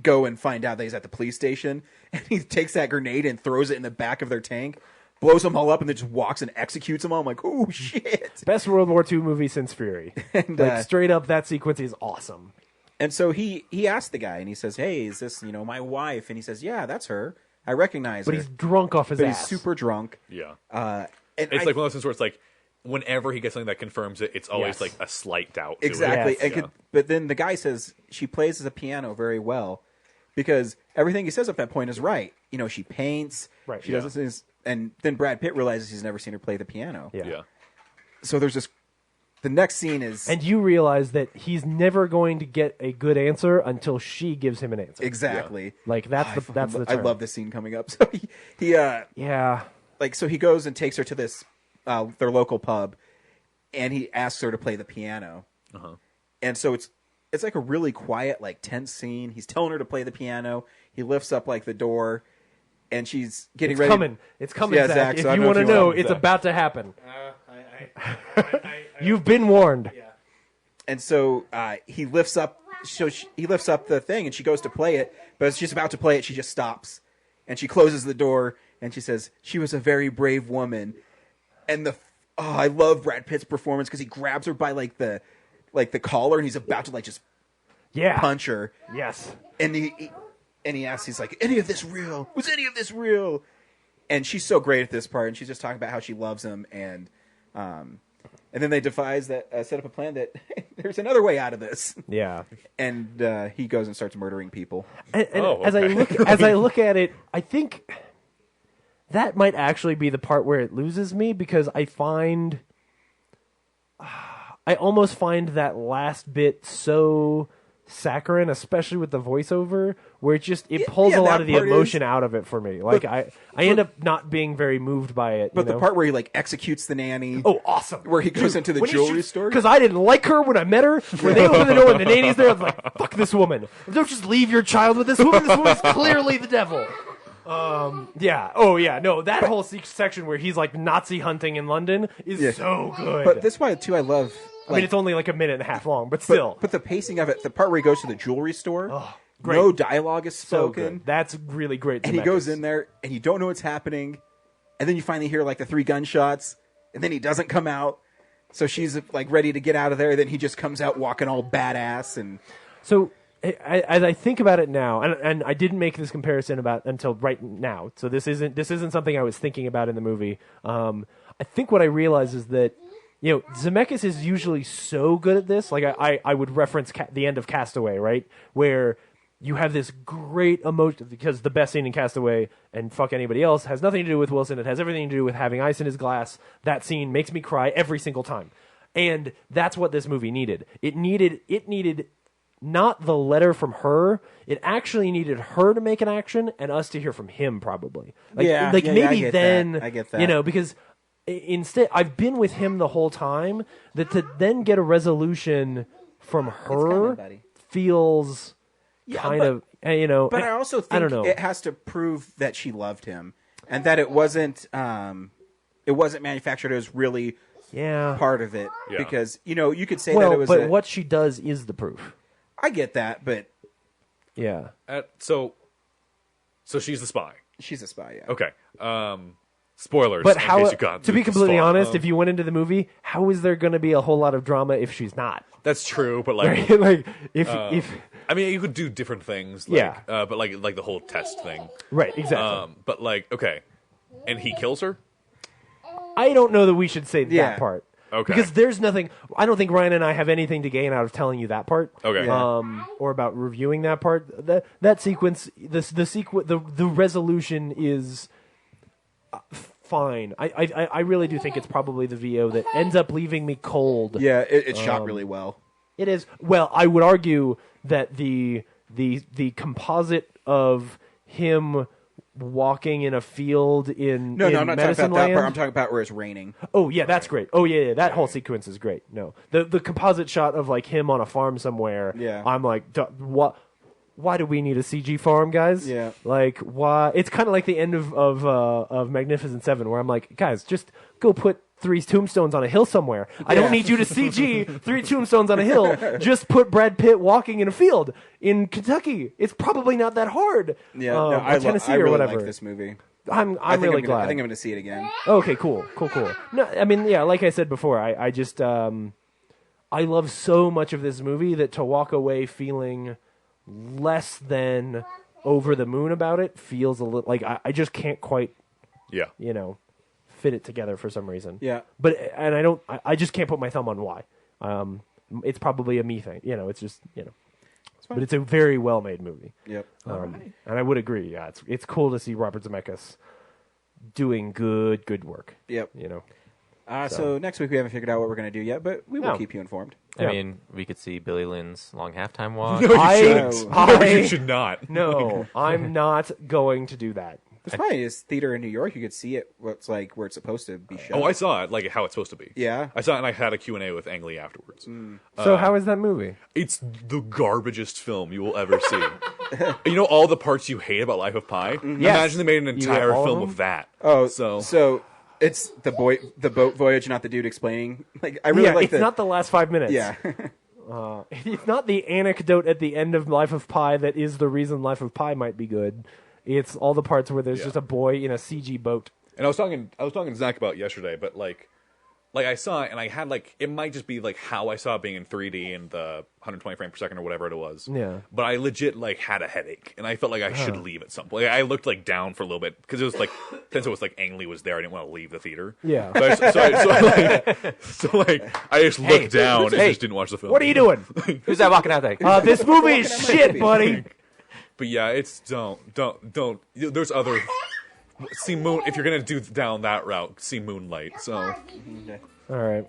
go and find out that he's at the police station, and he takes that grenade and throws it in the back of their tank, blows them all up, and then just walks and executes them all. I'm like, oh shit! Best World War II movie since Fury. And, like, straight up, that sequence is awesome. And so he asked the guy, and he says, "Hey, is this my wife?" And he says, "Yeah, that's her. I recognize her." But he's drunk off his ass. He's super drunk. Yeah. And it's like one of those things where it's like, whenever he gets something that confirms it, it's always like a slight doubt. Exactly. To it. But then the guy says she plays the piano very well, because everything he says up that point is right. You know, she paints. Right. She does this, and then Brad Pitt realizes he's never seen her play the piano. Yeah. So there's this. The next scene is, and you realize that he's never going to get a good answer until she gives him an answer. Exactly. Yeah. Like that's the I term. love this scene coming up. So he like, so he goes and takes her to this their local pub, and he asks her to play the piano. And so it's like a really quiet, like, tense scene. He's telling her to play the piano. he lifts up like the door, and she's getting It's ready. coming. It's coming, Yeah, Zach. so If I you don't want to know know, if you it's want- about to happen. You've been warned. And so he lifts up. So he lifts up the thing, and she goes to play it. But as she's about to play it, she just stops, and she closes the door, and she says, "She was a very brave woman." And I love Brad Pitt's performance because he grabs her by like the collar, and he's about to like just punch her. Yes. And he asks, he's like, "Any of this real? Was any of this real?" And she's so great at this part, and she's just talking about how she loves him, and then they set up a plan that there's another way out of this. Yeah. And he goes and starts murdering people. And as I look at it, I think that might actually be the part where it loses me, because I almost find that last bit so saccharine, especially with the voiceover, where it pulls a lot of the emotion out of it for me. Like I end up not being very moved by it. But the part where he like executes the nanny, oh, awesome! Where he goes into the jewelry store, because I didn't like her when I met her. When they open the door and the nanny's there, I was like, "Fuck this woman! Don't just leave your child with this woman. This woman's clearly the devil." Yeah. Oh, yeah. No, that whole section where he's like Nazi hunting in London is so good. But that's why too I love. I mean, it's only like a minute and a half long, but still. But the pacing of it, the part where he goes to the jewelry store, great. no dialogue is So spoken. good. That's really great. And he goes in there, and you don't know what's happening, and then you finally hear like the 3 gunshots, and then he doesn't come out. So she's like ready to get out of there. Then he just comes out walking all badass, and so. As I think about it now, and I didn't make this comparison until right now, so this isn't something I was thinking about in the movie. I think what I realize is that Zemeckis is usually so good at this. Like I would reference the end of Castaway, right, where you have this great emotion, because the best scene in Castaway, and fuck anybody else, has nothing to do with Wilson. It has everything to do with having ice in his glass. That scene makes me cry every single time, and that's what this movie needed. It needed. Not the letter from her. It actually needed her to make an action and us to hear from him, probably. Maybe I get then, that. I get that. Because instead, I've been with him the whole time. That to then get a resolution from her feels kind of. But I also think I don't know. it has to prove that she loved him, and that it wasn't manufactured as really part of it. Yeah. Because you could say that it was. But what she does is the proof. I get that, but yeah. So she's the spy. She's a spy. Yeah. Okay. Spoilers. But in how? case you got To be this completely far. honest, if you went into the movie, how is there going to be a whole lot of drama if she's not? That's true, but like, Right? Like if I mean, you could do different things. Yeah. But like the whole test thing. Right. Exactly. But like, okay, and he kills her. I don't know that we should say Yeah. that part. Okay. Because there's nothing. I don't think Ryan and I have anything to gain out of telling you that part. Okay. Or about reviewing that part. That sequence, the resolution is fine. I really do think it's probably the VO that ends up leaving me cold. Yeah, it's shot really well. It is. Well, I would argue that the composite of him walking in a field in No, I'm not talking Medicine about that Land. part. I'm talking about where it's raining. Oh yeah, that's great. Oh yeah, that whole sequence is great. No, the composite shot of like him on a farm somewhere. Yeah. I'm like, what? Why do we need a CG farm, guys? Yeah. Like, why? It's kind of like the end of Magnificent Seven, where I'm like, guys, just go put 3 tombstones on a hill somewhere. I don't need you to CG 3 tombstones on a hill. Just put Brad Pitt walking in a field in Kentucky. It's probably not that hard. Yeah, or Tennessee I or really whatever. like this movie. I'm really glad. I think I'm going to see it again. Okay, cool. No, I mean, yeah, like I said before, I just I love so much of this movie that to walk away feeling less than over the moon about it feels a little like I just can't quite, fit it together for some reason. Yeah. But I just can't put my thumb on why. It's probably a me thing. It's just but it's a very well made movie. Yep. And I would agree. Yeah, it's cool to see Robert Zemeckis doing good work. Yep. So So next week we haven't figured out what we're going to do yet, but we will No. keep you informed. I mean, we could see Billy Lynn's long halftime walk. No, you shouldn't. No, you should not. No, I'm not going to do that. There's probably this theater in New York. You could see it. What's like where it's supposed to be shown. Oh, I saw it, like how it's supposed to be. Yeah? I saw it, and I had a Q&A with Ang Lee afterwards. So how is that movie? It's the garbagest film you will ever see. You know all the parts you hate about Life of Pi? Yes. Imagine they made an You hate entire all of film them? of that. Oh, so it's the boat voyage, not the dude explaining. Like I really like it's not the last 5 minutes. Yeah. It's not the anecdote at the end of Life of Pi that is the reason Life of Pi might be good. It's all the parts where there's just a boy in a CG boat. And I was talking to Zach about it yesterday, but like I saw it and I had like it might just be like how I saw it being in 3D and the 120 frames per second or whatever it was. Yeah. But I legit like had a headache and I felt like I should leave at some point. Like, I looked like down for a little bit because it was like since it was like Ang Lee was there, I didn't want to leave the theater. Yeah. So I just looked down and just didn't watch the film. What are you doing? Who's that walking out there? This movie is shit, buddy. But yeah, it's don't. There's other. See Moon. If you're gonna do down that route, see Moonlight. So. All right.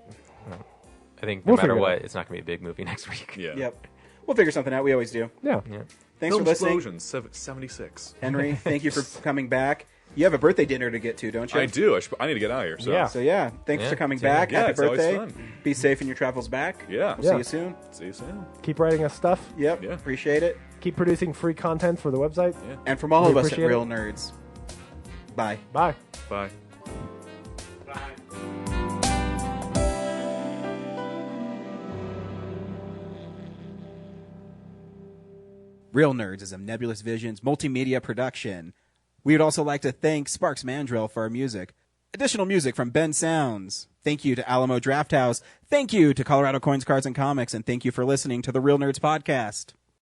I think We'll no matter figure it what, out. it's not going to be a big movie next week. Yeah. Yep. We'll figure something out. We always do. Yeah. Thanks Film for listening. Explosion, 76. Henry, thank you for coming back. You have a birthday dinner to get to, don't you? I do. I need to get out of here. So. Yeah. So yeah, thanks Yeah, for coming see you. back. Yeah, Happy it's always birthday. fun. Be safe in your travels back. Yeah. We'll see you soon. See you soon. Keep writing us stuff. Yep. Yeah. Appreciate it. Keep producing free content for the website. Yeah. And from all We of us at appreciate Real it. Nerds. Bye. Bye. Bye. Real Nerds is a Nebulous Visions multimedia production. We would also like to thank Sparks Mandrill for our music. Additional music from Ben Sounds. Thank you to Alamo Drafthouse. Thank you to Colorado Coins, Cards, and Comics. And thank you for listening to the Real Nerds Podcast.